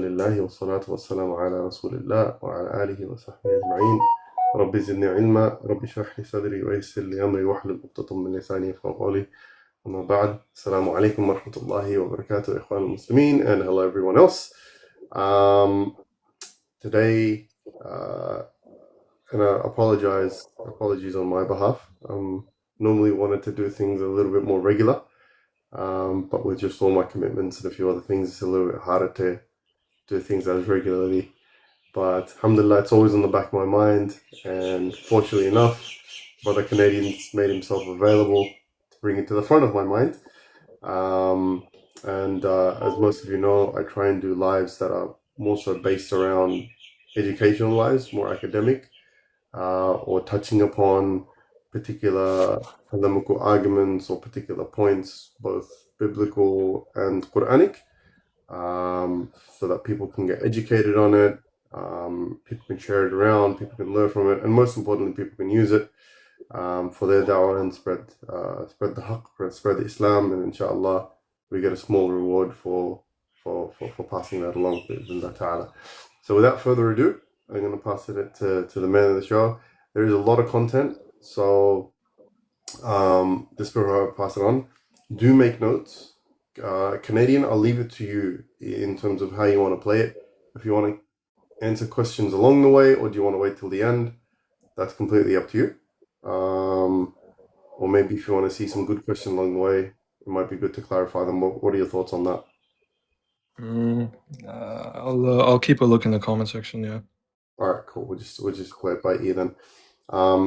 لله والصلاة والسلام على رسول الله وعلى آله وصحبه أجمعين. رب زدني علما رب اشرح لي صدري ويسر لي أمري واحلل عقدة من لساني يفقهوا قولي. أما بعد, السلام عليكم ورحمة الله وبركاته إخوان المسلمين, and hello everyone else. Today, and apologies on my behalf. Normally wanted to do things a little bit more regular, but with just all my commitments and a few other things, it's a little bit harder to do things as regularly. But alhamdulillah, it's always on the back of my mind, and fortunately enough, Brother Canadian's made himself available to bring it to the front of my mind. As most of you know, I try and do lives that are more so based around educational lives, more academic, or touching upon particular polemical arguments or particular points, both biblical and Quranic, so that people can get educated on it, people can share it around, people can learn from it, and most importantly, people can use it for their da'wah and spread the haqq, spread the Islam, and inshallah we get a small reward for passing that along to Allah Ta'ala. So without further ado, I'm going to pass it to the man of the show. There is a lot of content, so just before I pass it on, do make notes. Canadian, I'll leave it to you in terms of how you want to play it. If you want to answer questions along the way, or do you want to wait till the end, that's completely up to you. Or maybe if you want to see some good questions along the way, it might be good to clarify them. What are your thoughts on that? I'll keep a look in the comment section. Yeah. All right, cool. We'll just play it by ear then.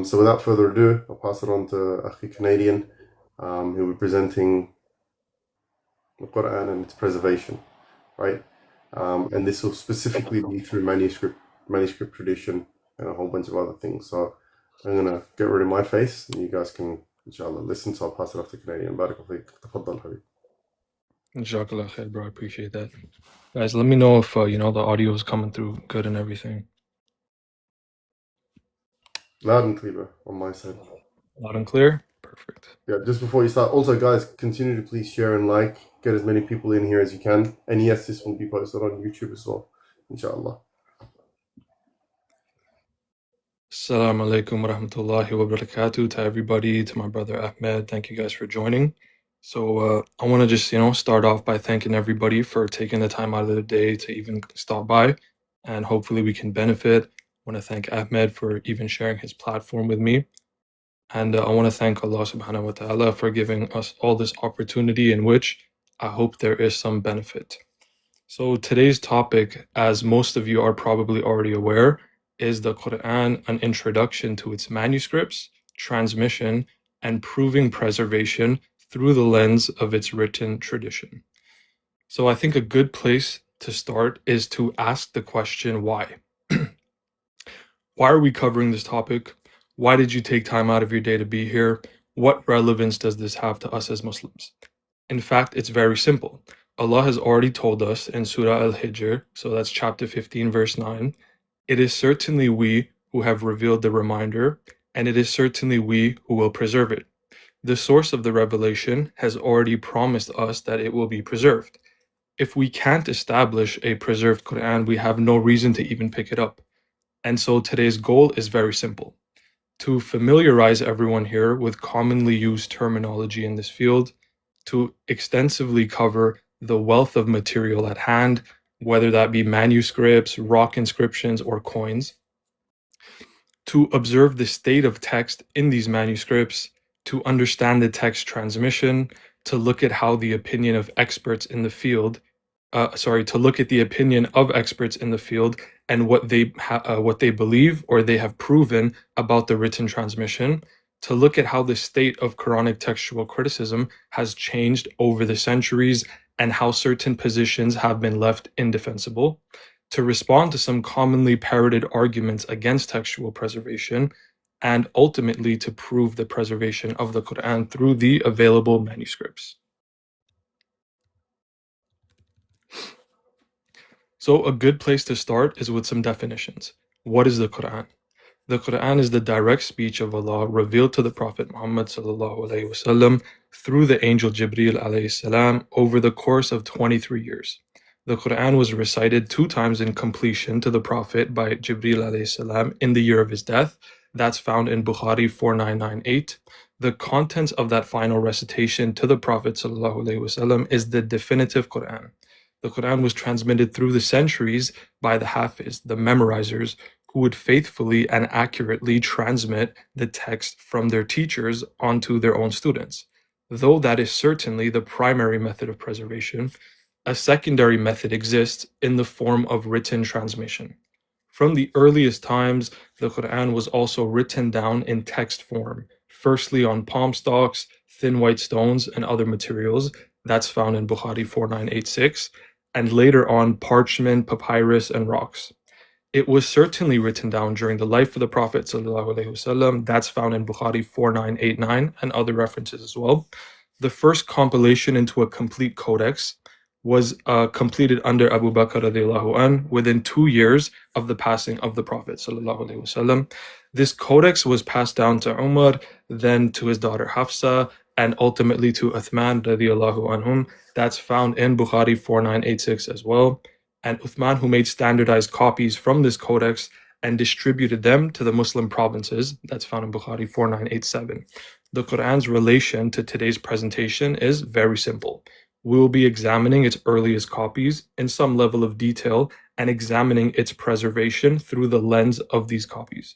So without further ado, I'll pass it on to Akhi Canadian, who will be presenting the Qur'an and its preservation, right? And this will specifically be through manuscript tradition and a whole bunch of other things. So I'm gonna get rid of my face, and you guys can inshallah listen. So I'll pass it off to Canadian. Barakallahu feek. Tafaddal, Habib. Jazakallah khair, bro. I appreciate that. Guys, let me know if the audio is coming through good and everything. Loud and clear on my side. Loud and clear? Perfect. Yeah, just before you start, also guys, continue to please share and like, get as many people in here as you can. And yes, this will be posted on YouTube as well, inshallah. Assalamu alaikum wa rahmatullahi wa barakatuh to everybody, to my brother Ahmad. Thank you guys for joining. So I want to just, start off by thanking everybody for taking the time out of their day to even stop by, and hopefully we can benefit. I want to thank Ahmed for even sharing his platform with me. And I want to thank Allah subhanahu wa ta'ala for giving us all this opportunity in which I hope there is some benefit. So today's topic, as most of you are probably already aware, is the Qur'an, an introduction to its manuscripts, transmission, and proving preservation through the lens of its written tradition. So I think a good place to start is to ask the question, why? Why are we covering this topic? Why did you take time out of your day to be here? What relevance does this have to us as Muslims? In fact, it's very simple. Allah has already told us in Surah Al-Hijr, so that's chapter 15, verse 9, "It is certainly we who have revealed the reminder, and it is certainly we who will preserve it." The source of the revelation has already promised us that it will be preserved. If we can't establish a preserved Quran, we have no reason to even pick it up. And so today's goal is very simple: to familiarize everyone here with commonly used terminology in this field, to extensively cover the wealth of material at hand, whether that be manuscripts, rock inscriptions, or coins, to observe the state of text in these manuscripts, to understand the text transmission, to look at how the opinion of experts in the field, to look at the opinion of experts in the field and what they believe or they have proven about the written transmission, to look at how the state of Quranic textual criticism has changed over the centuries and how certain positions have been left indefensible, to respond to some commonly parroted arguments against textual preservation, and ultimately to prove the preservation of the Quran through the available manuscripts. So a good place to start is with some definitions. What is the Quran? The Quran is the direct speech of Allah revealed to the Prophet Muhammad ﷺ through the angel Jibreel alayhi salam over the course of 23 years. The Qur'an was recited 2 times in completion to the Prophet by Jibreel alayhi salam in the year of his death. That's found in Bukhari 4998. The contents of that final recitation to the Prophet sallallahu alaihi wasallam is the definitive Qur'an. The Qur'an was transmitted through the centuries by the Hafiz, the memorizers, who would faithfully and accurately transmit the text from their teachers onto their own students. Though that is certainly the primary method of preservation, a secondary method exists in the form of written transmission. From the earliest times, the Quran was also written down in text form, firstly on palm stalks, thin white stones, and other materials. That's found in Bukhari 4986, and later on parchment, papyrus, and rocks. It was certainly written down during the life of the Prophet ﷺ. That's found in Bukhari 4989 and other references as well. The first compilation into a complete codex was completed under Abu Bakr radiallahu anh within 2 years of the passing of the Prophet ﷺ. This codex was passed down to Umar, then to his daughter Hafsa, and ultimately to Uthman radiallahu anhum. That's found in Bukhari 4986 as well. And Uthman, who made standardized copies from this codex and distributed them to the Muslim provinces. That's found in Bukhari 4987. The Quran's relation to today's presentation is very simple. We will be examining its earliest copies in some level of detail and examining its preservation through the lens of these copies.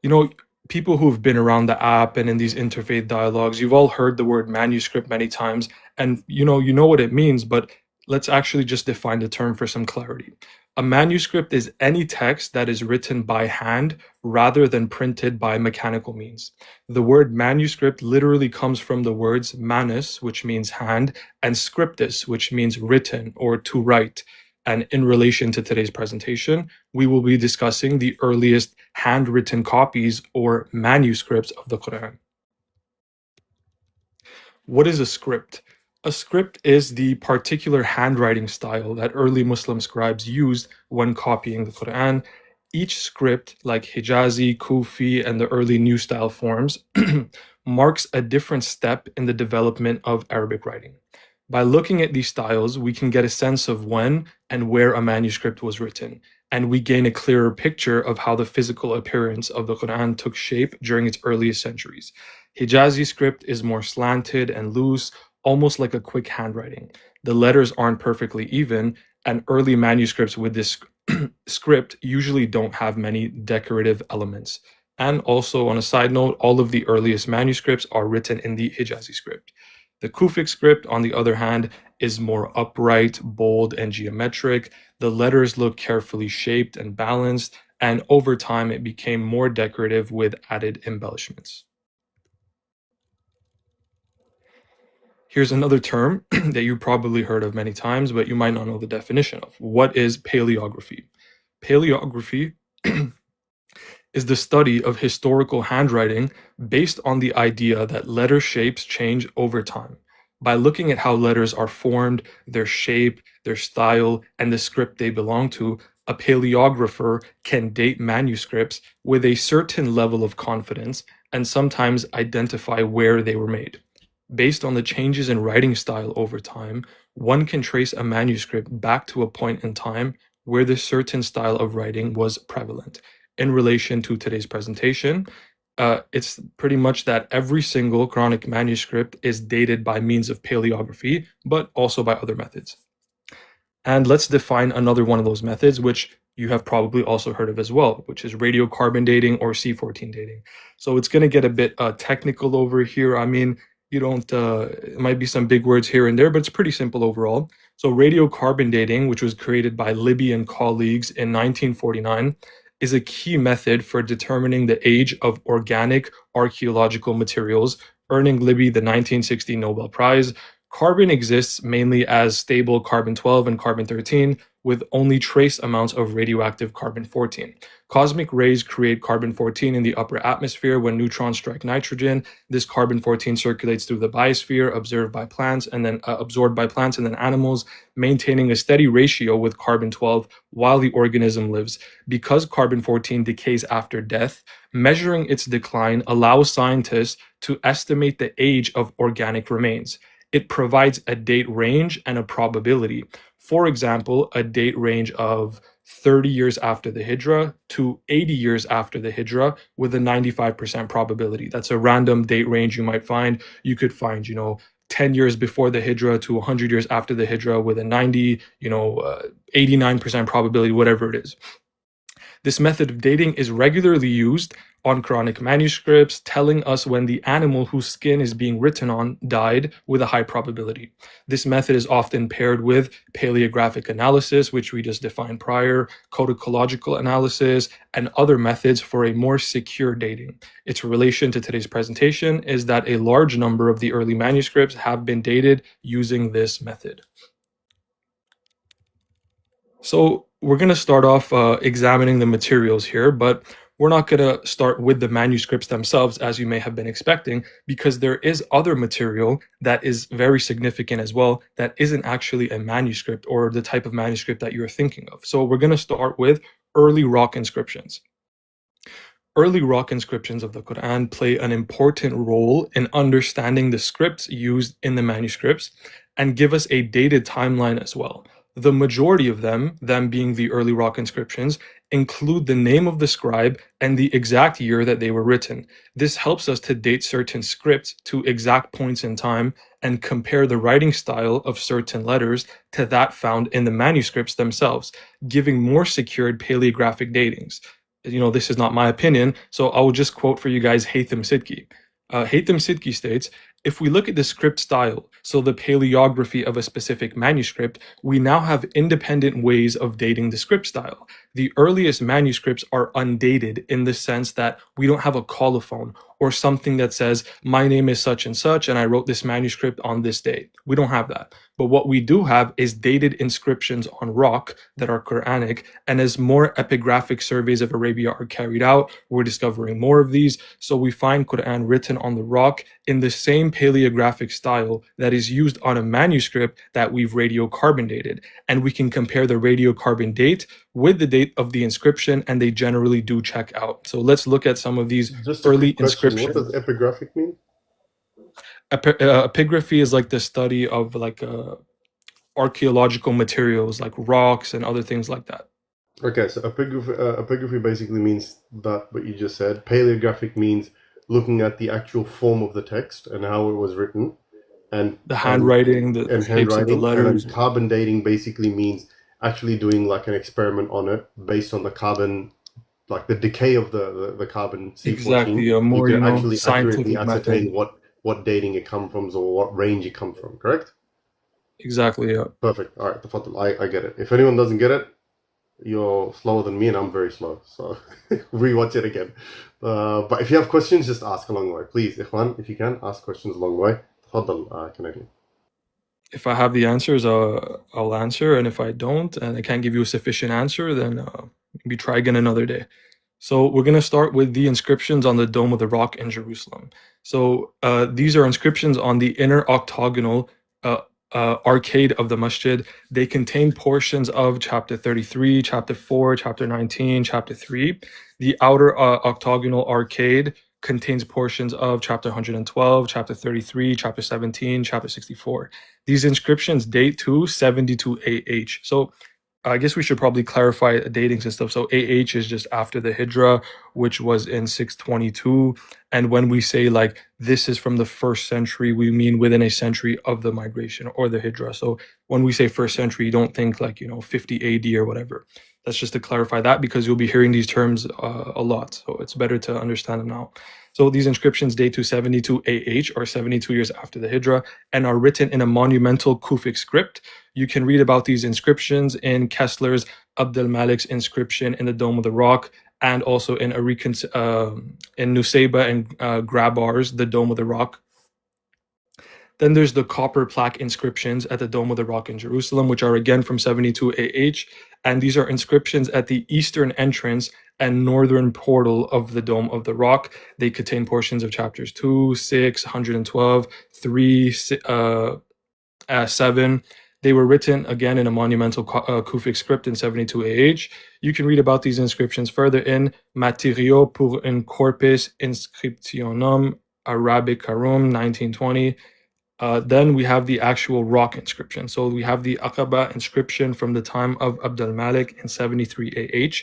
You know, people who've been around the app and in these interfaith dialogues, you've all heard the word manuscript many times, and you know what it means, but let's actually just define the term for some clarity. A manuscript is any text that is written by hand rather than printed by mechanical means. The word manuscript literally comes from the words manus, which means hand, and scriptus, which means written or to write. And in relation to today's presentation, we will be discussing the earliest handwritten copies or manuscripts of the Quran. What is a script? A script is the particular handwriting style that early Muslim scribes used when copying the Quran. Each script, like Hijazi, Kufi, and the early New Style forms, marks a different step in the development of Arabic writing. By looking at these styles, we can get a sense of when and where a manuscript was written, and we gain a clearer picture of how the physical appearance of the Quran took shape during its earliest centuries. Hijazi script is more slanted and loose, almost like a quick handwriting. The letters aren't perfectly even, and early manuscripts with this script usually don't have many decorative elements. And also, on a side note, all of the earliest manuscripts are written in the Hijazi script. The Kufic script, on the other hand, is more upright, bold, and geometric. The letters look carefully shaped and balanced, and over time it became more decorative with added embellishments. Here's another term that you probably heard of many times, but you might not know the definition of. What is paleography? Paleography is the study of historical handwriting based on the idea that letter shapes change over time. By looking at how letters are formed, their shape, their style, and the script they belong to, a paleographer can date manuscripts with a certain level of confidence and sometimes identify where they were made. Based on the changes in writing style over time, one can trace a manuscript back to a point in time where this certain style of writing was prevalent. In relation to today's presentation, it's pretty much that every single Quranic manuscript is dated by means of paleography, but also by other methods. And let's define another one of those methods, which you have probably also heard of as well, which is radiocarbon dating or C14 dating. So it's going to get a bit technical over here. I mean, you don't, it might be some big words here and there, but it's pretty simple overall. So radiocarbon dating, which was created by Libby and colleagues in 1949, is a key method for determining the age of organic archaeological materials, earning Libby the 1960 Nobel Prize. Carbon exists mainly as stable carbon-12 and carbon-13 with only trace amounts of radioactive carbon-14. Cosmic rays create carbon-14 in the upper atmosphere when neutrons strike nitrogen. This carbon-14 circulates through the biosphere, absorbed by plants and then animals, maintaining a steady ratio with carbon-12 while the organism lives. Because carbon-14 decays after death, measuring its decline allows scientists to estimate the age of organic remains. it provides a date range and a probability. For example, a date range of 30 years after the Hijrah to 80 years after the Hijrah with a 95% probability. That's a random date range you might find. You could find, 10 years before the Hijrah to 100 years after the Hijrah with a 90, 89% probability, whatever it is. This method of dating is regularly used on Quranic manuscripts, telling us when the animal whose skin is being written on died with a high probability. This method is often paired with paleographic analysis, which we just defined prior, codicological analysis, and other methods for a more secure dating. Its relation to today's presentation is that a large number of the early manuscripts have been dated using this method. So we're going to start off examining the materials here, but we're not going to start with the manuscripts themselves, as you may have been expecting, because there is other material that is very significant as well that isn't actually a manuscript or the type of manuscript that you're thinking of. So we're going to start with early rock inscriptions. Early rock inscriptions of the Quran play an important role in understanding the scripts used in the manuscripts and give us a dated timeline as well. The majority of them being the early rock inscriptions, include the name of the scribe and the exact year that they were written. This helps us to date certain scripts to exact points in time and compare the writing style of certain letters to that found in the manuscripts themselves, giving more secured paleographic datings. This is not my opinion, so I will just quote for you guys Haytham Sidki. Haytham Sidki states, if we look at the script style, so the paleography of a specific manuscript, we now have independent ways of dating the script style. The earliest manuscripts are undated in the sense that we don't have a colophon or something that says, my name is such and I wrote this manuscript on this day. We don't have that. But what we do have is dated inscriptions on rock that are Quranic, and as more epigraphic surveys of Arabia are carried out, we're discovering more of these. So we find Quran written on the rock in the same paleographic style that is used on a manuscript that we've radiocarbon dated. And we can compare the radiocarbon date with the date of the inscription, and they generally do check out. So let's look at some of these Just a early quick question. What inscriptions. does epigraphic mean? Epigraphy is like the study of archaeological materials like rocks and other things like that. Okay, so epigraphy basically means that what you just said. Paleographic means looking at the actual form of the text and how it was written, and The and handwriting, the and shapes of the handwriting. And then letters. carbon dating basically means actually doing like an experiment on it based on the carbon, like the decay of the carbon Exactly, C14. a You more, can actually accurately scientific ascertain method. what dating it comes from or what range it comes from. Correct? Exactly, yeah. Perfect. All right, تفضل. I get it. If anyone doesn't get it, you're slower than me and I'm very slow, so rewatch it again. But if you have questions, just ask along the way, please. Ikhwan, if you can, ask questions along the way. تفضل Canadian. If I have the answers, I'll answer, and if I don't, and I can't give you a sufficient answer, then maybe try again another day. So we're going to start with the inscriptions on the Dome of the Rock in Jerusalem. So these are inscriptions on the inner octagonal arcade of the masjid. They contain portions of chapter 33, chapter 4, chapter 19, chapter 3. The outer octagonal arcade contains portions of chapter 112, chapter 33, chapter 17, chapter 64. These inscriptions date to 72 AH. So I guess we should probably clarify datings and stuff. So AH is just after the Hijra, which was in 622. And when we say like this is from the first century, we mean within a century of the migration or the Hijra. So when we say first century, you don't think like, 50 AD or whatever. That's just to clarify that, because you'll be hearing these terms a lot. So it's better to understand them now. So these inscriptions date to 72 AH, or 72 years after the Hijra, and are written in a monumental Kufic script. You can read about these inscriptions in Kessler's Abd al-Malik's inscription in the Dome of the Rock, and also in in Nusayba and Grabar's The Dome of the Rock. Then there's the copper plaque inscriptions at the Dome of the Rock in Jerusalem, which are again from 72 AH, and these are inscriptions at the eastern entrance and northern portal of the Dome of the Rock. They contain portions of chapters 2, 6, 112, 3, 7. They were written again in a monumental Kufic script in 72 AH. You can read about these inscriptions further in Matériaux pour un corpus inscriptionum Arabicarum 1920, Then we have the actual rock inscription. So we have the Aqaba inscription from the time of Abd al-Malik in 73 AH.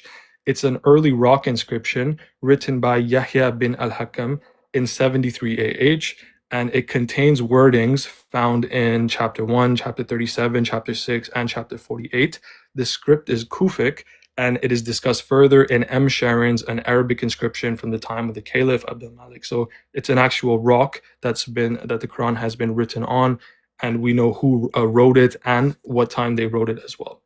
It's an early rock inscription written by Yahya bin al-Hakam in 73 AH, and it contains wordings found in chapter 1, chapter 37, chapter 6, and chapter 48. The script is Kufic, and it is discussed further in M. Sharon's, an Arabic inscription from the time of the Caliph Abd al-Malik. So it's an actual rock that the Quran has been written on, and we know who wrote it and what time they wrote it as well.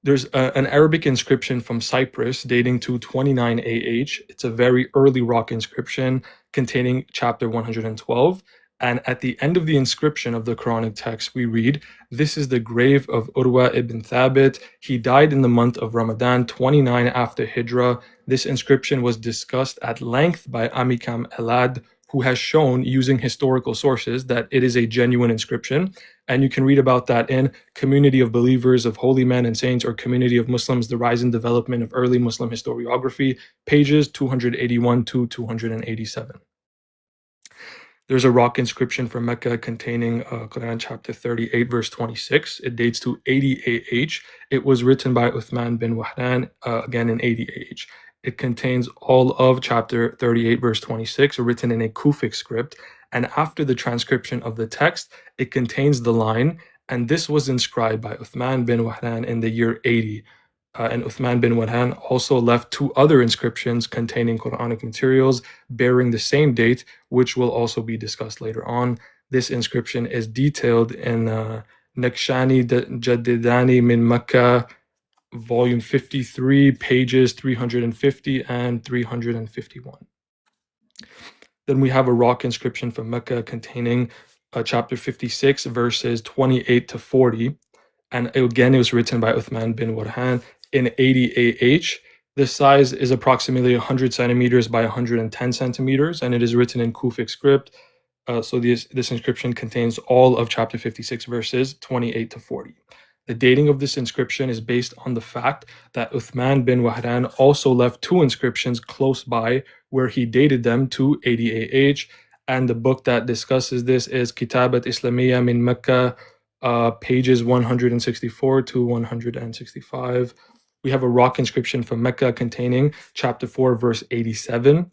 There's an Arabic inscription from Cyprus dating to 29 AH. It's a very early rock inscription containing chapter 112. And at the end of the inscription of the Quranic text, we read, "This is the grave of Urwa ibn Thabit. He died in the month of Ramadan, 29 after Hijrah." This inscription was discussed at length by Amikam Elad, who has shown using historical sources that it is a genuine inscription. And you can read about that in Community of Believers of Holy Men and Saints, or Community of Muslims, The Rise and Development of Early Muslim Historiography, pages 281 to 287. There's a rock inscription from Mecca containing Quran chapter 38, verse 26. It dates to 80 AH. It was written by Uthman bin Wahran, again in 80 AH. It contains all of chapter 38, verse 26, written in a Kufic script. And after the transcription of the text, it contains the line, "And this was inscribed by Uthman bin Wahran in the year 80. And Uthman bin Wahran also left two other inscriptions containing Quranic materials bearing the same date, which will also be discussed later on. This inscription is detailed in Naqshani Jaddidani min Makkah, volume 53, pages 350 and 351. Then we have a rock inscription from Mecca containing chapter 56, verses 28 to 40. And again, it was written by Uthman bin Warhan in 80 AH. The size is approximately 100 centimeters by 110 centimeters, and it is written in Kufic script. So this inscription contains all of chapter 56, verses 28 to 40. The dating of this inscription is based on the fact that Uthman bin Wahran also left two inscriptions close by where he dated them to 80 AH, and the book that discusses this is Kitabat Islamiyya min Mecca, pages 164 to 165. We have a rock inscription from Mecca containing chapter 4, verse 87,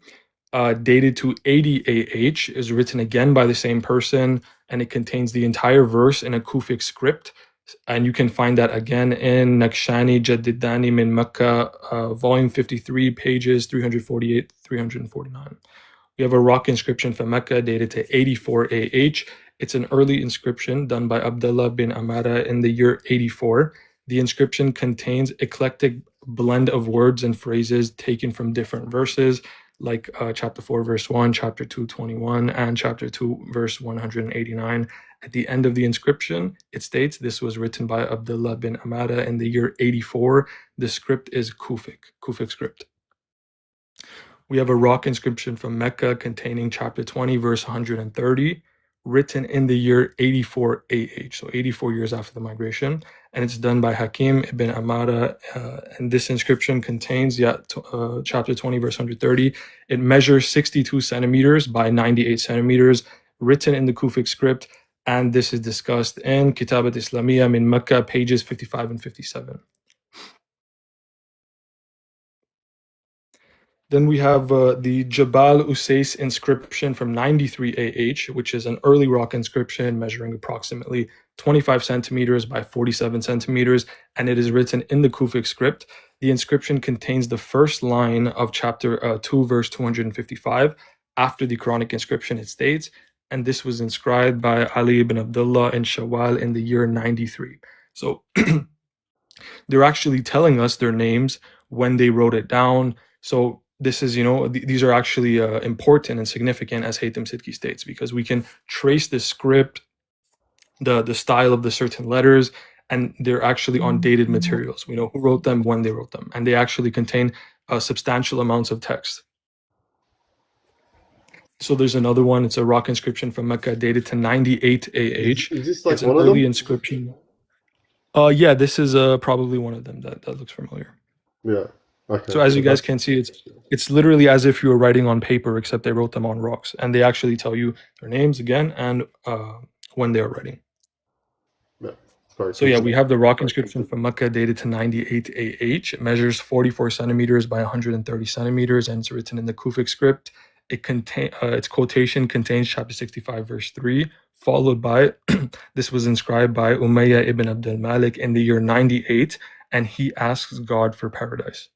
dated to 80 AH, is written again by the same person, and it contains the entire verse in a Kufic script. And you can find that again in Naqshani Jaddidani min Mecca, volume 53, pages 348, 349. We have a rock inscription from Mecca dated to 84 AH. It's an early inscription done by Abdullah bin Amara in the year 84. The inscription contains eclectic blend of words and phrases taken from different verses, like chapter 4, verse 1, chapter 2, 21, and chapter 2, verse 189. At the end of the inscription, it states this was written by Abdullah bin Amara in the year 84. The script is Kufic script. We have a rock inscription from Mecca containing chapter 20, verse 130, written in the year 84 AH, so 84 years after the migration, and it's done by Hakim ibn Amara, and this inscription contains chapter 20, verse 130. It measures 62 centimeters by 98 centimeters, written in the Kufic script, and this is discussed in Kitabat Islamiyya min Mecca, pages 55 and 57. Then we have the Jabal Usais inscription from 93 AH, which is an early rock inscription measuring approximately 25 centimeters by 47 centimeters, and it is written in the Kufic script. The inscription contains the first line of chapter 2, verse 255. After the Quranic inscription, it states, "And this was inscribed by Ali ibn Abdullah in Shawwal in the year 93. So they're actually telling us their names when they wrote it down. So this is, these are actually important and significant, as Haytham Sidki states, because we can trace the script, the style of the certain letters, and they're actually on dated materials. We know who wrote them, when they wrote them, and they actually contain substantial amounts of text. So there's another one. It's a rock inscription from Mecca dated to 98 AH. Is this like It's an one of early them? inscription. Yeah, this is probably one of them that looks familiar. Yeah. Okay, So as so you guys that's can see, it's literally as if you were writing on paper, except they wrote them on rocks, and they actually tell you their names again and when they are writing. yeah, very So yeah, complete. we have the rock inscription from Mecca dated to 98 AH. It measures 44 centimeters by 130 centimeters, and it's written in the Kufic script. Its quotation contains chapter 65, verse 3, followed by this was inscribed by Umayyah ibn Abdul Malik in the year 98, and he asks God for paradise.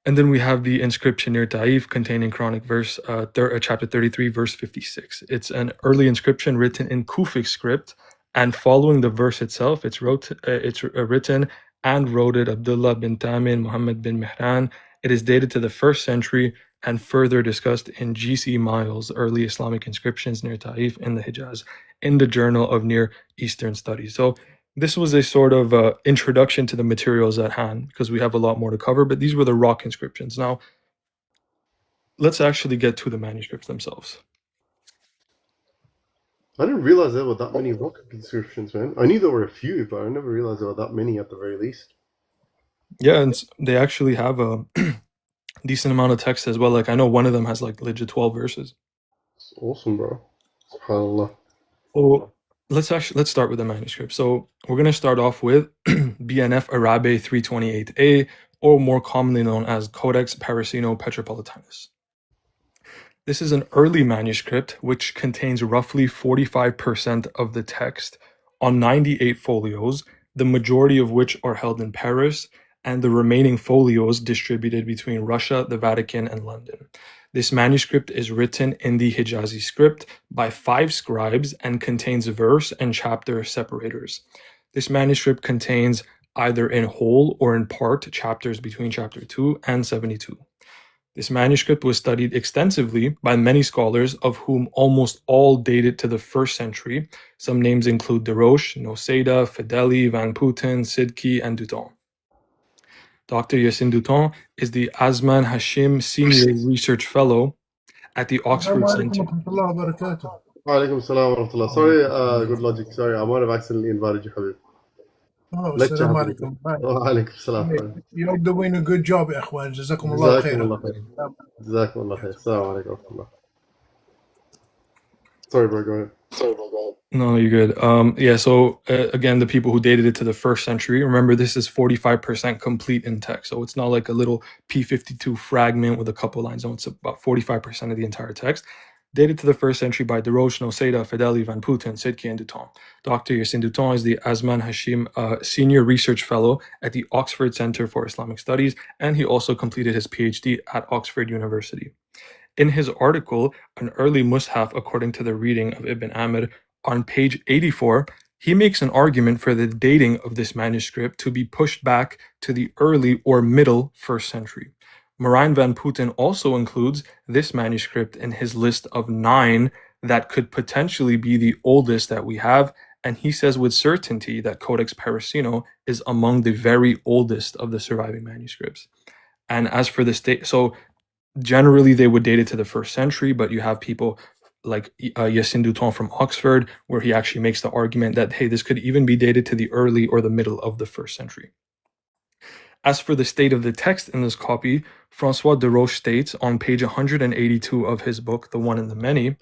And then we have the inscription near Taif containing Quranic verse, chapter 33, verse 56. It's an early inscription written in Kufic script, and following the verse itself, it's written and wrote it Abdullah bin Tamin, Muhammad bin Mihran. It is dated to the 1st century and further discussed in G.C. Miles' early Islamic inscriptions near Taif in the Hijaz in the Journal of Near Eastern Studies. So this was a sort of introduction to the materials at hand because we have a lot more to cover, but these were the rock inscriptions. Now, let's actually get to the manuscripts themselves. I didn't realize there were that many rock inscriptions, man. I knew there were a few, but I never realized there were that many at the very least. Yeah, and they actually have a decent amount of text as well. Like I know one of them has like legit 12 verses. It's awesome, bro. SubhanAllah. So let's start with the manuscript. So we're gonna start off with BNF Arabe 328A, or more commonly known as Codex Parisino Petropolitanus. This is an early manuscript which contains roughly 45% of the text on 98 folios, the majority of which are held in Paris, and the remaining folios distributed between Russia, the Vatican, and London. This manuscript is written in the Hijazi script by 5 scribes and contains verse and chapter separators. This manuscript contains either in whole or in part chapters between chapter 2 and 72. This manuscript was studied extensively by many scholars, of whom almost all date it to the 1st century. Some names include Desroches, Noseda, Fedeli, Van Putten, Sidki, and Dutton. Dr. Yassin Dutton is the Azman Hashim Senior Research Fellow at the السلام Oxford عليكم Center. ورحمة الله وبركاته. Walaikum salam wa rahmatullah. Sorry, good logic. Sorry, I might have accidentally invited you, Habib. Lecture السلام happening. عليكم. Walaikum salam. You're doing a good job يا إخوان. جزاكم الله جزاكم خيرا. الله خير. جزاكم الله خير. السلام عليكم ورحمة الله. Sorry, bro, go ahead. No, you're good. Yeah, so again, the people who dated it to the 1st century, remember this is 45% complete in text. So it's not like a little P52 fragment with a couple lines. No, it's about 45% of the entire text. Dated to the 1st century by Desroches, Noseda, Fedeli, Van Putten, Sidki, and Dutton. Dr. Yassin Dutton is the Azman Hashim Senior Research Fellow at the Oxford Center for Islamic Studies, and he also completed his PhD at Oxford University. In his article, An Early Mushaf According to the Reading of Ibn Ahmad, on page 84, he makes an argument for the dating of this manuscript to be pushed back to the early or middle 1st century. Marijn van Putten also includes this manuscript in his list of 9 that could potentially be the oldest that we have, and he says with certainty that Codex Parisino is among the very oldest of the surviving manuscripts. And as for the state, so generally they would date it to the 1st century, but you have people like Yassin Dutton from Oxford, where he actually makes the argument that, hey, this could even be dated to the early or the middle of the 1st century. As for the state of the text in this copy, Francois Desroches states on page 182 of his book, The One and the Many,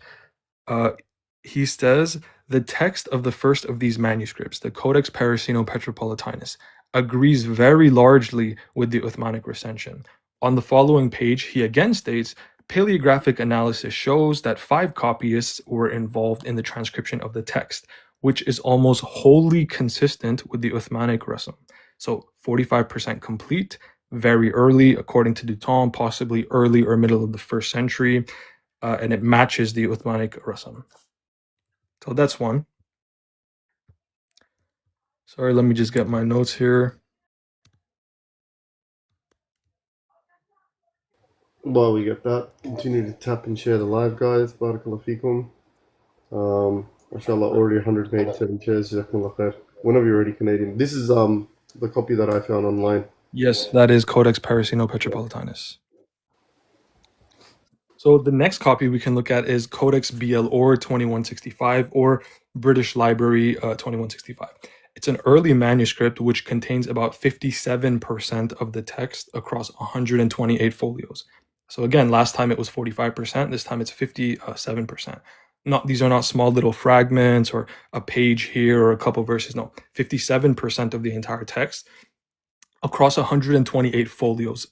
he says, the text of the first of these manuscripts, the Codex Parisino Petropolitanus, agrees very largely with the Uthmanic recension. On the following page, he again states, paleographic analysis shows that 5 copyists were involved in the transcription of the text, which is almost wholly consistent with the Uthmanic rasm. So 45% complete, very early, according to Dutton, possibly early or middle of the 1st century, and it matches the Uthmanic rasm. So that's one. Sorry, let me just get my notes here. While we get that, continue to tap and share the live, guys. Barakallah feekum. Mashallah, already 187 shares. Jazakumullah khair. Whenever you're ready, Canadian. This is the copy that I found online. Yes, that is Codex Parisino Petropolitanus. So the next copy we can look at is Codex BL or 2165 or British Library 2165. It's an early manuscript which contains about 57% of the text across 128 folios. So again, last time it was 45%, this time it's 57%. These are not small little fragments or a page here or a couple verses. No, 57% of the entire text across 128 folios.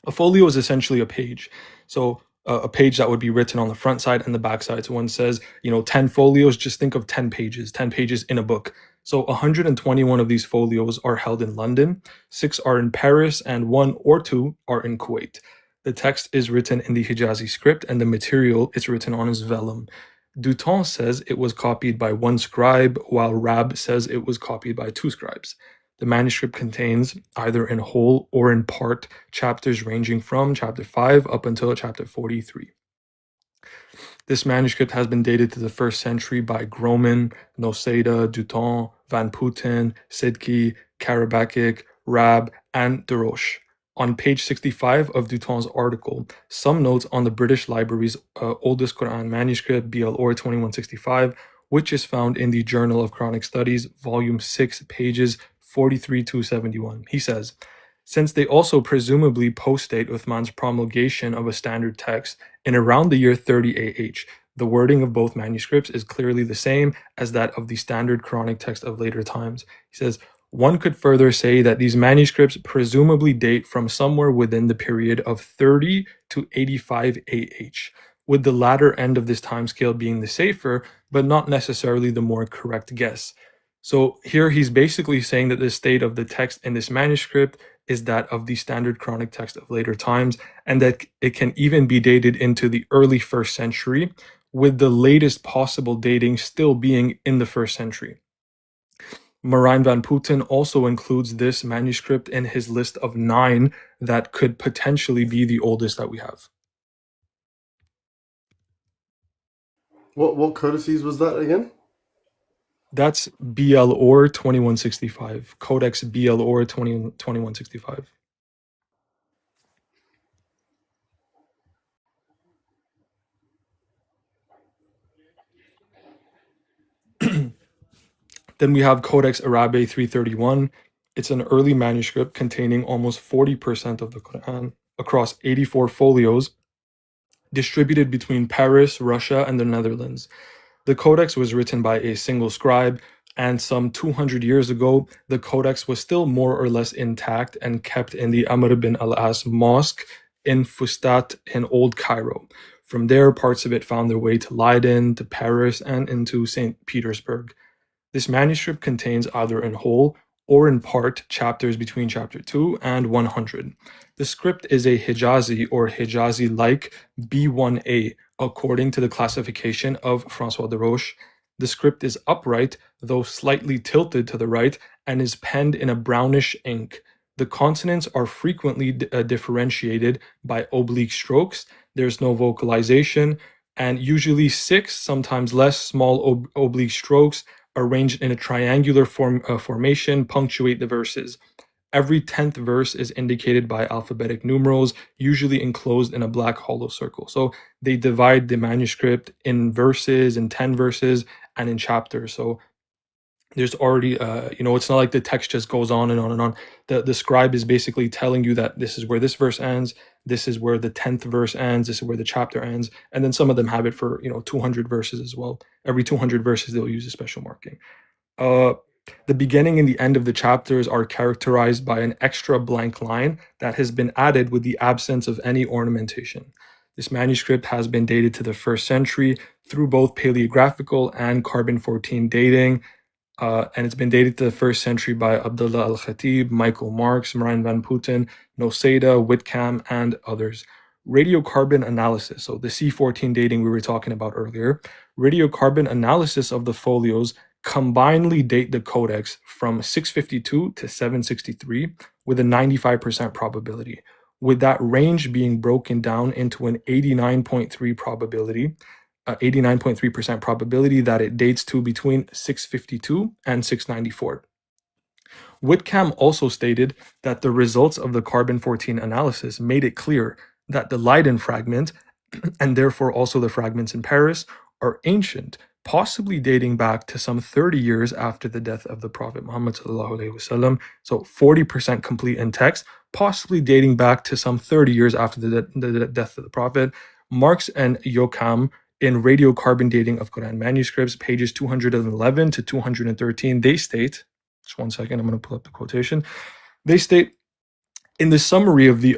A folio is essentially a page. So a page that would be written on the front side and the back side. So one says, 10 folios, just think of 10 pages in a book. So 121 of these folios are held in London, 6 are in Paris, and 1 or 2 are in Kuwait. The text is written in the Hijazi script, and the material it's written on is vellum. Duton says it was copied by 1 scribe, while Rab says it was copied by 2 scribes. The manuscript contains, either in whole or in part, chapters ranging from chapter 5 up until chapter 43. This manuscript has been dated to the 1st century by Groman, Noseda, Duton, Van Putten, Sidki, Karabakic, Rab, and de Roche. On page 65 of Duton's article, some notes on the British Library's oldest Qur'an manuscript, BL-OR 2165, which is found in the Journal of Quranic Studies, volume 6, pages 43 to 71. He says, since they also presumably postdate Uthman's promulgation of a standard text in around the year 30 AH, the wording of both manuscripts is clearly the same as that of the standard Quranic text of later times. He says, one could further say that these manuscripts presumably date from somewhere within the period of 30 to 85 AH, with the latter end of this timescale being the safer, but not necessarily the more correct guess. So here he's basically saying that the state of the text in this manuscript is that of the standard Quranic text of later times, and that it can even be dated into the early 1st century, with the latest possible dating still being in the 1st century. Marijn van Putten also includes this manuscript in his list of 9 that could potentially be the oldest that we have. What codices was that again? That's BL-OR 2165, Codex BL-OR 2165. Then we have Codex Arabe 331. It's an early manuscript containing almost 40% of the Quran across 84 folios, distributed between Paris, Russia, and the Netherlands. The codex was written by a single scribe, and some 200 years ago, the codex was still more or less intact and kept in the Amr bin al-As mosque in Fustat in Old Cairo. From there, parts of it found their way to Leiden, to Paris, and into St. Petersburg. This manuscript contains, either in whole or in part, chapters between chapter 2 and 100. The script is a Hijazi or Hijazi-like B1A, according to the classification of François de Roche. The script is upright, though slightly tilted to the right, and is penned in a brownish ink. The consonants are frequently differentiated by oblique strokes. There's no vocalization, and usually 6, sometimes less, small oblique strokes arranged in a triangular formation punctuate the verses. Every 10th verse is indicated by alphabetic numerals, usually enclosed in a black hollow circle. So they divide the manuscript in verses, in 10 verses, and in chapters. So there's already, it's not like the text just goes on and on and on. The scribe is basically telling you that this is where this verse ends, this is where the 10th verse ends, this is where the chapter ends, and then some of them have it for 200 verses as well. Every 200 verses they'll use a special marking. The beginning and the end of the chapters are characterized by an extra blank line that has been added with the absence of any ornamentation. This manuscript has been dated to the 1st century through both paleographical and carbon-14 dating, and it's been dated to the 1st century by Abdullah al-Khatib, Michael Marks, Marijn van Putten, Noseda, Whitcomb, and others. Radiocarbon analysis, so the C14 dating we were talking about earlier, radiocarbon analysis of the folios combinedly date the codex from 652 to 763 with a 95% probability, with that range being broken down into an 89.3 probability, 89.3% probability that it dates to between 652 and 694. Whitcomb also stated that the results of the carbon-14 analysis made it clear that the Leiden fragment, and therefore also the fragments in Paris, are ancient, possibly dating back to some 30 years after the death of the Prophet Muhammad sallallahu alaihi wasallam. So 40% complete in text, possibly dating back to some 30 years after the death of the Prophet. Marx and Yokam in radiocarbon dating of Quran manuscripts, pages 211 to 213, they state, just one second, I'm going to pull up the quotation. They state, in the summary of the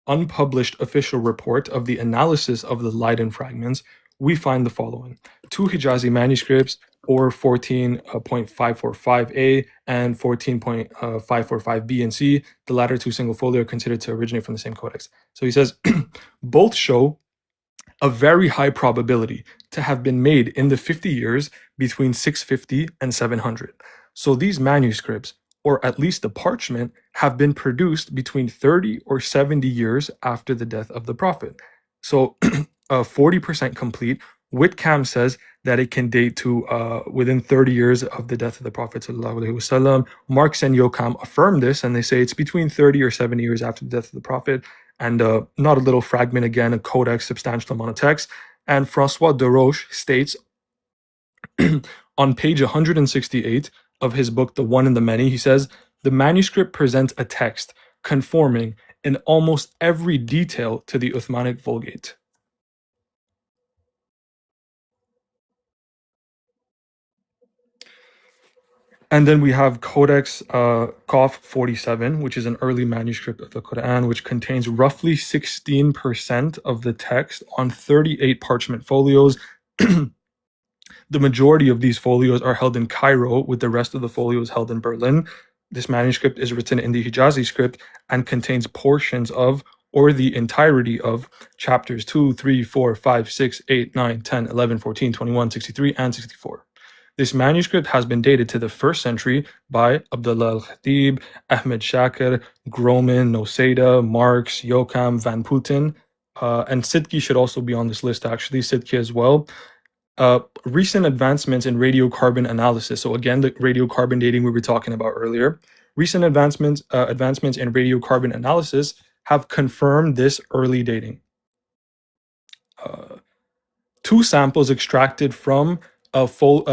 unpublished official report of the analysis of the Leiden fragments, we find the following. 2 Hijazi manuscripts, or 14.545a and 14.545b and c, the latter 2 single folio, are considered to originate from the same codex. So he says, both show a very high probability to have been made in the 50 years between 650 and 700. So these manuscripts, or at least the parchment, have been produced between 30 or 70 years after the death of the Prophet. So 40% complete. Whitcomb says that it can date to within 30 years of the death of the Prophet ﷺ. Marx and Yokam affirm this, and they say it's between 30 or 70 years after the death of the Prophet. And not a little fragment, again, a codex, substantial amount of text. And Francois de Roche states on page 168 of his book, The One and the Many, he says, the manuscript presents a text conforming in almost every detail to the Uthmanic Vulgate. And then we have Codex Qaf 47, which is an early manuscript of the Quran, which contains roughly 16% of the text on 38 parchment folios. The majority of these folios are held in Cairo, with the rest of the folios held in Berlin. This manuscript is written in the Hijazi script and contains portions of, or the entirety of, chapters 2, 3, 4, 5, 6, 8, 9, 10, 11, 14, 21, 63, and 64. This manuscript has been dated to the 1st century by Abdullah al-Khatib, Ahmad Shakir, Groman, Noseda, Marx, Yokam, Van Putten, and Sidki should also be on this list, actually, Sidki as well. Recent advancements in radiocarbon analysis. So again, the radiocarbon dating we were talking about earlier. Recent advancements in radiocarbon analysis have confirmed this early dating. 2 samples extracted from a full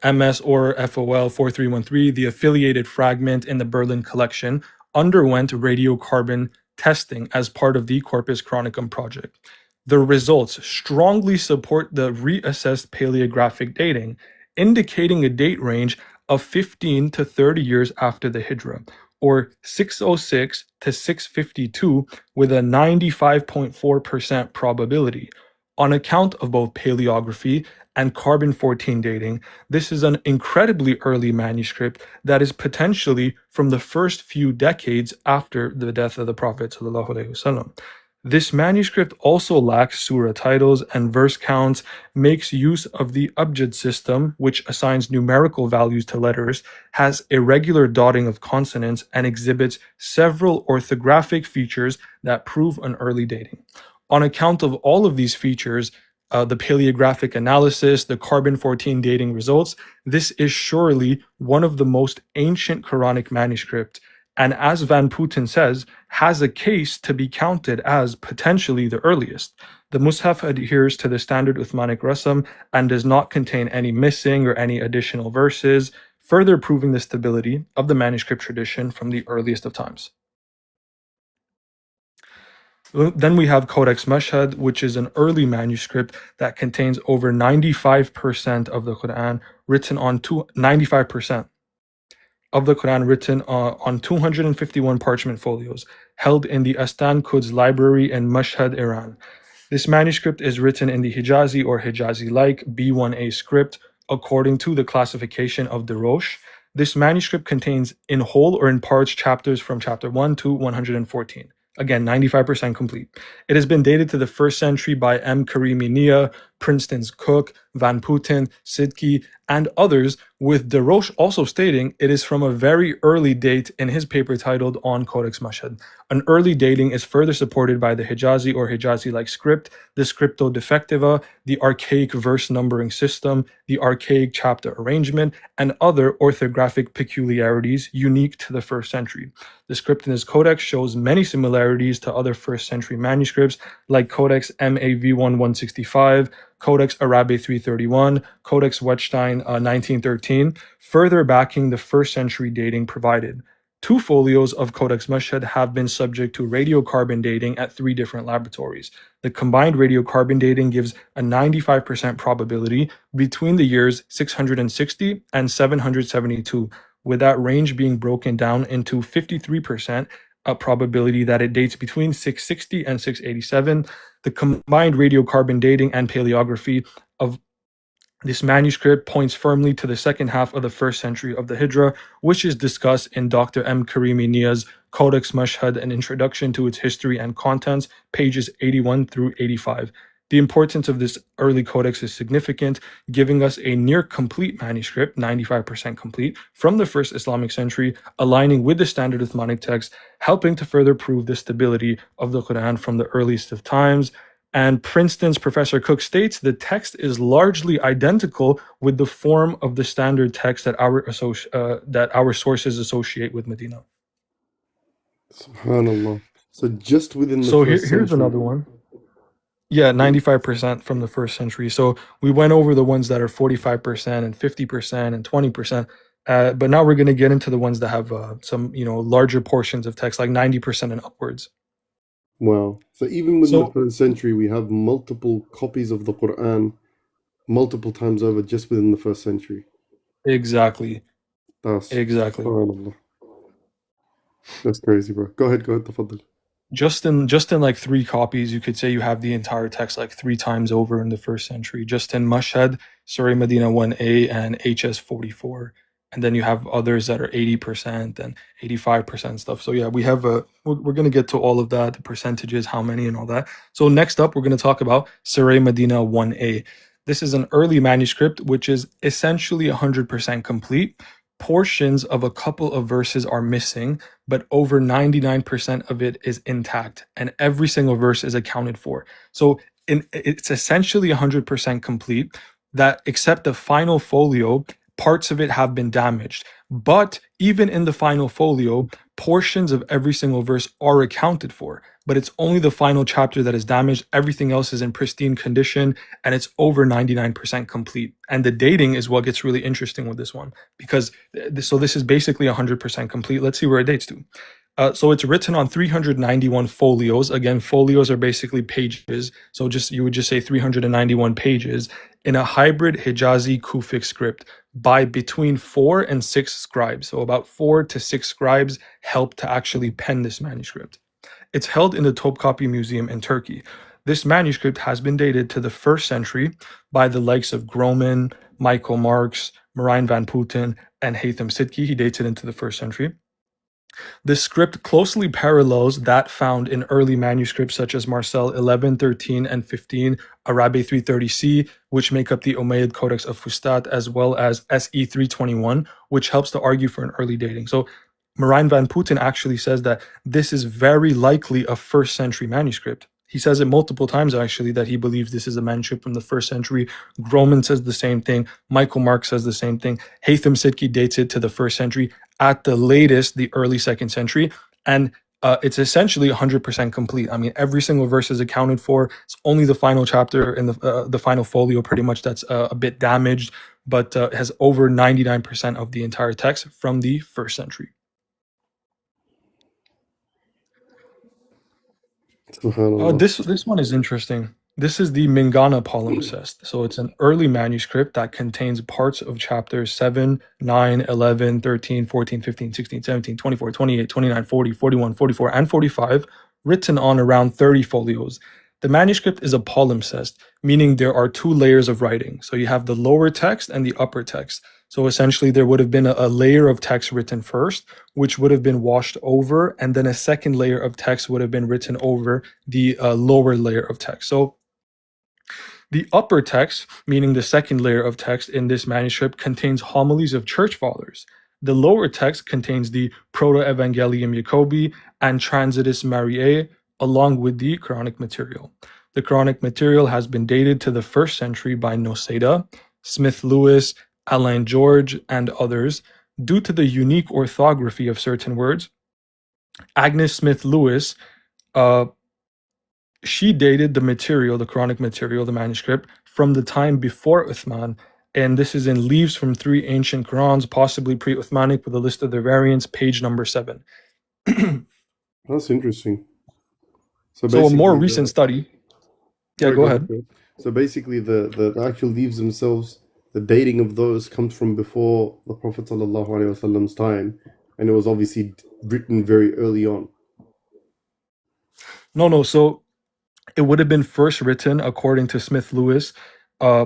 MS or FOL 4313, the affiliated fragment in the Berlin collection, underwent radiocarbon testing as part of the Corpus Chronicum project. The results strongly support the reassessed paleographic dating, indicating a date range of 15 to 30 years after the Hijra, or 606 to 652, with a 95.4% probability. On account of both paleography and carbon-14 dating, this is an incredibly early manuscript that is potentially from the first few decades after the death of the Prophet ﷺ. This manuscript also lacks surah titles and verse counts, makes use of the abjad system, which assigns numerical values to letters, has irregular dotting of consonants, and exhibits several orthographic features that prove an early dating. On account of all of these features, the paleographic analysis, the carbon-14 dating results, this is surely one of the most ancient Quranic manuscripts, and as Van Putten says, has a case to be counted as potentially the earliest. The Mus'haf adheres to the standard Uthmanic Rasam and does not contain any missing or any additional verses, further proving the stability of the manuscript tradition from the earliest of times. Then we have Codex Mashhad, which is an early manuscript that contains over 95% of the Quran written on 95% of the Quran written on 251 parchment folios, held in the Astan Quds library in Mashhad, Iran. This manuscript is written in the Hijazi or Hijazi-like B1A script, according to the classification of de Roche. This manuscript contains in whole or in parts chapters from chapter 1 to 114. Again, 95% complete. It has been dated to the 1st century by M. Karimi Nia, Princeton's Cook, Van Putten, Sidki, and others, with de Roche also stating it is from a very early date in his paper titled On Codex Mashhad. An early dating is further supported by the Hijazi or Hijazi-like script, the Scripto Defectiva, the archaic verse numbering system, the archaic chapter arrangement, and other orthographic peculiarities unique to the 1st century. The script in this codex shows many similarities to other 1st century manuscripts like Codex MAV1 165, Codex Arabe 331, Codex Wettstein 1913, further backing the 1st century dating provided. 2 folios of Codex Mashhad have been subject to radiocarbon dating at 3 different laboratories. The combined radiocarbon dating gives a 95% probability between the years 660 and 772, with that range being broken down into 53% a probability that it dates between 660 and 687. The combined radiocarbon dating and paleography of this manuscript points firmly to the second half of the 1st century of the Hijra, which is discussed in Dr. M. Karimi Nia's Codex Mashhad, an introduction to its history and contents, pages 81 through 85. The importance of this early codex is significant, giving us a near complete manuscript, 95% complete, from the 1st Islamic century, aligning with the standard Uthmanic text, helping to further prove the stability of the Quran from the earliest of times. And Princeton's Professor Cook states the text is largely identical with the form of the standard text that our sources associate with Medina. Subhanallah. So just within the So first here's century. another one. Yeah, 95% from the 1st century. So we went over the ones that are 45% and 50% and 20%. But now we're going to get into the ones that have some, larger portions of text, like 90% and upwards. Wow. So even within the So first century, we have multiple copies of the Quran multiple times over just within the first century. exactly. That's Exactly. subhanallah. That's crazy, bro. Go ahead, tafaddal. Just in like 3 copies, you could say you have the entire text like 3 times over in the 1st century. Just in Mashhad, Surah Medina 1a, and HS 44. And then you have others that are 80% and 85% stuff. So yeah, we have we're going to get to all of that, the percentages, how many and all that. So next up, we're going to talk about Surah Medina 1a. This is an early manuscript which is essentially 100% complete. Portions of a couple of verses are missing, but over 99% of it is intact, and every single verse is accounted for. So it's essentially 100% complete, that except the final folio, parts of it have been damaged. But even in the final folio, portions of every single verse are accounted for, but it's only the final chapter that is damaged. Everything else is in pristine condition, and it's over 99% complete. And the dating is what gets really interesting with this one, because this is basically 100% complete. Let's see where it dates to. So it's written on 391 folios. Again, folios are basically pages. So you would just say 391 pages in a hybrid Hijazi Kufic script by between 4 and 6 scribes. So about 4 to 6 scribes helped to actually pen this manuscript. It's held in the Topkapi Museum in Turkey. This manuscript has been dated to the 1st century by the likes of Groman, Michael Marks, Marijn van Putten, and Haytham Sidki. He dates it into the 1st century. The script closely parallels that found in early manuscripts such as Marcel 11, 13, and 15, Arabe 330c, which make up the Umayyad Codex of Fustat, as well as SE 321, which helps to argue for an early dating. So Marijn van Putten actually says that this is very likely a 1st century manuscript. He says it multiple times, actually, that he believes this is a manuscript from the 1st century. Groman says the same thing. Michael Marks says the same thing. Haytham Sidki dates it to the 1st century, at the latest, the early 2nd century. And it's essentially 100% complete. I mean, every single verse is accounted for. It's only the final chapter in the final folio, pretty much, that's a bit damaged, but has over 99% of the entire text from the 1st century. Subhanallah. This one is interesting. This is the Mingana palimpsest. So it's an early manuscript that contains parts of chapters 7, 9, 11, 13, 14, 15, 16, 17, 24, 28, 29, 40, 41, 44, and 45, written on around 30 folios. The manuscript is a palimpsest, meaning there are 2 layers of writing. So you have the lower text and the upper text. So essentially, there would have been a layer of text written first, which would have been washed over, and then a second layer of text would have been written over the lower layer of text. So the upper text, meaning the second layer of text in this manuscript, contains homilies of church fathers. The lower text contains the Proto-Evangelium Jacobi and Transitus Mariae, along with the Quranic material. The Quranic material has been dated to the 1st century by Noseda, Smith-Lewis, Alain George, and others. Due to the unique orthography of certain words, Agnes Smith-Lewis, she dated the material, the Quranic material, the manuscript, from the time before Uthman, and this is in Leaves from Three Ancient Qurans, possibly pre-Uthmanic, with a list of their variants, page number 7. That's interesting. So So a more basically, recent study. Yeah, sorry, go go ahead. ahead. Go ahead. So basically, the actual leaves themselves, the dating of those comes from before the Prophet sallallahu alaihi wasallam's time, and it was obviously written very early on. No, so it would have been first written, according to Smith Lewis. Uh,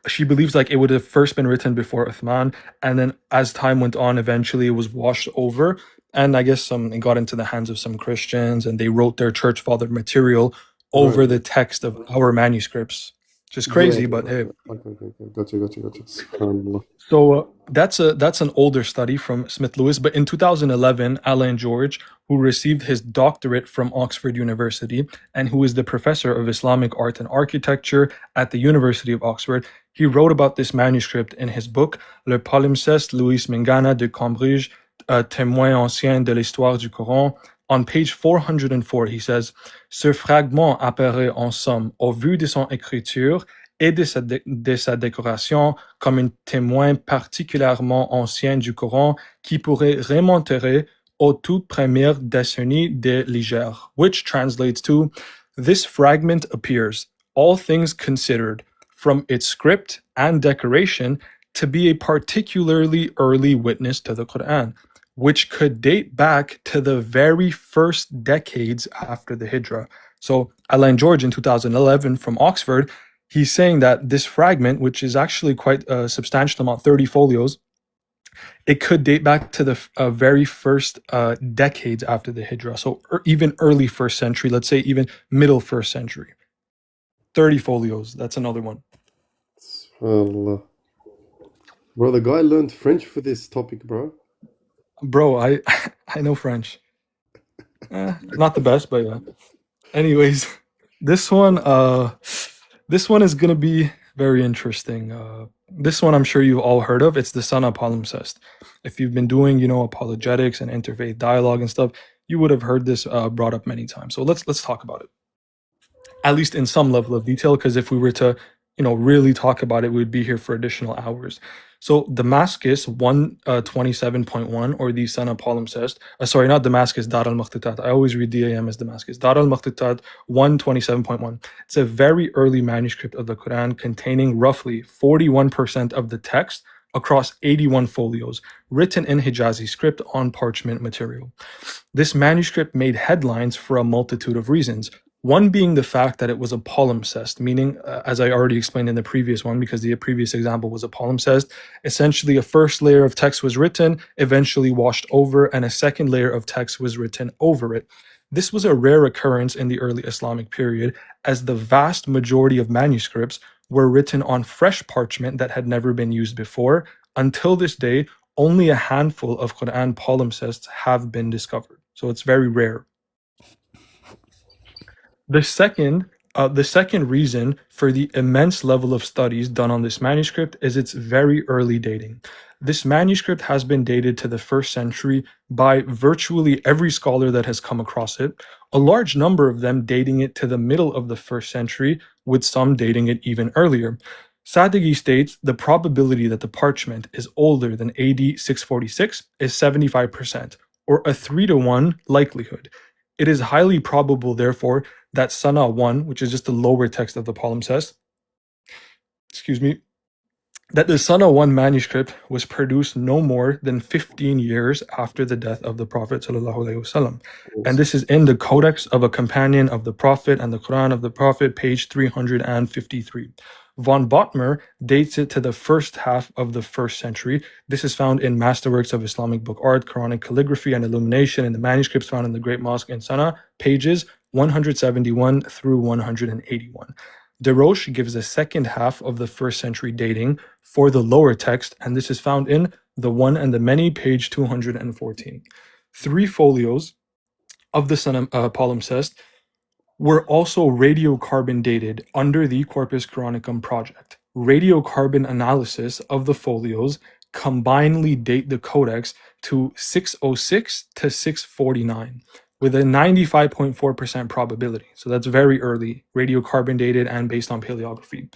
she believes like it would have first been written before Uthman, and then as time went on, eventually it was washed over. And I guess it got into the hands of some Christians, and they wrote their church father material Right. over the text of our manuscripts. Which is Yeah. crazy, but hey. Okay. Gotcha. SubhanAllah. So that's an older study from Smith Lewis, but in 2011, Alan George, who received his doctorate from Oxford University and who is the professor of Islamic art and architecture at the University of Oxford, he wrote about this manuscript in his book Le palimpseste Louis Mingana de Cambridge, témoin ancien de l'histoire du Coran. On page 404, he says, Ce fragment apparaît en somme, au vu de son écriture et de sa décoration, comme un témoin particulièrement ancien du Coran qui pourrait remonter aux toutes premières décennies de l'Hégire, which translates to, this fragment appears, all things considered, from its script and decoration, to be a particularly early witness to the Qur'an, which could date back to the very first decades after the Hijrah. So Alan George in 2011 from Oxford, he's saying that this fragment, which is actually quite a substantial amount, 30 folios, it could date back to the very first decades after the Hijrah. So even early first century, let's say even middle first century. 30 folios, that's another one. SubhanAllah. Bro, the guy learned French for this topic, bro. Bro, I I know French. Not the best, but yeah. Anyways, this one is gonna be very interesting. This one I'm sure you've all heard of. It's the Sana palimpsest. If you've been doing, apologetics and interfaith dialogue and stuff, you would have heard this brought up many times. So let's talk about it, at least in some level of detail, because if we were to, really talk about it, we'd be here for additional hours. So Damascus 127.1, or the Sana palimpsest, sorry, not Damascus, Dar al-Mukhtatat. I always read DAM as Damascus. Dar al-Mukhtatat 127.1. It's a very early manuscript of the Quran containing roughly 41% of the text across 81 folios, written in Hijazi script on parchment material. This manuscript made headlines for a multitude of reasons. One being the fact that it was a palimpsest, meaning, as I already explained in the previous one, because the previous example was a palimpsest, essentially a first layer of text was written, eventually washed over, and a second layer of text was written over it. This was a rare occurrence in the early Islamic period, as the vast majority of manuscripts were written on fresh parchment that had never been used before. Until this day, only a handful of Quran palimpsests have been discovered. So it's very rare. The second reason for the immense level of studies done on this manuscript is its very early dating. This manuscript has been dated to the 1st century by virtually every scholar that has come across it, a large number of them dating it to the middle of the 1st century, with some dating it even earlier. Sadeghi states the probability that the parchment is older than AD 646 is 75%, or a 3-to-1 likelihood. It is highly probable, therefore, that Sana 1, which is just the lower text of the palimpsest, that the Sana 1 manuscript was produced no more than 15 years after the death of the Prophet ﷺ. And this is in the Codex of a Companion of the Prophet and the Quran of the Prophet, page 353. Von Bottmer dates it to the first half of the 1st century. This is found in Masterworks of Islamic Book Art, Quranic Calligraphy and Illumination, in the manuscripts found in the Great Mosque in Sana, pages 171 through 181. Desroches gives a second half of the 1st century dating for the lower text, and this is found in The One and the Many, page 214. 3 folios of the Sana palimpsest were also radiocarbon dated under the Corpus Quranicum project. Radiocarbon analysis of the folios combinedly date the codex to 606 to 649. with a 95.4% probability. So that's very early, radiocarbon dated and based on paleography.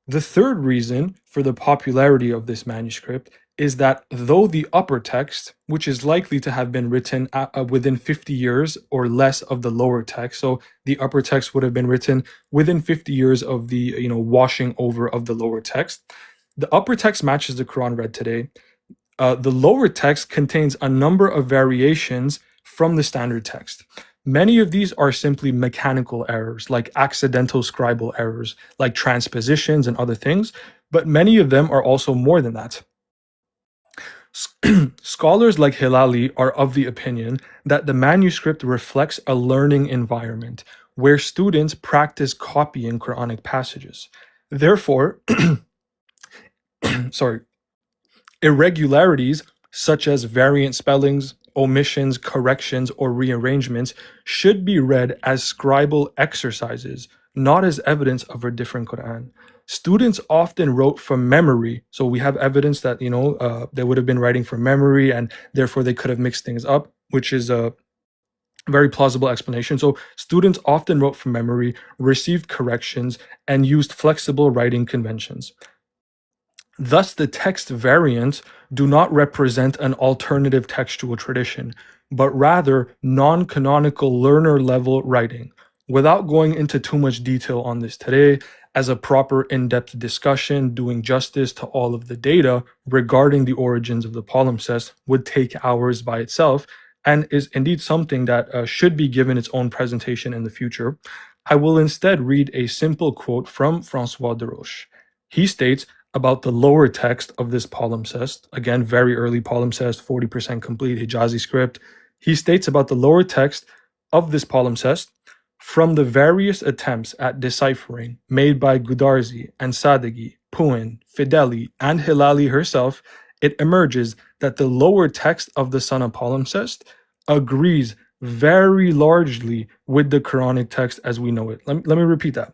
The third reason for the popularity of this manuscript is that though the upper text, which is likely to have been written within 50 years or less of the lower text, so the upper text would have been written within 50 years of the washing over of the lower text. The upper text matches the Quran read today. The lower text contains a number of variations from the standard text. Many of these are simply mechanical errors, like accidental scribal errors, like transpositions and other things, but many of them are also more than that. Scholars like Hilali are of the opinion that the manuscript reflects a learning environment where students practice copying Quranic passages. Therefore, sorry, irregularities such as variant spellings, omissions, corrections, or rearrangements should be read as scribal exercises, not as evidence of a different Quran. Students often wrote from memory, so we have evidence that they would have been writing from memory, and therefore they could have mixed things up, which is a very plausible explanation. So students often wrote from memory, received corrections, and used flexible writing conventions. Thus, the text variants do not represent an alternative textual tradition, but rather non-canonical learner-level writing. Without going into too much detail on this today, as a proper in-depth discussion doing justice to all of the data regarding the origins of the palimpsest would take hours by itself, and is indeed something that should be given its own presentation in the future. I will instead read a simple quote from Francois de Roche. He states, about the lower text of this palimpsest, again, very early palimpsest, 40% complete Hijazi script. He states about the lower text of this palimpsest, from the various attempts at deciphering made by Gudarzi and Sadeghi, Puin, Fideli, and Hilali herself, it emerges that the lower text of the Sana palimpsest agrees very largely with the Quranic text as we know it. Let me repeat that.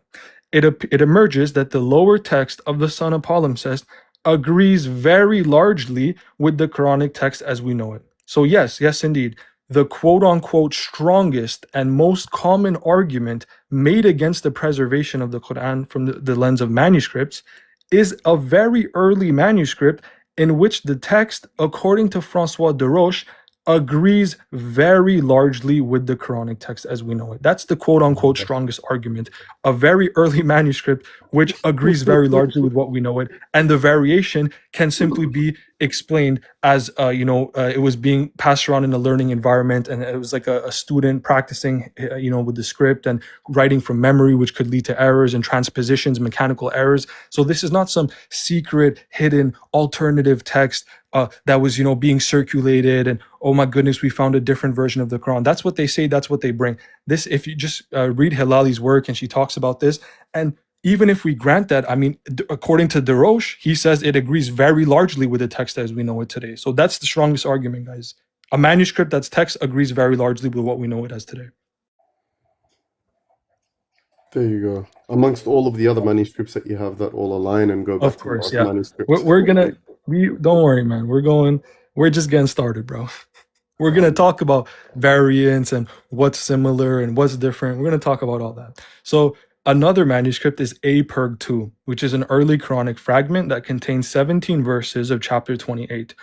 It emerges that the lower text of the Sana palimpsest agrees very largely with the Quranic text as we know it. So yes, indeed, the quote-unquote strongest and most common argument made against the preservation of the Quran from the lens of manuscripts is a very early manuscript in which the text, according to Francois de Roche, agrees very largely with the Quranic text as we know it. That's the quote-unquote strongest argument. A very early manuscript which agrees very largely with what we know it, and the variation can simply be explained as it was being passed around in a learning environment, and it was like a student practicing with the script and writing from memory, which could lead to errors and transpositions, mechanical errors. So this is not some secret, hidden, alternative text that was being circulated, and oh my goodness, we found a different version of the Quran. That's what they say, that's what they bring. This, if you just read Hilali's work, and she talks about this, and even if we grant that, I mean, according to De Roche, he says it agrees very largely with the text as we know it today. So that's the strongest argument, guys. A manuscript that's text agrees very largely with what we know it as today. There you go. Amongst all of the other manuscripts that you have that all align and go back Of to course, the yeah. manuscripts. Don't worry, man. We're just getting started, bro. We're going to talk about variants and what's similar and what's different. We're going to talk about all that. So another manuscript is A Perg 2, which is an early Quranic fragment that contains 17 verses of chapter 28,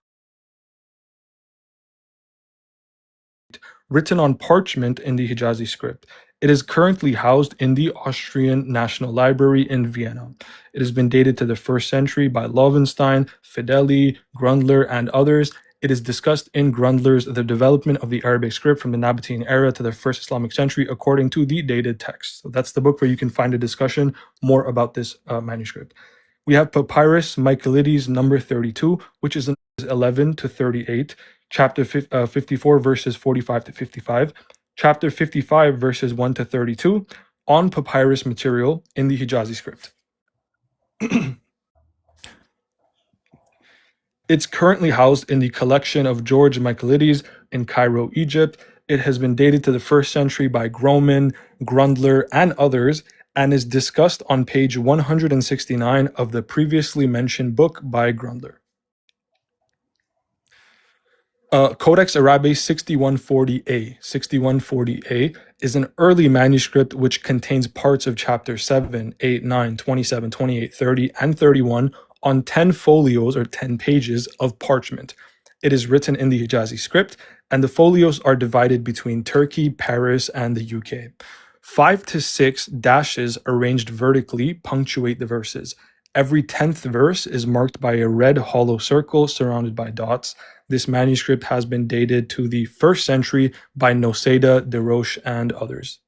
written on parchment in the Hijazi script. It is currently housed in the Austrian National Library in Vienna. It has been dated to the 1st century by Loewenstein, Fideli, Grundler, and others. It is discussed in Grundler's The Development of the Arabic Script from the Nabatean Era to the 1st Islamic Century according to the dated text. So that's the book where you can find a discussion more about this manuscript. We have Papyrus Michaelides number 32, which is 11 to 38, chapter 54 verses 45 to 55, chapter 55 verses 1 to 32, on papyrus material in the Hijazi script. It's currently housed in the collection of George Michaelides in Cairo, Egypt. It has been dated to the 1st century by Groman, Grundler, and others, and is discussed on page 169 of the previously mentioned book by Grundler. Codex Arabic 6140a. 6140a is an early manuscript which contains parts of chapter 7, 8, 9, 27, 28, 30, and 31 on 10 folios or 10 pages of parchment. It is written in the Hijazi script, and the folios are divided between Turkey, Paris, and the UK. 5 to 6 dashes arranged vertically punctuate the verses. Every 10th verse is marked by a red hollow circle surrounded by dots. This manuscript has been dated to the 1st century by Noseda, Desroches, and others.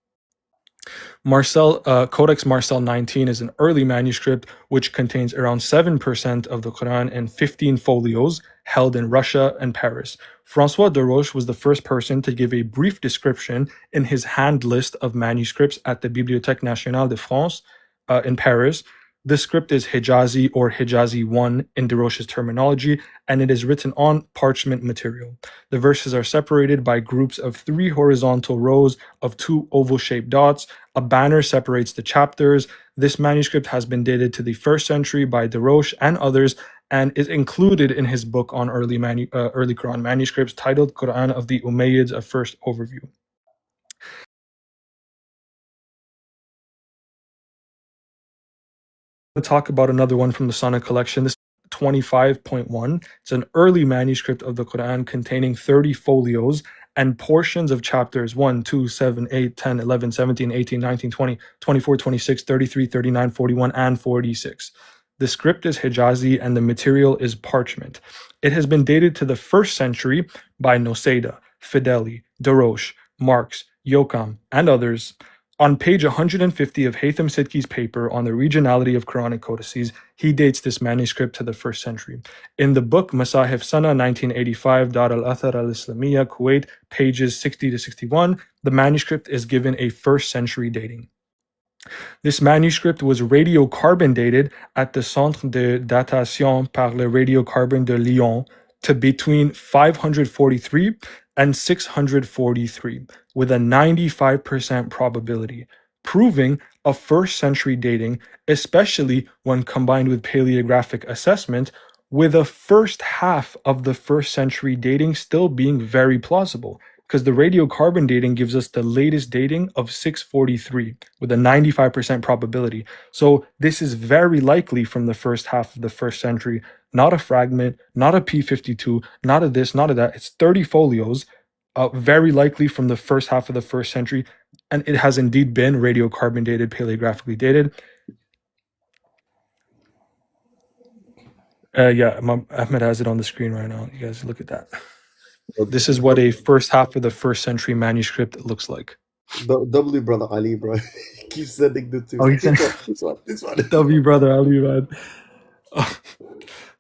Codex Marcel 19 is an early manuscript which contains around 7% of the Quran in 15 folios held in Russia and Paris. François Desroches was the first person to give a brief description in his hand list of manuscripts at the Bibliothèque Nationale de France in Paris. The script is Hijazi or Hijazi 1 in Desroches' terminology, and it is written on parchment material. The verses are separated by groups of 3 horizontal rows of 2 oval-shaped dots. A banner separates the chapters. This manuscript has been dated to the 1st century by Desroches and others, and is included in his book on early Quran manuscripts titled Qur'an of the Umayyads, a first overview. Talk about another one from the Sana collection. This 25.1. It's an early manuscript of the Quran containing 30 folios and portions of chapters 1, 2, 7, 8, 10, 11, 17, 18, 19, 20, 24, 26, 33, 39, 41, and 46. The script is Hijazi and the material is parchment. It has been dated to the 1st century by Noseda, Fideli, Desroches, Marx, Yokam, and others. On page 150 of Haytham Sidki's paper on the regionality of Quranic codices, he dates this manuscript to the 1st century. In the book Masahif Sana 1985, Dar al-Athar al-Islamiyya, Kuwait, pages 60 to 61, the manuscript is given a 1st century dating. This manuscript was radiocarbon dated at the Centre de Datation par le Radiocarbone de Lyon to between 543 and 643, with a 95% probability, proving a 1st century dating, especially when combined with paleographic assessment, with a first half of the 1st century dating still being very plausible, because the radiocarbon dating gives us the latest dating of 643 with a 95% probability. So this is very likely from the first half of the 1st century, not a fragment, not a P52, not a this, not a that. It's 30 folios, very likely from the first half of the 1st century, and it has indeed been radiocarbon dated, paleographically dated. Yeah, Ahmed has it on the screen right now. You guys look at that. This is what a first half of the 1st century manuscript looks like. W brother Ali, bro. Keep sending the two. Oh, you said This one. W brother Ali, man.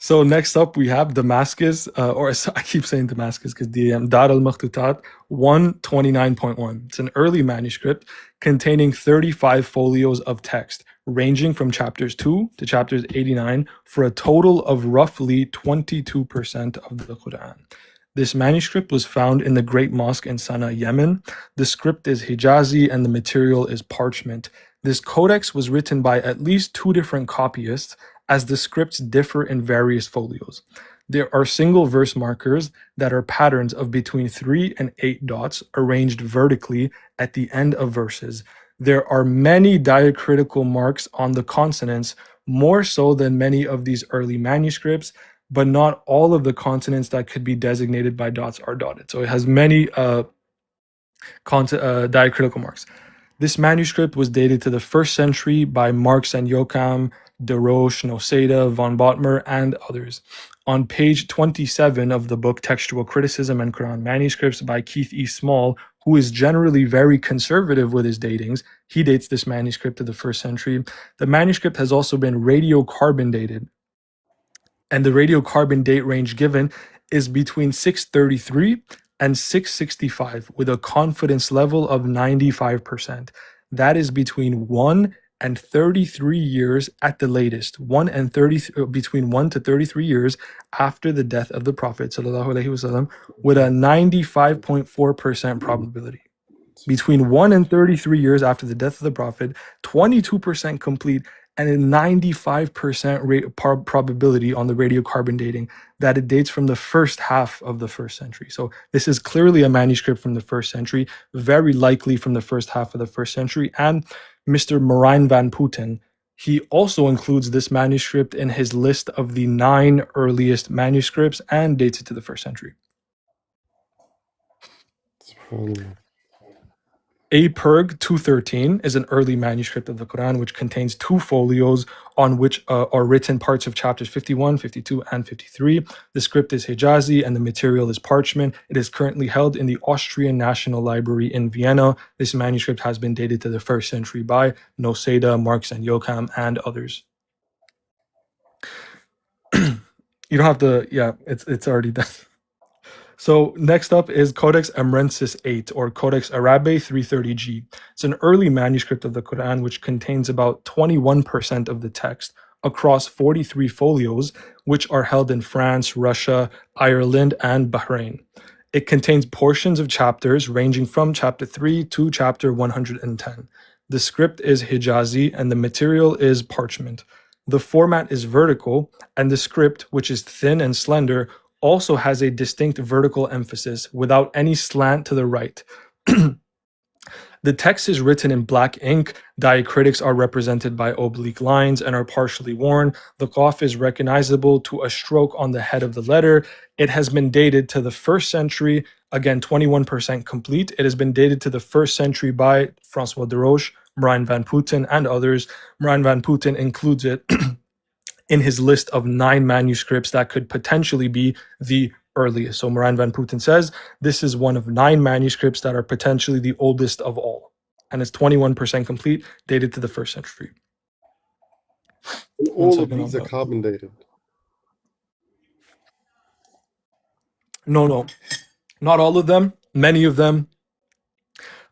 So next up we have Damascus, I keep saying Damascus because the Dar al-Makhtutat 129.1. It's an early manuscript containing 35 folios of text, ranging from chapters 2 to chapters 89, for a total of roughly 22% of the Quran. This manuscript was found in the Great Mosque in Sana'a, Yemen. The script is Hijazi and the material is parchment. This codex was written by at least 2 different copyists, as the scripts differ in various folios. There are single verse markers that are patterns of between 3 and 8 dots arranged vertically at the end of verses. There are many diacritical marks on the consonants, more so than many of these early manuscripts, but not all of the consonants that could be designated by dots are dotted. So it has many diacritical marks. This manuscript was dated to the 1st century by Marx and Yokam, Desroches, Noseda, von Bottmer, and others. On page 27 of the book Textual Criticism and Quran Manuscripts by Keith E. Small, who is generally very conservative with his datings, he dates this manuscript to the 1st century. The manuscript has also been radiocarbon dated, and the radiocarbon date range given is between 633 and 665 with a confidence level of 95%. That is between 1 and 33 years at the latest. Between 1 to 33 years after the death of the Prophet ﷺ, with a 95.4% probability. Between 1 and 33 years after the death of the Prophet, 22% complete, and a 95% probability on the radiocarbon dating that it dates from the first half of the first century. So this is clearly a manuscript from the first century, very likely from the first half of the first century. And Mr. Marijn van Putten, he also includes this manuscript in his list of the 9 earliest manuscripts and dates it to the first century. A Perg 213 is an early manuscript of the Quran which contains 2 folios on which are written parts of chapters 51, 52, and 53. The script is Hijazi and the material is parchment. It is currently held in the Austrian National Library in Vienna. This manuscript has been dated to the 1st century by Noseda, Marx, and Joachim, and others. You don't have to, yeah, it's already done. So next up is Codex Amrensis 8 or Codex Arabe 330G. It's an early manuscript of the Quran which contains about 21% of the text across 43 folios, which are held in France, Russia, Ireland, and Bahrain. It contains portions of chapters ranging from chapter 3 to chapter 110. The script is Hijazi and the material is parchment. The format is vertical, and the script, which is thin and slender, also has a distinct vertical emphasis without any slant to the right. The text is written in black ink. Diacritics are represented by oblique lines and are partially worn. The qaf is recognizable to a stroke on the head of the letter. It has been dated to the 1st century, again 21% complete. It has been dated to the 1st century by Francois de Roche, Marijn van Putten, and others. Marijn van Putten includes it in his list of 9 manuscripts that could potentially be the earliest. So Marijn van Putten says this is one of 9 manuscripts that are potentially the oldest of all. And it's 21% complete, dated to the 1st century. And all of these are carbon dated. No, not all of them. Many of them,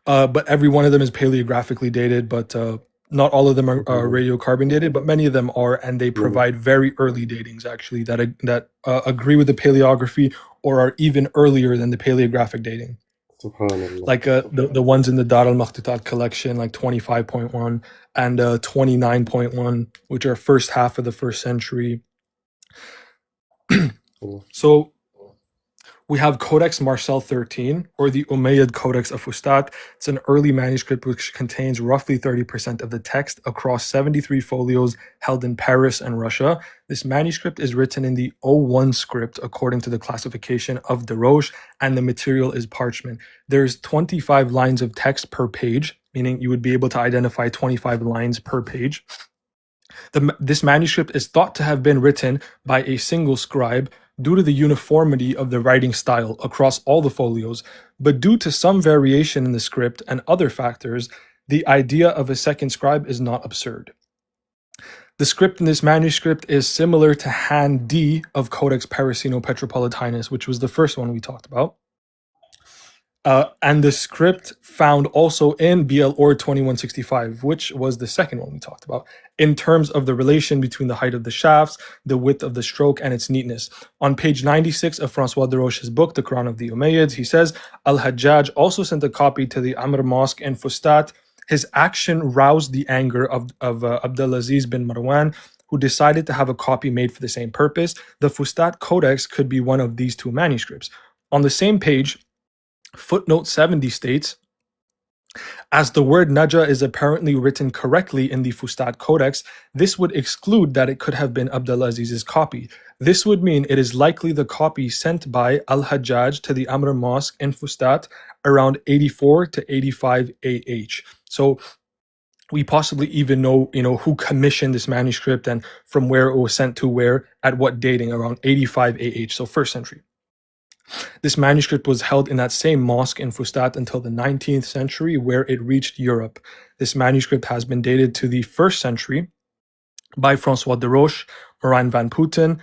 but every one of them is paleographically dated. But not all of them are radiocarbon dated, but many of them are, and they provide very early datings actually that agree with the paleography or are even earlier than the paleographic dating. Like the ones in the Dar al-Makhtutat collection, like 25.1 and 29.1, which are first half of the 1st century. So we have Codex Marcel 13, or the Umayyad Codex of Fustat. It's an early manuscript which contains roughly 30% of the text across 73 folios held in Paris and Russia. This manuscript is written in the O1 script according to the classification of de Roche, and the material is parchment. There's 25 lines of text per page, meaning you would be able to identify 25 lines per page. This manuscript is thought to have been written by a single scribe due to the uniformity of the writing style across all the folios, but due to some variation in the script and other factors, the idea of a second scribe is not absurd. The script in this manuscript is similar to Hand D of Codex Parisino-Petropolitanus, which was the first one we talked about. And the script found also in BL Or 2165, which was the second one we talked about, in terms of the relation between the height of the shafts, the width of the stroke, and its neatness. On page 96 of Francois de Roche's book, The Quran of the Umayyads, he says, Al-Hajjaj also sent a copy to the Amr Mosque in Fustat. His action roused the anger of Abdulaziz bin Marwan, who decided to have a copy made for the same purpose. The Fustat Codex could be one of these 2 manuscripts. On the same page, footnote 70 states, as the word Naja is apparently written correctly in the Fustat Codex, this would exclude that it could have been Abdulaziz's copy. This would mean it is likely the copy sent by Al-Hajjaj to the Amr Mosque in Fustat around 84 to 85 AH. So we possibly even know, who commissioned this manuscript and from where it was sent to where, at what dating, around 85 AH, so 1st century. This manuscript was held in that same mosque in Fustat until the 19th century, where it reached Europe. This manuscript has been dated to the 1st century by Francois de Roche, Marijn van Putten,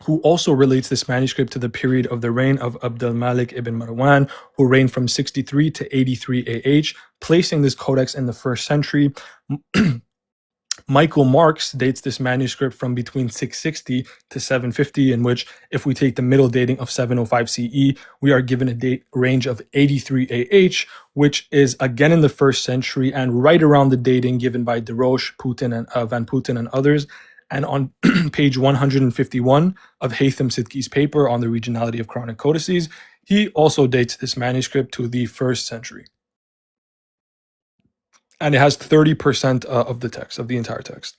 who also relates this manuscript to the period of the reign of Abd al-Malik ibn Marwan, who reigned from 63 to 83 AH, placing this codex in the 1st century. Michael Marks dates this manuscript from between 660 to 750, in which, if we take the middle dating of 705 CE, we are given a date range of 83 AH, which is again in the first century and right around the dating given by Desroches, Putin, and Van Putten and others. And on page 151 of Haytham Sidki's paper on the regionality of Quranic codices, he also dates this manuscript to the first century. And it has 30% of the text, of the entire text.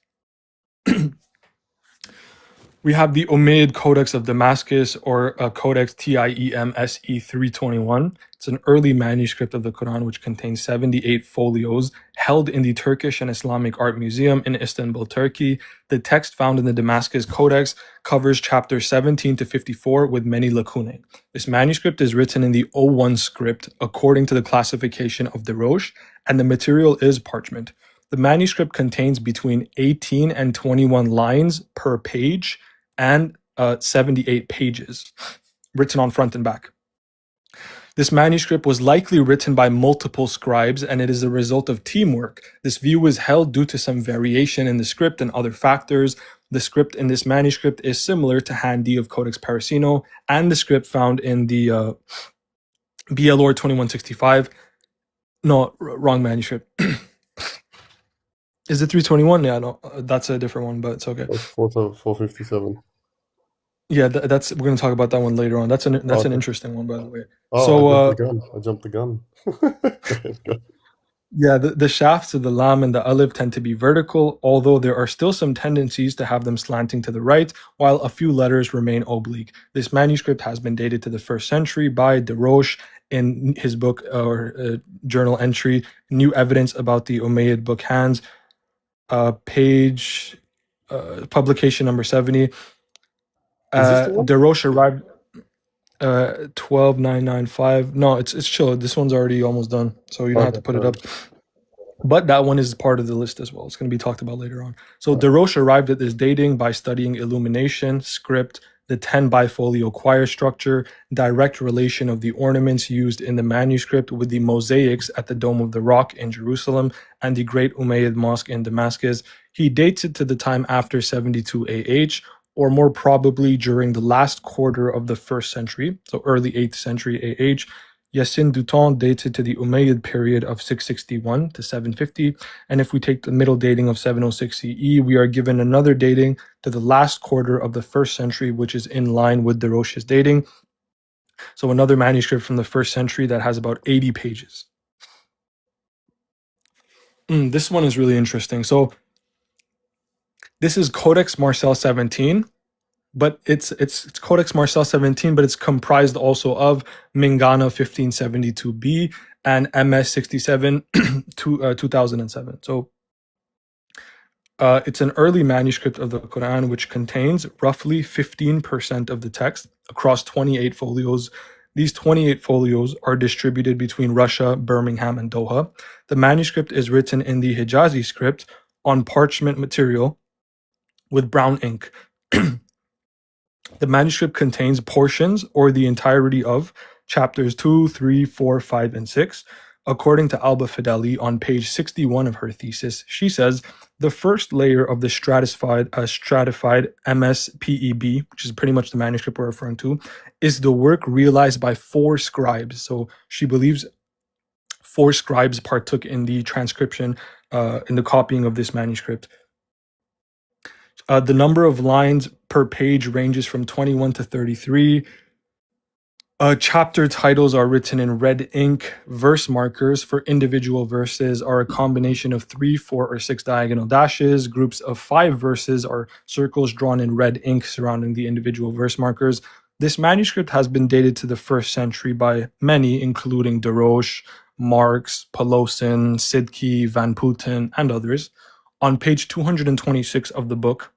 We have the Umayyad Codex of Damascus, or Codex TIEMSE 321. It's an early manuscript of the Quran which contains 78 folios held in the Turkish and Islamic Art Museum in Istanbul, Turkey. The text found in the Damascus Codex covers chapters 17 to 54 with many lacunae. This manuscript is written in the O1 script according to the classification of Desroches, and the material is parchment. The manuscript contains between 18 and 21 lines per page and 78 pages, written on front and back. This manuscript was likely written by multiple scribes, and it is a result of teamwork. This view is held due to some variation in the script and other factors. The script in this manuscript is similar to Hand D of Codex Parisino and the script found in the BLOR 2165. No, wrong manuscript. Is it 321? Yeah, no, that's a different one, but it's okay. That's 457. Yeah, that's we're going to talk about that one later on. That's an Okay. interesting one, by the way. Oh, So, I jumped the gun. Go ahead, go. yeah, the shafts of the lam and the alif tend to be vertical, although there are still some tendencies to have them slanting to the right, while a few letters remain oblique. This manuscript has been dated to the 1st century by Desroches in his book or journal entry, New Evidence About the Umayyad Book Hands, page publication number 70. Is this the one? Desroches arrived 12995. No, it's chill. This one's already almost done, so you don't have to put it up. But that one is part of the list as well. It's going to be talked about later on. So Desroches arrived at this dating by studying illumination, script, the 10 bifolio choir structure, direct relation of the ornaments used in the manuscript with the mosaics at the Dome of the Rock in Jerusalem and the Great Umayyad Mosque in Damascus. He dates it to the time after 72 AH, or more probably during the last quarter of the 1st century, so early 8th century AH. Yassin Duton dates it to the Umayyad period of 661 to 750, and if we take the middle dating of 706 CE, we are given another dating to the last quarter of the 1st century, which is in line with Desroches' dating. So another manuscript from the 1st century that has about 80 pages. This one is really interesting. So this is Codex Marcel 17. But it's Codex Marcel 17, but it's comprised also of Mingana 1572b and MS 67 2007. So it's an early manuscript of the Quran which contains roughly 15% of the text across 28 folios. These 28 folios are distributed between Russia, Birmingham, and Doha. The manuscript is written in the Hijazi script on parchment material with brown ink. The manuscript contains portions or the entirety of chapters 2, 3, 4, 5, and 6. According to Alba Fideli on page 61 of her thesis, she says the first layer of the stratified MSPEB, which is pretty much the manuscript we're referring to, is the work realized by 4 scribes. So she believes 4 scribes partook in the transcription, in the copying of this manuscript. The number of lines per page ranges from 21 to 33. Chapter titles are written in red ink. Verse markers for individual verses are a combination of 3, 4, or 6 diagonal dashes. Groups of 5 verses are circles drawn in red ink surrounding the individual verse markers. This manuscript has been dated to the 1st century by many, including Desroches, Marx, Pelosin, Sidki, Van Putten, and others. On page 226 of the book,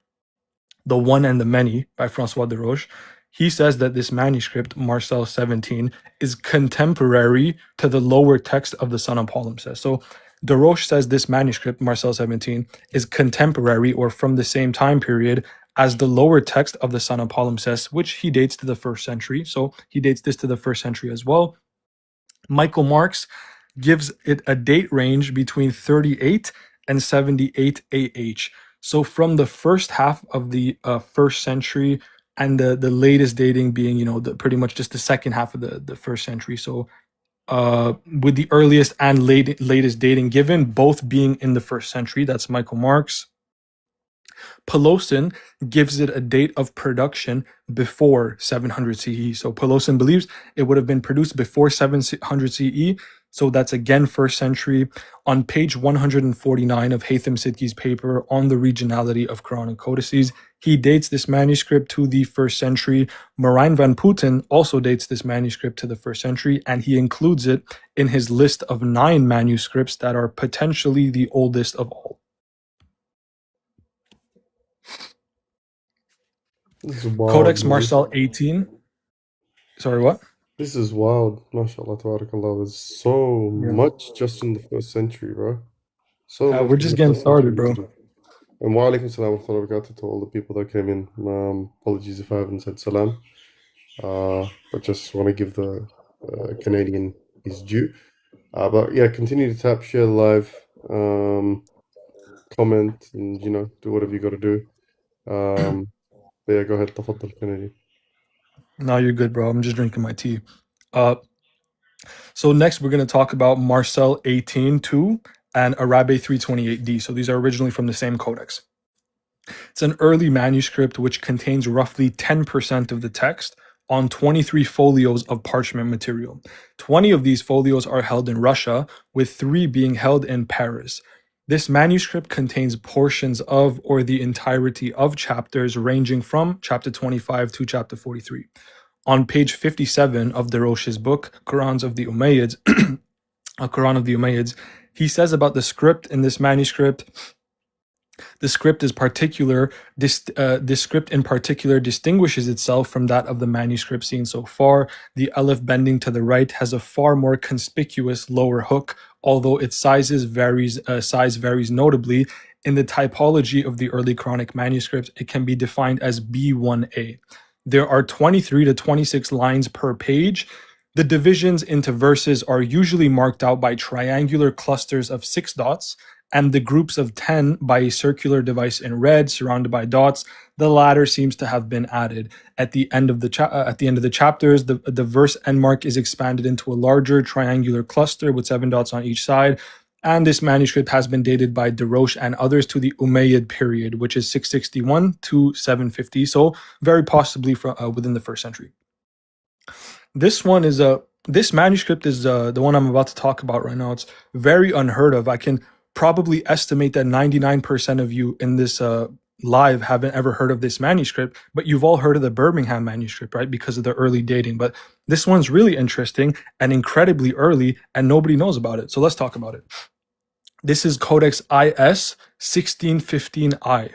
The One and the Many by François Desroches, he says that this manuscript, Marcel 17, is contemporary to the lower text of the Son of Palimpsest. So Desroches says this manuscript, Marcel 17, is contemporary or from the same time period as the lower text of the Son of Palimpsest, which he dates to the 1st century. So he dates this to the 1st century as well. Michael Marks gives it a date range between 38 and 78 AH. So from the first half of the first century, and the latest dating being, pretty much just the second half of the first century. So with the earliest and latest dating given, both being in the first century, that's Michael Marks. Pelosin gives it a date of production before 700 CE. So Pelosin believes it would have been produced before 700 CE. So that's again first century. On page 149 of Haytham Sidki's paper on the regionality of Quranic codices, he dates this manuscript to the first century. Marijn van Putten also dates this manuscript to the first century, and he includes it in his list of 9 manuscripts that are potentially the oldest of all. This is wild, Codex man. Marcel 18. Sorry, what? This is wild. MashaAllah, tabarakallah. There's so Yeah. much just in the first century, bro. So much We're in just the getting first century. started, bro. And wa alaikum salam wa rahmatullahi wa barakatuh to all the people that came in. Apologies if I haven't said salam. But just want to give the Canadian his due. But yeah, continue to tap, share the live, comment, and do whatever you got to do. But yeah, go ahead, تفضل Canadian. No, you're good, bro. I'm just drinking my tea. So next we're going to talk about Marcel 18.2 and Arabe 328D. So these are originally from the same codex. It's an early manuscript which contains roughly 10% of the text on 23 folios of parchment material. 20 of these folios are held in Russia, with 3 being held in Paris. This manuscript contains portions of or the entirety of chapters ranging from chapter 25 to chapter 43. On page 57 of Darosh's book, Qur'ans of the Umayyads, a Quran of the Umayyads, he says about the script in this manuscript, the script is particular. This script in particular distinguishes itself from that of the manuscript seen so far. The aleph bending to the right has a far more conspicuous lower hook, although its size varies notably. In the typology of the early Quranic manuscripts, it can be defined as B1A. There are 23 to 26 lines per page. The divisions into verses are usually marked out by triangular clusters of 6 dots, and the groups of 10 by a circular device in red surrounded by dots. The latter seems to have been added. At the end of the chapters, the verse end mark is expanded into a larger triangular cluster with 7 dots on each side. And this manuscript has been dated by Darosh and others to the Umayyad period, which is 661 to 750. So very possibly within the first century. This manuscript is the one I'm about to talk about right now. It's very unheard of. I can probably estimate that 99% of you in this live haven't ever heard of this manuscript, but you've all heard of the Birmingham manuscript, right? Because of the early dating. But this one's really interesting and incredibly early, and nobody knows about it. So let's talk about it. This is Codex IS 1615I.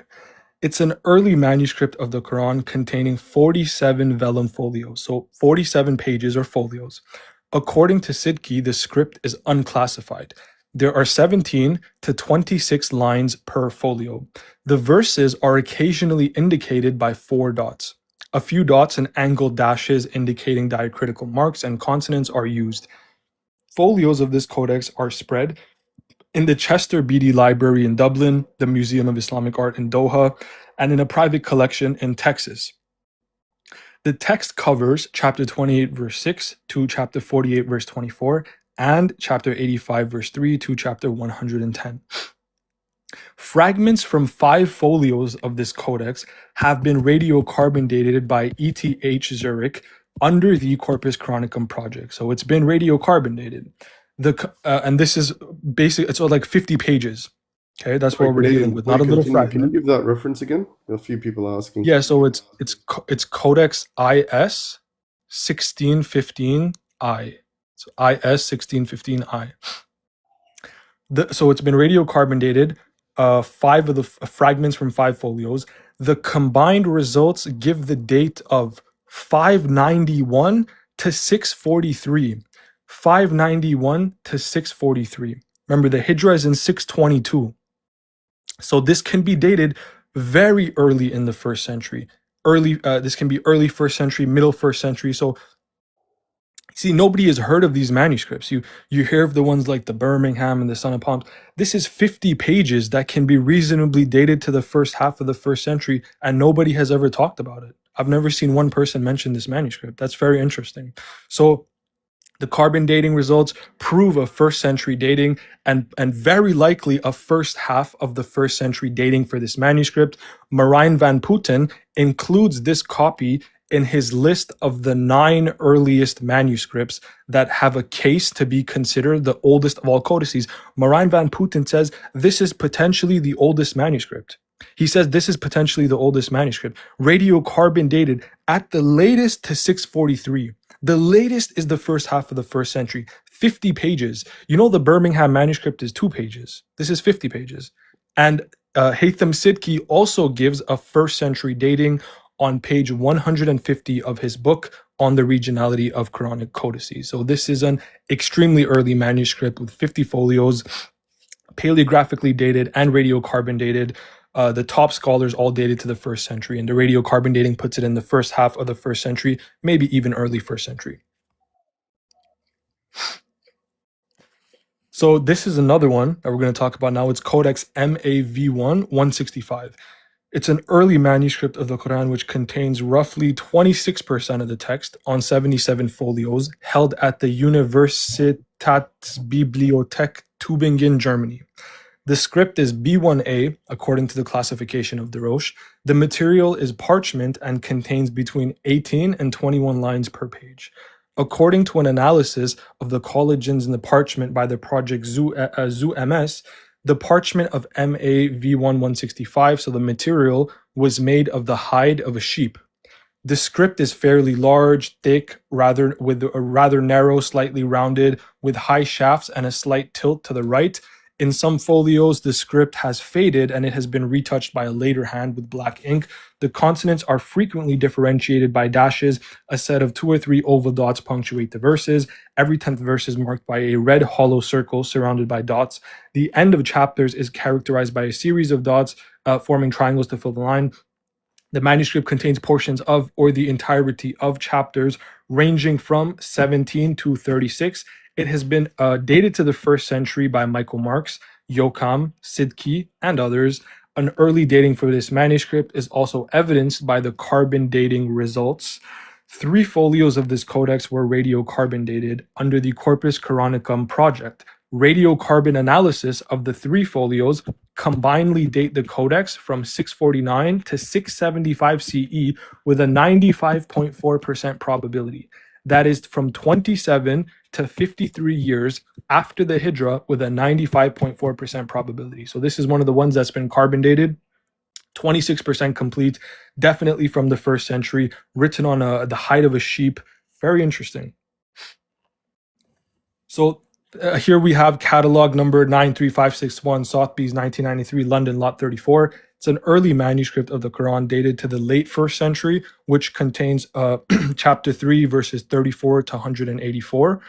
It's an early manuscript of the Quran containing 47 vellum folios, so 47 pages or folios. According to Sidki, the script is unclassified. There are 17 to 26 lines per folio. The verses are occasionally indicated by 4 dots. A few dots and angled dashes indicating diacritical marks and consonants are used. Folios of this codex are spread in the Chester Beatty Library in Dublin, the Museum of Islamic Art in Doha, and in a private collection in Texas. The text covers chapter 28 verse 6 to chapter 48 verse 24 and chapter 85 verse 3 to chapter 110. Fragments from 5 folios of this codex have been radiocarbon dated by ETH Zurich under the Corpus Chronicum project. So it's been radiocarbon dated. And this is basically, it's like 50 pages. Okay, that's what we're dealing with. Not a little fragment. Can you give that reference again? A few people are asking. Yeah, so it's Codex IS 1615I. So IS 1615I. So it's been radiocarbon dated. 5 of the fragments from 5 folios. The combined results give the date of 591 to 643. 591 to 643. Remember, the Hijra is in 622. So this can be dated very early in the first century. This can be early first century, middle first century. So See, nobody has heard of these manuscripts. You hear of the ones like the Birmingham and the Son of Palms. This is 50 pages that can be reasonably dated to the first half of the first century, and nobody has ever talked about it. I've never seen one person mention this manuscript. That's very interesting. So the carbon dating results prove a first century dating and very likely a first half of the first century dating for this manuscript. Marijn van Putten includes this copy in his list of the 9 earliest manuscripts that have a case to be considered the oldest of all codices. Marijn van Putten says this is potentially the oldest manuscript. He says this is potentially the oldest manuscript, radiocarbon dated at the latest to 643. The latest is the first half of the first century, 50 pages. You know, the Birmingham manuscript is 2 pages. This is 50 pages. And Haytham Sidki also gives a first century dating on page 150 of his book on the regionality of Quranic codices. So this is an extremely early manuscript with 50 folios, paleographically dated and radiocarbon dated. The top scholars all dated to the first century, and the radiocarbon dating puts it in the first half of the first century, maybe even early first century. So this is another one that we're going to talk about now. It's Codex MAV1 165. It's an early manuscript of the Quran which contains roughly 26% of the text on 77 folios, held at the Universitätsbibliothek Tübingen, Germany. The script is B1A, according to the classification of the Roche. The material is parchment and contains between 18 and 21 lines per page. According to an analysis of the collagens in the parchment by the project ZooMS, the parchment of MAV1 165, so the material, was made of the hide of a sheep. The script is fairly large, thick, with a rather narrow, slightly rounded, with high shafts and a slight tilt to the right. In some folios, the script has faded and it has been retouched by a later hand with black ink. The consonants are frequently differentiated by dashes. A set of 2 or 3 oval dots punctuate the verses. Every 10th verse is marked by a red hollow circle surrounded by dots. The end of chapters is characterized by a series of dots forming triangles to fill the line. The manuscript contains portions of or the entirety of chapters ranging from 17 to 36. It has been dated to the first century by Michael Marks, Yokam, Sidki, and others. An early dating for this manuscript is also evidenced by the carbon dating results. 3 folios of this codex were radiocarbon dated under the Corpus Quranicum project. Radiocarbon analysis of the 3 folios combinedly date the codex from 649 to 675 CE with a 95.4% probability. That is from 27 to 53 years after the Hijra with a 95.4% probability. So this is one of the ones that's been carbon dated, 26% complete, definitely from the first century, written on the hide of a sheep. Very interesting. So here we have catalog number 93561, Sotheby's 1993, London, lot 34. It's an early manuscript of the Quran dated to the late first century, which contains chapter 3, verses 34 to 184.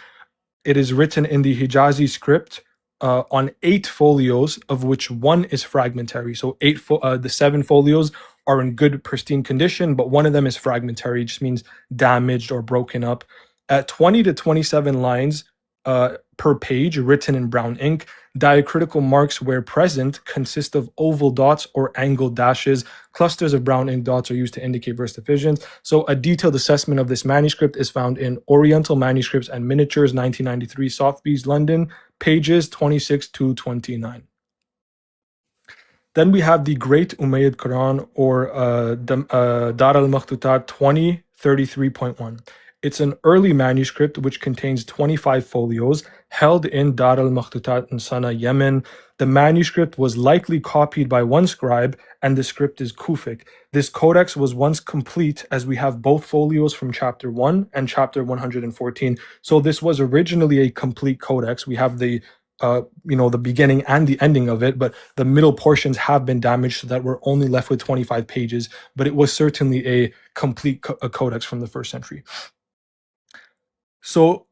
It is written in the Hijazi script on 8 folios, of which 1 is fragmentary. So the 7 folios are in good, pristine condition, but 1 of them is fragmentary, just means damaged or broken up. At 20 to 27 lines per page, written in brown ink. Diacritical marks, where present, consist of oval dots or angled dashes. Clusters of brown ink dots are used to indicate verse divisions. So a detailed assessment of this manuscript is found in Oriental Manuscripts and Miniatures, 1993, Sotheby's, London, pages 26 to 29. Then we have the Great Umayyad Quran, or Dar al-Makhtutat 2033.1. It's an early manuscript which contains 25 folios, held in Dar al-Makhtutat in Sana, Yemen. The manuscript was likely copied by one scribe, and the script is Kufic. This codex was once complete, as we have both folios from chapter 1 and chapter 114. So this was originally a complete codex. We have the the beginning and the ending of it, but the middle portions have been damaged so that we're only left with 25 pages, but it was certainly a complete codex from the first century. So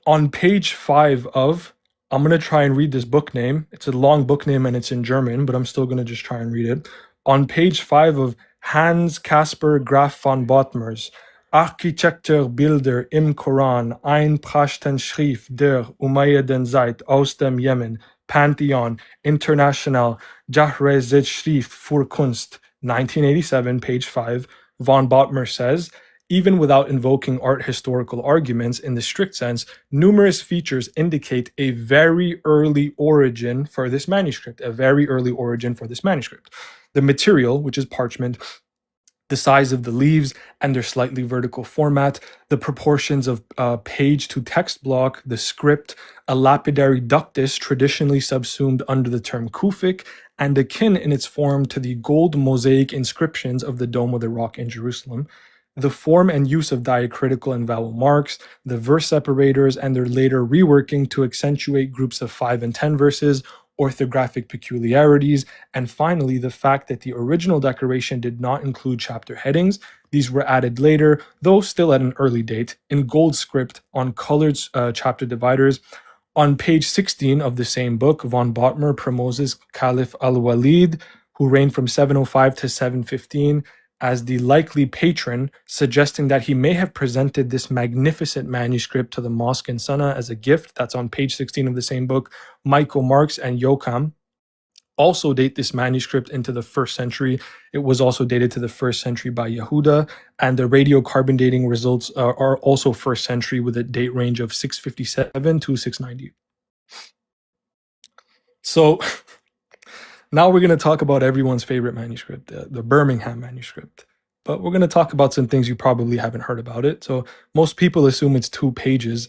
on page 5 of, I'm going to try and read this book name. It's a long book name and it's in German, but I'm still going to just try and read it. On page 5 of Hans Caspar Graf von Bothmers, Architektur Bilder im Koran, einbrachten Schrift der Umayyadenzeit aus dem Jemen, Pantheon, International, Jahre Schrift für Kunst, 1987, page 5, von Bottmer says, even without invoking art historical arguments in the strict sense, numerous features indicate a very early origin for this manuscript, The material, which is parchment, the size of the leaves and their slightly vertical format, the proportions of page to text block, the script, a lapidary ductus traditionally subsumed under the term Kufic, and akin in its form to the gold mosaic inscriptions of the Dome of the Rock in Jerusalem, the form and use of diacritical and vowel marks, the verse separators and their later reworking to accentuate groups of 5 and 10 verses, orthographic peculiarities, and finally, the fact that the original decoration did not include chapter headings. These were added later, though still at an early date, in gold script on colored chapter dividers. On page 16 of the same book, von Bottmer promotes Caliph al-Walid, who reigned from 705 to 715, as the likely patron, suggesting that he may have presented this magnificent manuscript to the mosque in Sana'a as a gift. That's on page 16 of the same book. Michael Marks and Yocham also date this manuscript into the 1st century. It was also dated to the 1st century by Yehuda, and the radiocarbon dating results are also 1st century with a date range of 657 to 690. So now we're going to talk about everyone's favorite manuscript, the Birmingham manuscript. But we're going to talk about some things you probably haven't heard about it. So most people assume it's 2 pages,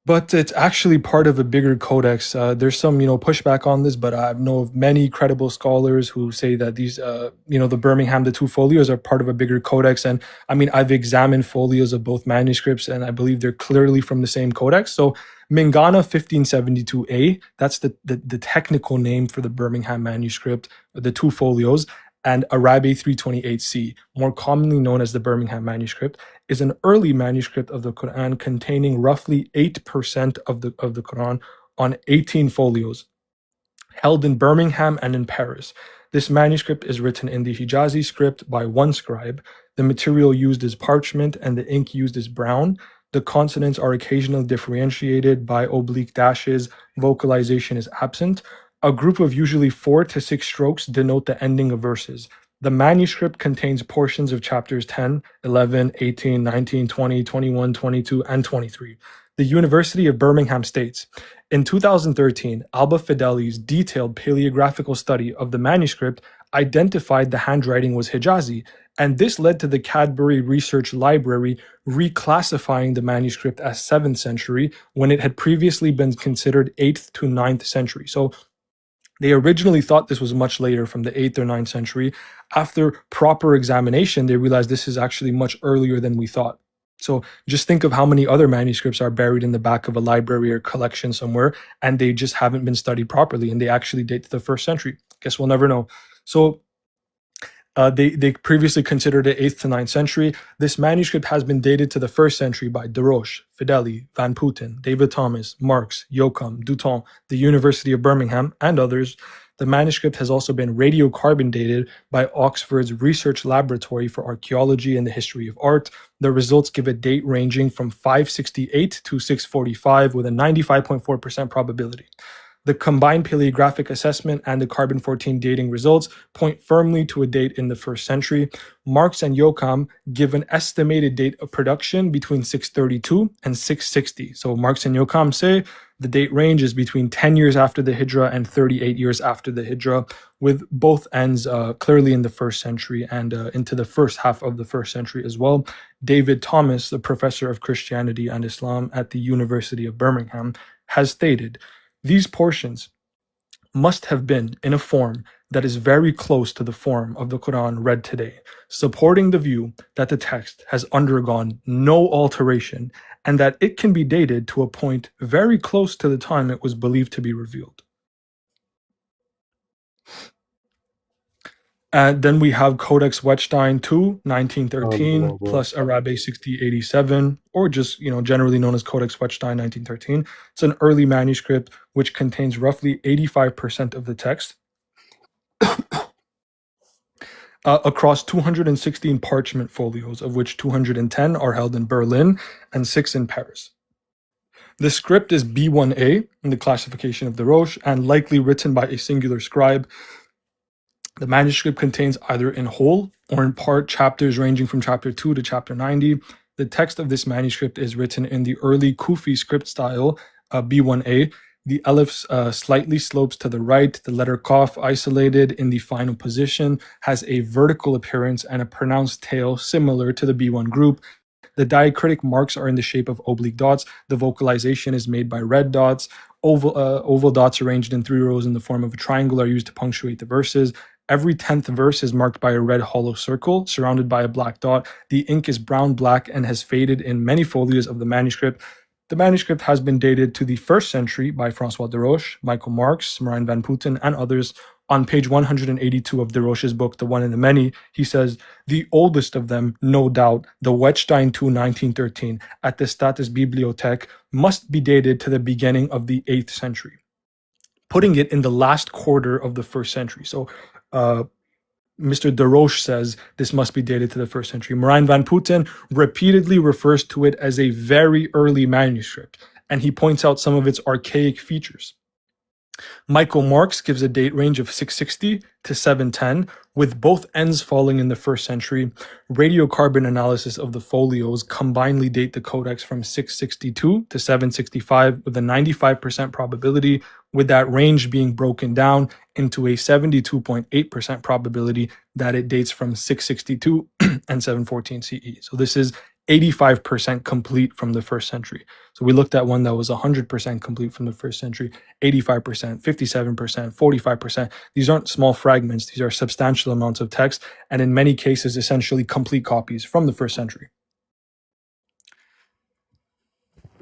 but it's actually part of a bigger codex. There's some, pushback on this, but I know of many credible scholars who say that these, the Birmingham, the 2 folios are part of a bigger codex. And I mean, I've examined folios of both manuscripts, and I believe they're clearly from the same codex. So Mingana 1572a, that's the technical name for the Birmingham manuscript, the 2 folios, and Arabi 328c, more commonly known as the Birmingham manuscript, is an early manuscript of the Qur'an containing roughly 8% of the Qur'an on 18 folios, held in Birmingham and in Paris. This manuscript is written in the Hijazi script by one scribe. The material used is parchment and the ink used is brown. The consonants are occasionally differentiated by oblique dashes. Vocalization is absent. A group of usually 4 to 6 strokes denote the ending of verses. The manuscript contains portions of chapters 10, 11, 18, 19, 20, 21, 22, and 23. The University of Birmingham states, in 2013, Alba Fideli's detailed paleographical study of the manuscript identified the handwriting was Hijazi, and this led to the Cadbury Research Library reclassifying the manuscript as 7th century when it had previously been considered 8th to 9th century. So they originally thought this was much later, from the 8th or 9th century. After proper examination, they realized this is actually much earlier than we thought. So just think of how many other manuscripts are buried in the back of a library or collection somewhere, and they just haven't been studied properly, and they actually date to the 1st century. Guess we'll never know. So they previously considered it 8th to 9th century. This manuscript has been dated to the 1st century by Desroches, Fideli, Van Putten, David Thomas, Marks, Yocham, Dutton, the University of Birmingham, and others. The manuscript has also been radiocarbon dated by Oxford's Research Laboratory for Archaeology and the History of Art. The results give a date ranging from 568 to 645 with a 95.4% probability. The combined paleographic assessment and the carbon-14 dating results point firmly to a date in the 1st century. Marks and Yocham give an estimated date of production between 632 and 660. So Marks and Yocham say the date range is between 10 years after the Hijra and 38 years after the Hijra, with both ends clearly in the 1st century and into the first half of the 1st century as well. David Thomas, the professor of Christianity and Islam at the University of Birmingham, has stated, these portions must have been in a form that is very close to the form of the Quran read today, supporting the view that the text has undergone no alteration and that it can be dated to a point very close to the time it was believed to be revealed. And then we have Codex Wettstein II, 1913, plus Arabe 6087, or just, generally known as Codex Wettstein 1913. It's an early manuscript which contains roughly 85% of the text. across 216 parchment folios, of which 210 are held in Berlin and 6 in Paris. The script is B1A in the classification of the Roche and likely written by a singular scribe. The manuscript contains either in whole or in part chapters ranging from chapter 2 to chapter 90. The text of this manuscript is written in the early Kufi script style, B1A. The aleph slightly slopes to the right. The letter Qaf, isolated in the final position, has a vertical appearance and a pronounced tail similar to the B1 group. The diacritic marks are in the shape of oblique dots. The vocalization is made by red dots. Oval dots arranged in 3 rows in the form of a triangle are used to punctuate the verses. Every 10th verse is marked by a red hollow circle surrounded by a black dot. The ink is brown-black and has faded in many folios of the manuscript. The manuscript has been dated to the 1st century by Francois de Roche, Michael Marks, Marijn van Putten, and others. On page 182 of de Roche's book, The One and the Many, he says, the oldest of them, no doubt, the Wettstein II 1913, at the Statis Bibliothek, must be dated to the beginning of the 8th century, putting it in the last quarter of the 1st century. So Mr. de Roche says this must be dated to the 1st century. Marijn van Putten repeatedly refers to it as a very early manuscript, and he points out some of its archaic features. Michael Marks gives a date range of 660 to 710, with both ends falling in the 1st century. Radiocarbon analysis of the folios combinedly date the codex from 662 to 765 with a 95% probability, with that range being broken down into a 72.8% probability that it dates from 662 and 714 CE. So this is 85% complete from the 1st century. So we looked at one that was 100% complete from the 1st century, 85%, 57%, 45%. These aren't small fragments. These are substantial amounts of text, and in many cases, essentially complete copies from the 1st century.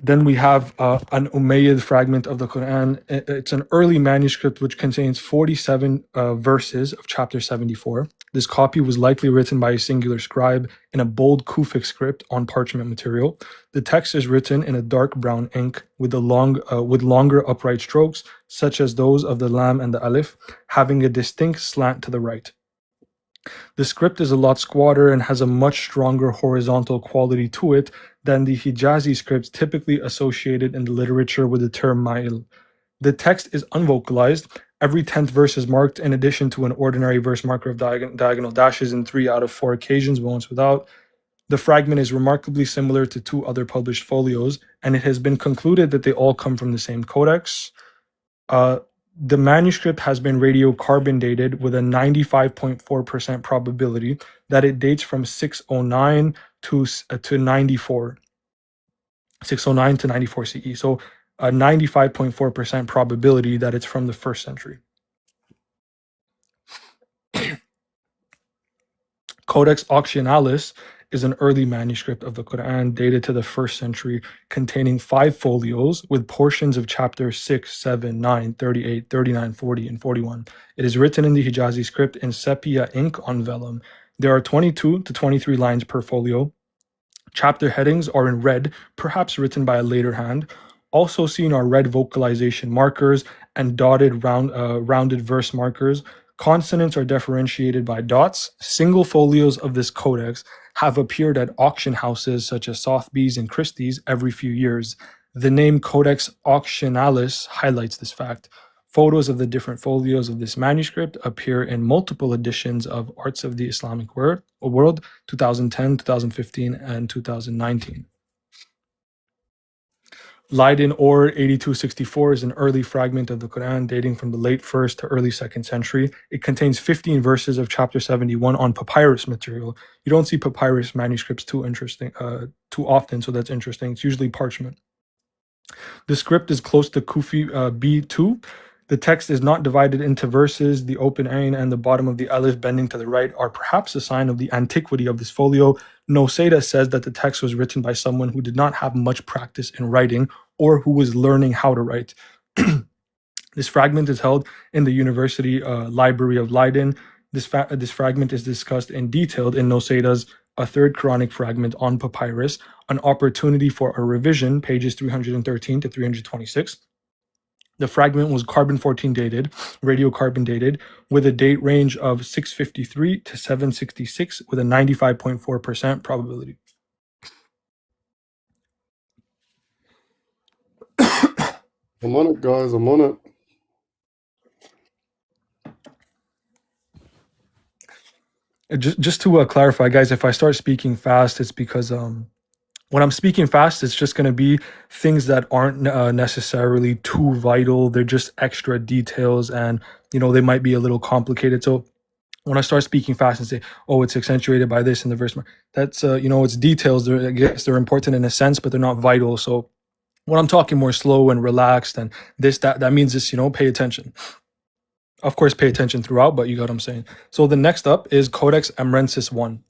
Then we have an Umayyad fragment of the Quran. It's an early manuscript which contains 47 verses of chapter 74. This copy was likely written by a singular scribe in a bold Kufic script on parchment material. The text is written in a dark brown ink with longer upright strokes, such as those of the lam and the alif, having a distinct slant to the right. The script is a lot squatter and has a much stronger horizontal quality to it than the Hijazi scripts typically associated in the literature with the term ma'il. The text is unvocalized. Every 10th verse is marked in addition to an ordinary verse marker of diagonal dashes in 3 out of 4 occasions, once without. The fragment is remarkably similar to 2 other published folios, and it has been concluded that they all come from the same codex. The manuscript has been radiocarbon dated with a 95.4% probability that it dates from 609 to 94. 609 to 94 CE. So a 95.4% probability that it's from the 1st century. Codex Auctionalis is an early manuscript of the Quran dated to the 1st century, containing 5 folios with portions of chapters 6, 7, 9, 38, 39, 40, and 41. It is written in the Hijazi script in sepia ink on vellum. There are 22 to 23 lines per folio. Chapter headings are in red, perhaps written by a later hand. Also seen are red vocalization markers and dotted rounded verse markers. Consonants are differentiated by dots. Single folios of this codex have appeared at auction houses such as Sotheby's and Christie's every few years. The name Codex Auctionalis highlights this fact. Photos of the different folios of this manuscript appear in multiple editions of Arts of the Islamic World 2010, 2015, and 2019. Leiden Or 8264 is an early fragment of the Quran dating from the late 1st to early 2nd century. It contains 15 verses of chapter 71 on papyrus material. You don't see papyrus manuscripts too often, so that's interesting. It's usually parchment. The script is close to Kufi B2. The text is not divided into verses. The open ain and the bottom of the alif bending to the right are perhaps a sign of the antiquity of this folio. Noseda says that the text was written by someone who did not have much practice in writing or who was learning how to write. This fragment is held in the University Library of Leiden. This fragment is discussed in detail in Noseda's A Third Quranic Fragment on Papyrus, an opportunity for a revision, pages 313 to 326. The fragment was carbon-14 dated, radiocarbon dated, with a date range of 653 to 766 with a 95.4% probability. I'm on it, guys. I'm on it. Just to clarify, guys, if I start speaking fast, it's because when I'm speaking fast, it's just going to be things that aren't necessarily too vital. They're just extra details, and they might be a little complicated. So when I start speaking fast and say, "Oh, it's accentuated by this in the verse," that's it's details. I guess they're important in a sense, but they're not vital. So when I'm talking more slow and relaxed and that means just pay attention. Of course, pay attention throughout, but you got what I'm saying. So the next up is Codex Amrensis 1.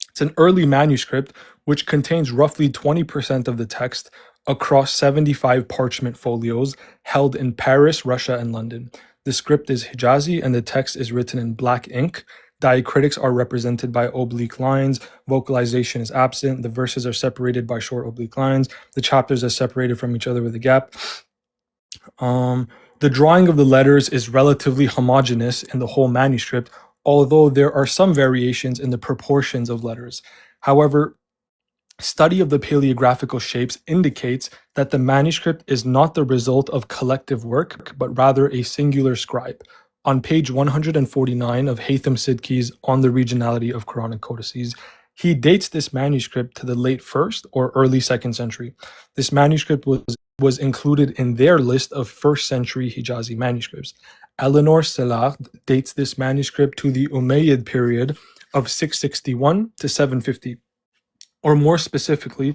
It's an early manuscript which contains roughly 20% of the text across 75 parchment folios held in Paris, Russia, and London. The script is Hijazi and the text is written in black ink. Diacritics are represented by oblique lines. Vocalization is absent. The verses are separated by short oblique lines. The chapters are separated from each other with a gap. The drawing of the letters is relatively homogeneous in the whole manuscript, although there are some variations in the proportions of letters. However, study of the paleographical shapes indicates that the manuscript is not the result of collective work, but rather a singular scribe. On page 149 of Haytham Sidki's On the Regionality of Quranic Codices, he dates this manuscript to the late 1st or early 2nd century. This manuscript was included in their list of 1st century Hijazi manuscripts. Eleanor Salah dates this manuscript to the Umayyad period of 661 to 750, or more specifically,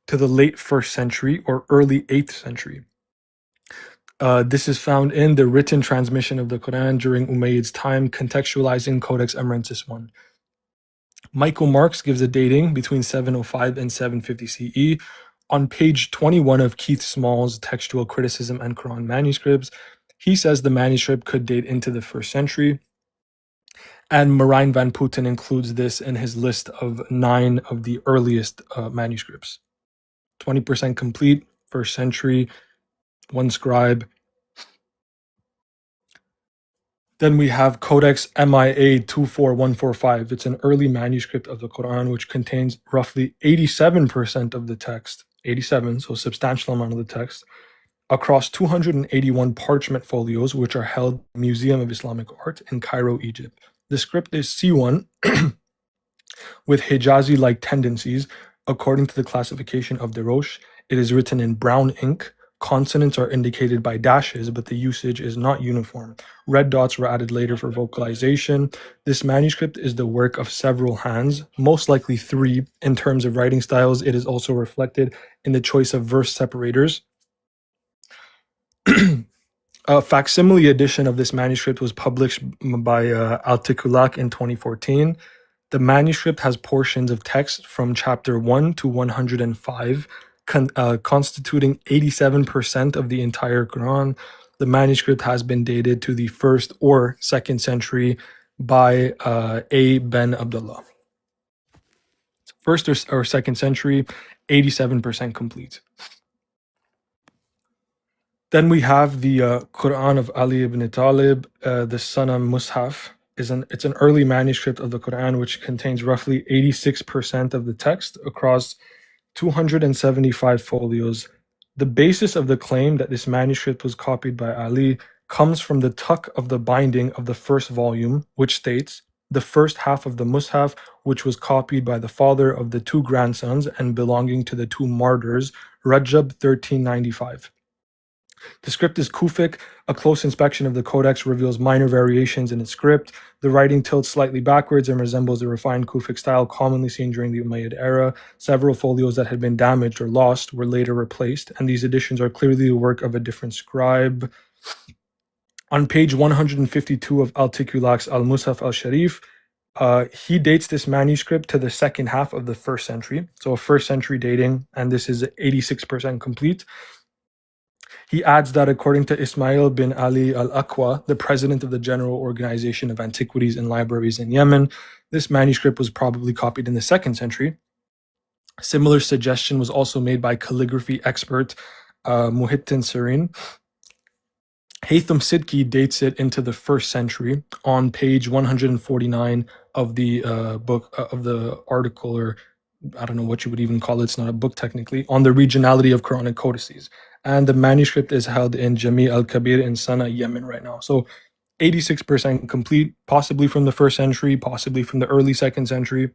to the late 1st century or early 8th century. This is found in the written transmission of the Quran during Umayyad's time, contextualizing Codex Amrensis 1. Michael Marks gives a dating between 705 and 750 CE. On page 21 of Keith Small's Textual Criticism and Quran Manuscripts, he says the manuscript could date into the 1st century. And Marijn van Putten includes this in his list of 9 of the earliest manuscripts. 20% complete, 1st century, 1 scribe. Then we have Codex MIA 24145. It's an early manuscript of the Quran which contains roughly 87% of the text, 87, so a substantial amount of the text, across 281 parchment folios which are held in the Museum of Islamic Art in Cairo, Egypt. The script is C1 with Hijazi-like tendencies according to the classification of Deroche. It is written in brown ink. Consonants are indicated by dashes, but the usage is not uniform. Red dots were added later for vocalization. This manuscript is the work of several hands, most likely 3 in terms of writing styles. It is also reflected in the choice of verse separators. A facsimile edition of this manuscript was published by Al-Tikulak in 2014. The manuscript has portions of text from chapter 1 to 105, constituting 87% of the entire Quran. The manuscript has been dated to the 1st or 2nd century by A. Ben Abdullah. 1st or 2nd century, 87% complete. Then we have the Quran of Ali ibn Talib, the Sana Mushaf. It's an early manuscript of the Quran which contains roughly 86% of the text across 275 folios. The basis of the claim that this manuscript was copied by Ali comes from the tuck of the binding of the 1st volume, which states, the 1st half of the Mus'haf, which was copied by the father of the 2 grandsons and belonging to the 2 martyrs, Rajab 1395. The script is Kufic. A close inspection of the codex reveals minor variations in its script. The writing tilts slightly backwards and resembles the refined Kufic style commonly seen during the Umayyad era. Several folios that had been damaged or lost were later replaced, and these editions are clearly the work of a different scribe. On page 152 of Al-Tikulak's Al-Musaf al-Sharif, he dates this manuscript to the 2nd half of the 1st century, so a 1st century dating, and this is 86% complete. He adds that according to Ismail bin Ali al-Aqwa, the president of the General Organization of Antiquities and Libraries in Yemen, this manuscript was probably copied in the 2nd century. A similar suggestion was also made by calligraphy expert Muhittin Sirin. Haytham Sidki dates it into the 1st century on page 149 of the book of the article, or I don't know what you would even call it. It's not a book technically, on the regionality of Quranic codices. And the manuscript is held in Jami al-Kabir in Sana'a, Yemen right now. So 86% complete, possibly from the 1st century, possibly from the early 2nd century.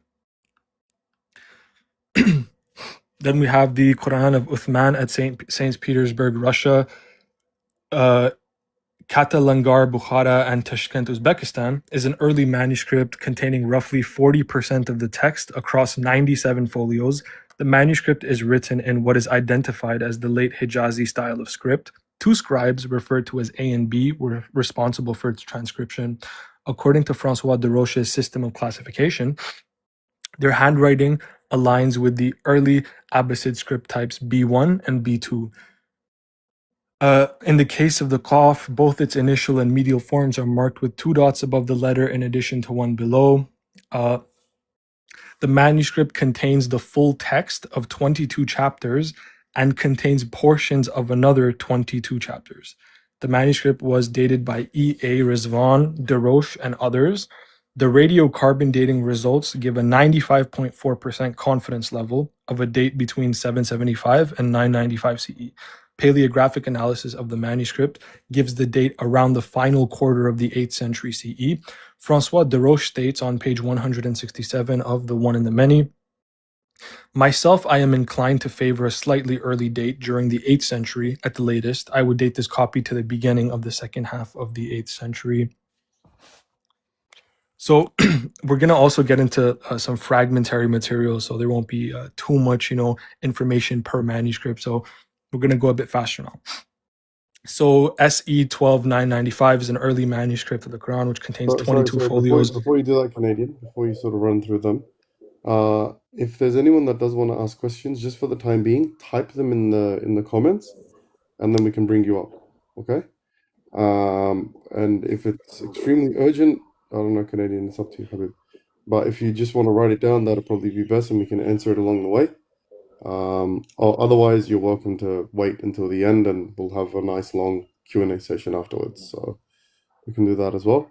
Then we have the Quran of Uthman at St. Petersburg, Russia, Katalangar, Bukhara, and Tashkent, Uzbekistan, is an early manuscript containing roughly 40% of the text across 97 folios. The manuscript is written in what is identified as the late Hijazi style of script. 2 scribes, referred to as A and B, were responsible for its transcription. According to Francois de Roche's system of classification, their handwriting aligns with the early Abbasid script types B1 and B2. In the case of the Qaf, both its initial and medial forms are marked with 2 dots above the letter in addition to 1 below. The manuscript contains the full text of 22 chapters and contains portions of another 22 chapters. The manuscript was dated by E.A. Rizvan, Deroche, and others. The radiocarbon dating results give a 95.4% confidence level of a date between 775 and 995 CE. Paleographic analysis of the manuscript gives the date around the final quarter of the 8th century CE. Francois Deroche states on page 167 of The One and the Many, myself, I am inclined to favor a slightly early date during the 8th century at the latest. I would date this copy to the beginning of the second half of the 8th century. So we're going to also get into some fragmentary material, so there won't be too much, information per manuscript. So we're going to go a bit faster now. So SE 12995 is an early manuscript of the Quran, which contains 22 folios. Before you do that, Canadian, before you sort of run through them, if there's anyone that does want to ask questions, just for the time being, type them in the comments, and then we can bring you up. Okay? And if it's extremely urgent, I don't know, Canadian, it's up to you, Habib. But if you just want to write it down, that'll probably be best, and we can answer it along the way. Or otherwise, you're welcome to wait until the end, and we'll have a nice long Q&A session afterwards. So we can do that as well.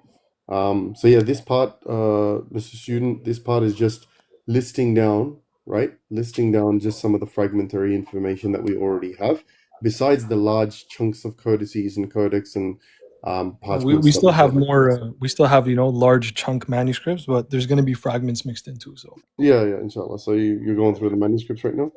So yeah, this part, Mr. Student, this part is just listing down, right? Listing down just some of the fragmentary information that we already have, besides the large chunks of codices and codex and parchments. We still have more. We still have large chunk manuscripts, but there's going to be fragments mixed in too. So yeah, inshallah. So you're going through the manuscripts right now?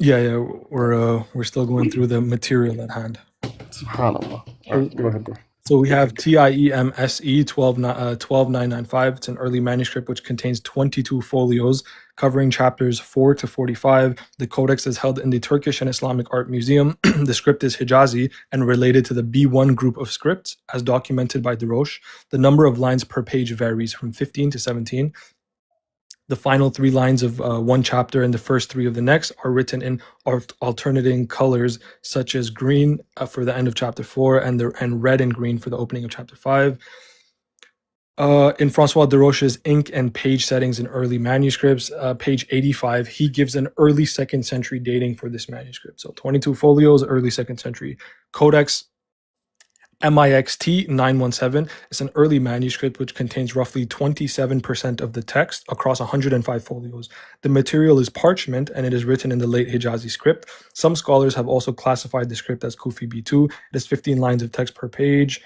yeah, we're still going through the material at hand. Subhanallah. All right, go ahead, bro. So we have TIEMSE 12995. It's an early manuscript which contains 22 folios covering chapters 4 to 45. The codex is held in the Turkish and Islamic Art Museum. The script is Hijazi and related to the B1 group of scripts, as documented by Deroche. The number of lines per page varies from 15 to 17. The final 3 lines of one chapter and the first 3 of the next are written in alternating colors, such as green for the end of chapter 4 and red and green for the opening of chapter 5. In Francois Deroche's ink and page settings in early manuscripts, page 85, he gives an early 2nd century dating for this manuscript. So 22 folios, early 2nd century. Codex MIXT 917 is an early manuscript which contains roughly 27% of the text across 105 folios. The material is parchment and it is written in the late Hijazi script. Some scholars have also classified the script as Kufi B2. It has 15 lines of text per page.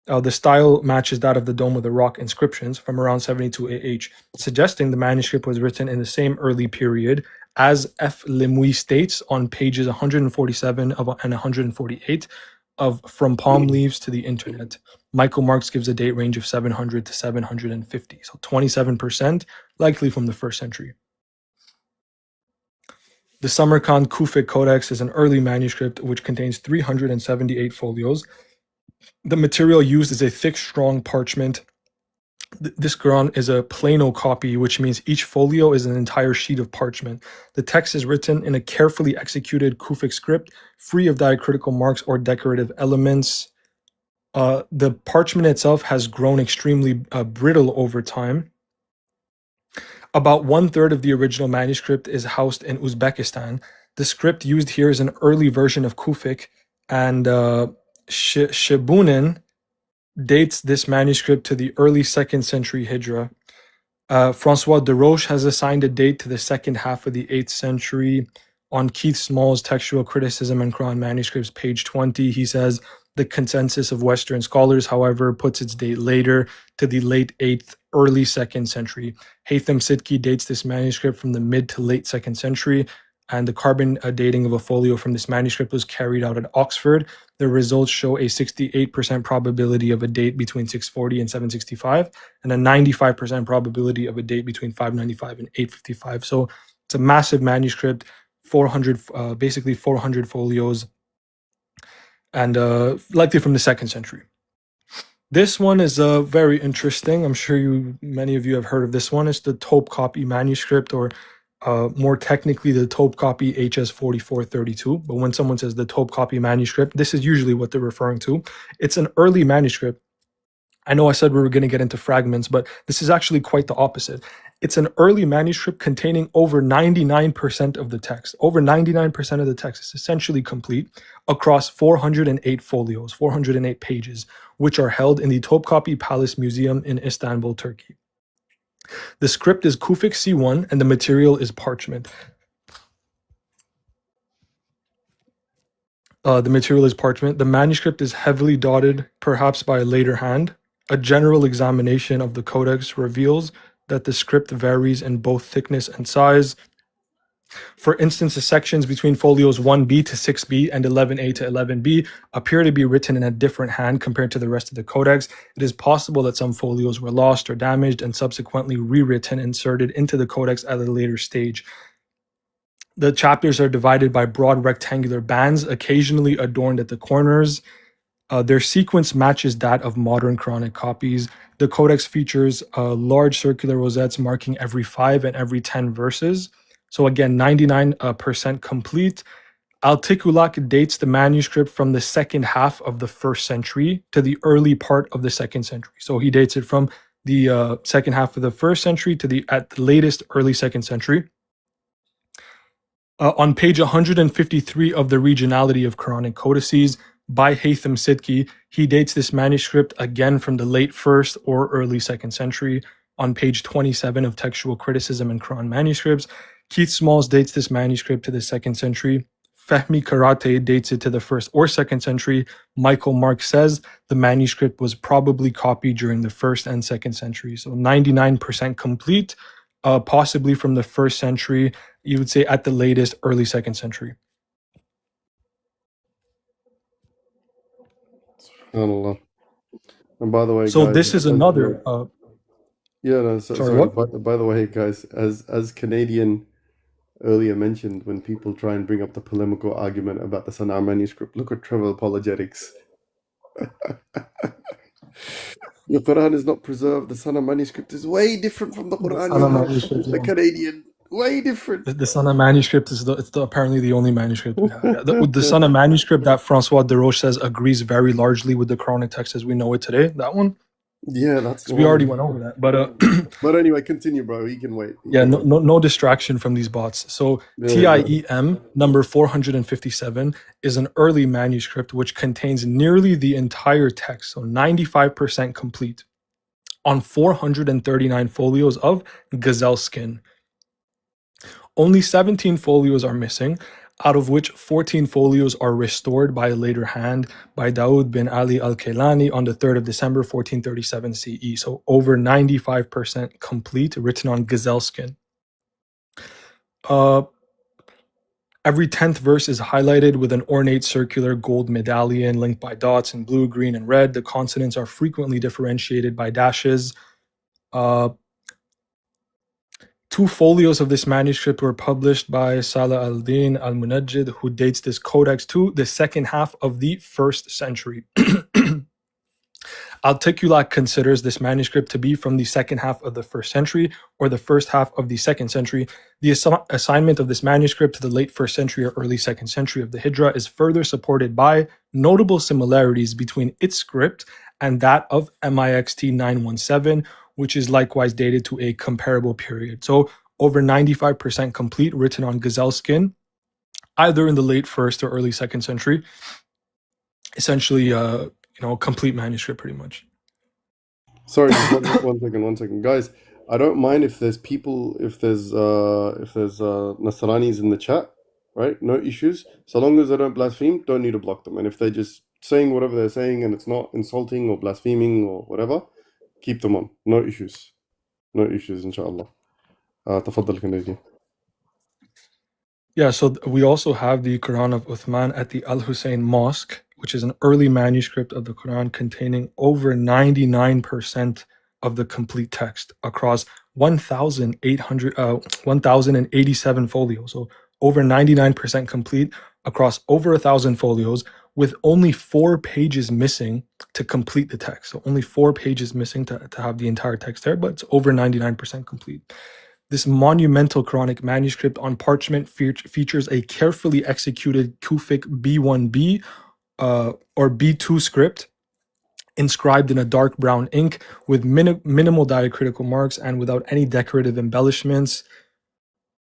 The style matches that of the Dome of the Rock inscriptions from around 72 AH, suggesting the manuscript was written in the same early period, as F. Limouy states on pages 147 and 148 of From Palm Leaves to the Internet. Michael Marks gives a date range of 700 to 750, so 27%, likely from the 1st century. The Samarkand Kufic Codex is an early manuscript which contains 378 folios. The material used is a thick, strong parchment. This Quran is a plano copy, which means each folio is an entire sheet of parchment. The text is written in a carefully executed Kufic script, free of diacritical marks or decorative elements. The parchment itself has grown extremely brittle over time. About 1/3 of the original manuscript is housed in Uzbekistan. The script used here is an early version of Kufic, and Shibunin dates this manuscript to the early 2nd century Hijra. Francois de Roche has assigned a date to the second half of the 8th century. On Keith Small's Textual Criticism and Quran Manuscripts, page 20, he says, the consensus of Western scholars, however, puts its date later to the late 8th, early 2nd century. Haytham Sidki dates this manuscript from the mid to late 2nd century, and the carbon dating of a folio from this manuscript was carried out at Oxford. The results show a 68% probability of a date between 640 and 765, and a 95% probability of a date between 595 and 855. So it's a massive manuscript, 400, basically 400 folios, and likely from the 2nd century. This one is very interesting. I'm sure many of you have heard of this one. It's the Topkapi manuscript, or more technically the Topkapi HS 4432. But when someone says the Topkapi manuscript, this is usually what they're referring to. It's an early manuscript. I know I said we were going to get into fragments, but this is actually quite the opposite. It's an early manuscript containing over 99% of the text. Over 99% of the text is essentially complete across 408 folios, 408 pages, which are held in the Topkapi Palace Museum in Istanbul, Turkey. The script is Kufic C1 and the material is parchment. The material is parchment. The manuscript is heavily dotted, perhaps by a later hand. A general examination of the codex reveals that the script varies in both thickness and size. For instance, the sections between folios 1b to 6b and 11a to 11b appear to be written in a different hand compared to the rest of the codex. It is possible that some folios were lost or damaged and subsequently rewritten, inserted into the codex at a later stage. The chapters are divided by broad rectangular bands, occasionally adorned at the corners. Their sequence matches that of modern Quranic copies. The codex features large circular rosettes marking every 5 and every 10 verses. So again, 99% complete. Al-Tikulak dates the manuscript from the second half of the 1st century to the early part of the 2nd century. So he dates it from the second half of the 1st century to at the latest early 2nd century. On page 153 of the Regionality of Quranic Codices by Haytham Sidki, he dates this manuscript again from the late 1st or early 2nd century. On page 27 of Textual Criticism and Quran Manuscripts, Keith Smalls dates this manuscript to the 2nd century. Fehmi Karate dates it to the 1st or 2nd century. Michael Mark says the manuscript was probably copied during the 1st and 2nd century. So 99% complete, possibly from the 1st century. You would say at the latest, early 2nd century. SubhanAllah. And by the way, So guys, this is another. sorry. What? By the way, guys, as Canadian earlier mentioned, when people try and bring up the polemical argument about the Sana'a manuscript, look at Trevor Apologetics. Your Quran is not preserved. The Sana'a manuscript is way different from the Quran. The Canadian, way different. The Sana'a manuscript is apparently the only manuscript we have. Yeah. The Sana'a manuscript that Francois de Roche says agrees very largely with the Quranic text as we know it today. That one. Yeah, that's the we one. already went over that. But but anyway, continue, bro. He can wait. No distraction from these bots. So TIEM number 457 is an early manuscript which contains nearly the entire text, so 95% complete, on 439 folios of gazelle skin. Only 17 folios are missing, out of which 14 folios are restored by a later hand by Dawood bin Ali al-Kailani on the 3rd of December 1437 CE. So over 95% complete, written on gazelle skin. Every 10th verse is highlighted with an ornate circular gold medallion linked by dots in blue, green, and red. The consonants are frequently differentiated by dashes. 2 folios of this manuscript were published by Salah al-Din al-Munajjid, who dates this codex to the second half of the 1st century. Al-Tikulak considers this manuscript to be from the second half of the 1st century or the first half of the 2nd century. The assignment of this manuscript to the late 1st century or early 2nd century of the Hijra is further supported by notable similarities between its script and that of MIXT 917, which is likewise dated to a comparable period. So over 95% complete, written on gazelle skin, either in the late 1st or early 2nd century. essentially, complete manuscript pretty much. Sorry, just one second, guys. I don't mind if there's Nasranis in the chat, right? No issues. So long as they don't blaspheme, don't need to block them. And if they're just saying whatever they're saying and it's not insulting or blaspheming or whatever, keep them on. No issues. No issues, inshallah. تفضل كنيدي. Yeah, so we also have the Quran of Uthman at the Al Hussein Mosque, which is an early manuscript of the Quran containing over 99% of the complete text across 1,087 folios. So over 99% complete across over 1,000 folios, with only 4 pages missing to complete the text. So only 4 pages missing to have the entire text there, but it's over 99% complete. This monumental Quranic manuscript on parchment features a carefully executed Kufic B1b or B2 script inscribed in a dark brown ink with minimal diacritical marks and without any decorative embellishments.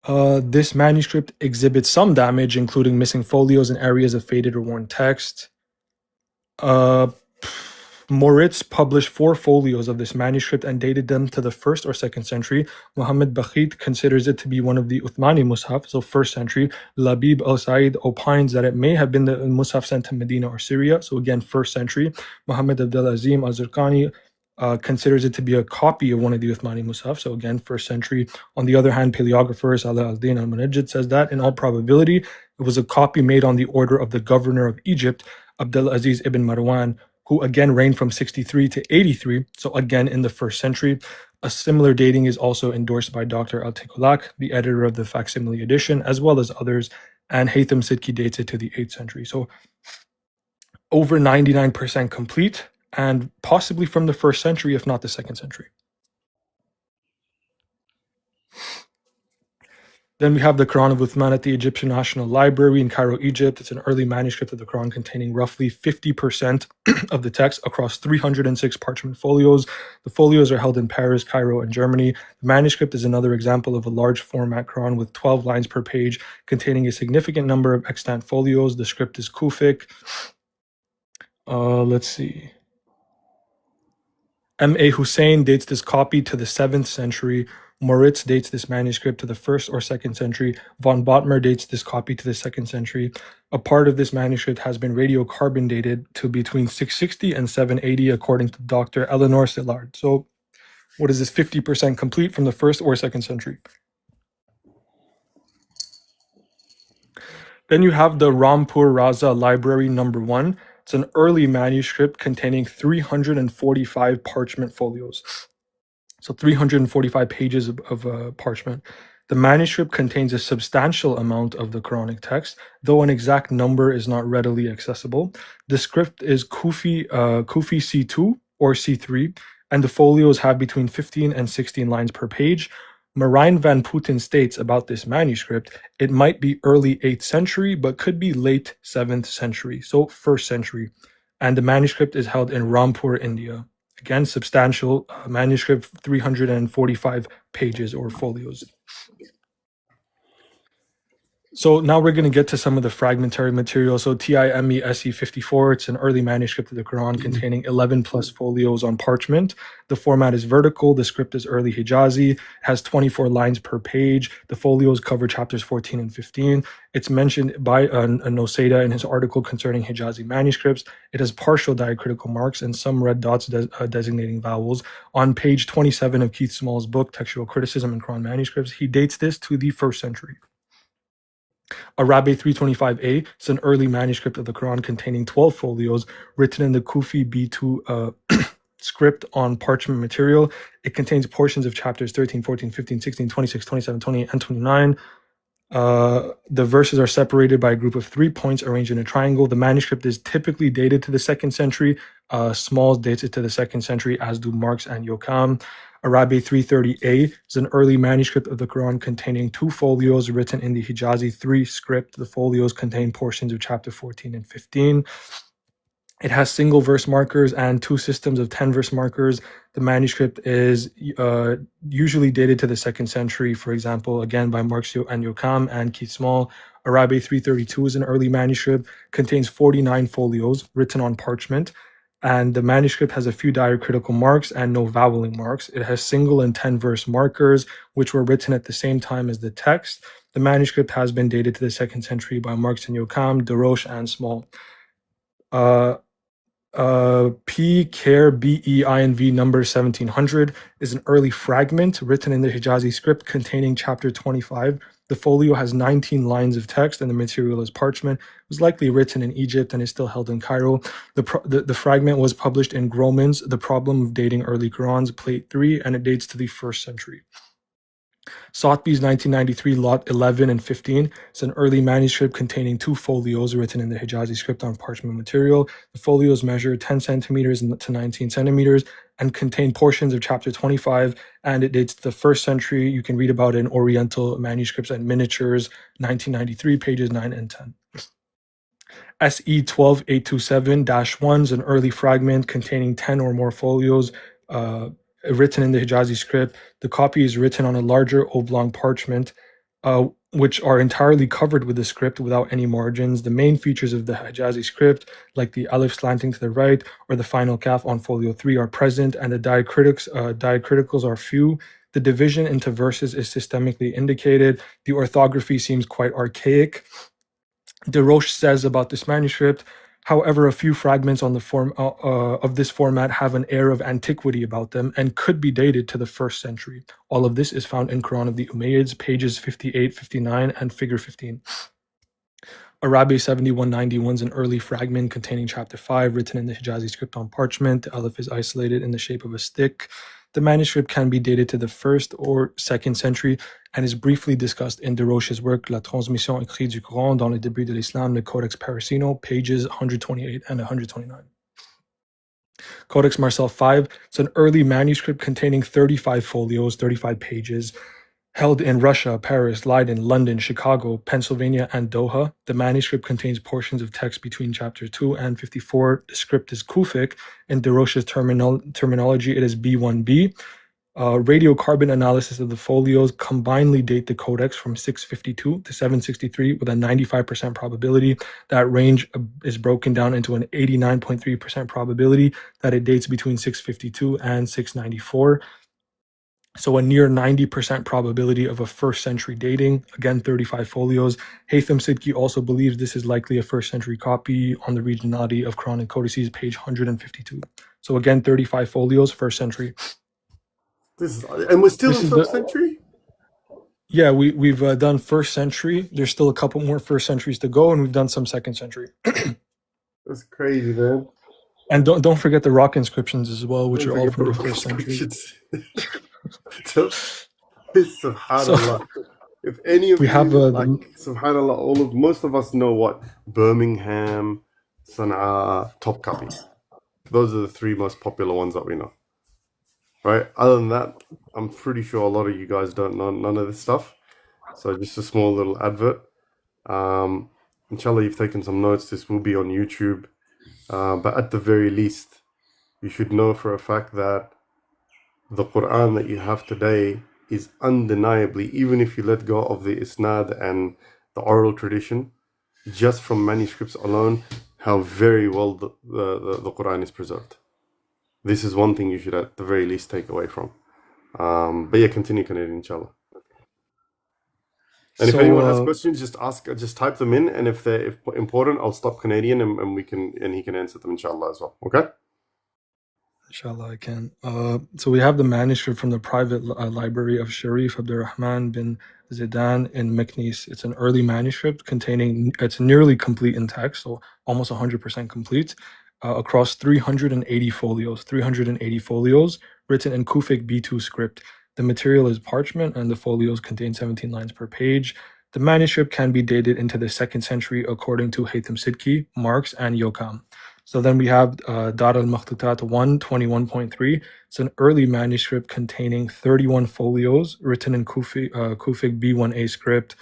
This manuscript exhibits some damage, including missing folios and areas of faded or worn text. Moritz published 4 folios of this manuscript and dated them to the 1st or 2nd century. Muhammad Bakhit considers it to be one of the Uthmani Mus'haf, so 1st century. Labib al-Sa'id opines that it may have been the Mus'haf sent to Medina or Syria, so again 1st century. Muhammad Abdul Azim al-Zurqani considers it to be a copy of one of the Uthmani Mus'haf, so again 1st century. On the other hand, paleographer Salah al-Din al-Munajjid says that in all probability it was a copy made on the order of the governor of Egypt, Abdul Aziz ibn Marwan, who again reigned from 63 to 83, so again in the 1st century. A similar dating is also endorsed by Dr. Al-Tikulak, the editor of the facsimile edition, as well as others, and Haytham Sidki dates it to the 8th century. So over 99% complete, and possibly from the 1st century, if not the 2nd century. Then we have the Quran of Uthman at the Egyptian National Library in Cairo, Egypt. It's an early manuscript of the Quran containing roughly 50% of the text across 306 parchment folios. The folios are held in Paris, Cairo, and Germany. The manuscript is another example of a large format Quran with 12 lines per page, containing a significant number of extant folios. The script is Kufic. Let's see. M.A. Hussein dates this copy to the 7th century. Moritz dates this manuscript to the 1st or 2nd century. Von Bottmer dates this copy to the 2nd century. A part of this manuscript has been radiocarbon dated to between 660 and 780, according to Dr. Eleanor Szilard. So what is this, 50% complete from the 1st or 2nd century? Then you have the Rampur Raza Library number 1. It's an early manuscript containing 345 parchment folios. So 345 pages of parchment. The manuscript contains a substantial amount of the Quranic text, though an exact number is not readily accessible. The script is Kufi C2 or C3, and the folios have between 15 and 16 lines per page. Marijn van Putten states about this manuscript, it might be early 8th century, but could be late 7th century, so 1st century. And the manuscript is held in Rampur, India. Again, substantial manuscript, 345 pages or folios. So now we're going to get to some of the fragmentary material. So TIME SE 54, it's an early manuscript of the Quran containing 11 plus folios on parchment. The format is vertical. The script is early Hijazi, has 24 lines per page. The folios cover chapters 14 and 15. It's mentioned by Noseda in his article concerning Hijazi manuscripts. It has partial diacritical marks and some red dots designating vowels. On page 27 of Keith Small's book, Textual Criticism in Quran Manuscripts, he dates this to the 1st century. Arabe 325a, it's an early manuscript of the Quran containing 12 folios written in the Kufi B2 script on parchment material. It contains portions of chapters 13, 14, 15, 16, 26, 27, 28, and 29. The verses are separated by a group of 3 points arranged in a triangle. The manuscript is typically dated to the 2nd century. Smalls dates it to the 2nd century, as do Marx and Yokam. Arabe 330a is an early manuscript of the Quran containing 2 folios written in the Hijazi 3 script. The folios contain portions of chapter 14 and 15. It has single verse markers and 2 systems of 10 verse markers. The manuscript is usually dated to the 2nd century, for example, again by Marx and Yokam and Keith Small. Arabi 332 is an early manuscript, contains 49 folios written on parchment. And the manuscript has a few diacritical marks and no voweling marks. It has single and 10 verse markers, which were written at the same time as the text. The manuscript has been dated to the 2nd century by Marx and Yokam, Deroche, and Small. P. Care BEINV number 1700 is an early fragment written in the Hijazi script containing chapter 25. The folio has 19 lines of text and the material is parchment. It was likely written in Egypt and is still held in Cairo. The fragment was published in Groman's The Problem of Dating Early Qur'ans, plate 3, and it dates to the 1st century. Sotheby's 1993 lot 11 and 15 is an early manuscript containing 2 folios written in the Hijazi script on parchment material. The folios measure 10 centimeters to 19 centimeters and contain portions of chapter 25, and it dates to the 1st century. You can read about it in Oriental Manuscripts and Miniatures, 1993, pages 9 and 10. SE 12827-1 is an early fragment containing 10 or more folios written in the Hijazi script. The copy is written on a larger oblong parchment, which are entirely covered with the script without any margins. The main features of the Hijazi script, like the alif slanting to the right or the final kaf on folio 3, are present, and the diacriticals are few. The division into verses is systemically indicated. The orthography seems quite archaic. Deroche says about this manuscript, however, a few fragments on the form of this format have an air of antiquity about them and could be dated to the 1st century. All of this is found in Quran of the Umayyads, pages 58, 59, and figure 15. Arabi 7191 is an early fragment containing chapter 5, written in the Hijazi script on parchment. The alif is isolated in the shape of a stick. The manuscript can be dated to the 1st or 2nd century and is briefly discussed in Deroche's work La transmission écrite du Coran dans le début de l'Islam, le Codex Parisino, pages 128 and 129. Codex Marcel 5, it's an early manuscript containing 35 folios, 35 pages, held in Russia, Paris, Leiden, London, Chicago, Pennsylvania, and Doha. The manuscript contains portions of text between chapter 2 and 54. The script is Kufic. In Deroche's terminology, it is B1b. Radiocarbon analysis of the folios combinedly date the codex from 652 to 763 with a 95% probability. That range is broken down into an 89.3% probability that it dates between 652 and 694. So a near 90% probability of a 1st century dating, again 35 folios. Haytham Sidki also believes this is likely a 1st century copy on the regionality of Quranic codices, page 152. So again 35 folios, 1st century. And we're still in 1st century? Yeah, we've done 1st century. There's still a couple more 1st centuries to go, and we've done some 2nd century. That's crazy, man. And don't forget the rock inscriptions as well, which are all from the 1st century. Subhanallah. If any of we you have subhanallah, most of us know what Birmingham, Sana'a, Topkapi. Those are the 3 most popular ones that we know. Right? Other than that, I'm pretty sure a lot of you guys don't know none of this stuff. So just a small little advert. Inshallah, you've taken some notes. This will be on YouTube. But at the very least, you should know for a fact that the Qur'an that you have today is undeniably, even if you let go of the isnad and the oral tradition, just from manuscripts alone, how very well the Qur'an is preserved. This is one thing you should at the very least take away from. But yeah, continue, Canadian, inshallah. And if anyone has questions, just type them in, and if they're important, I'll stop Canadian and he can answer them, inshallah, as well. Okay? Inshallah, I can. So we have the manuscript from the private library of Sharif Abdurrahman bin Zidan in Meknes. It's an early manuscript it's nearly complete in text, so almost 100% complete, across 380 folios, written in Kufic B2 script. The material is parchment, and the folios contain 17 lines per page. The manuscript can be dated into the 2nd century according to Haytham Sidki, Marx, and Yokam. So then we have Dar al-Makhtutat 121.3. It's an early manuscript containing 31 folios written in Kufic B1a script.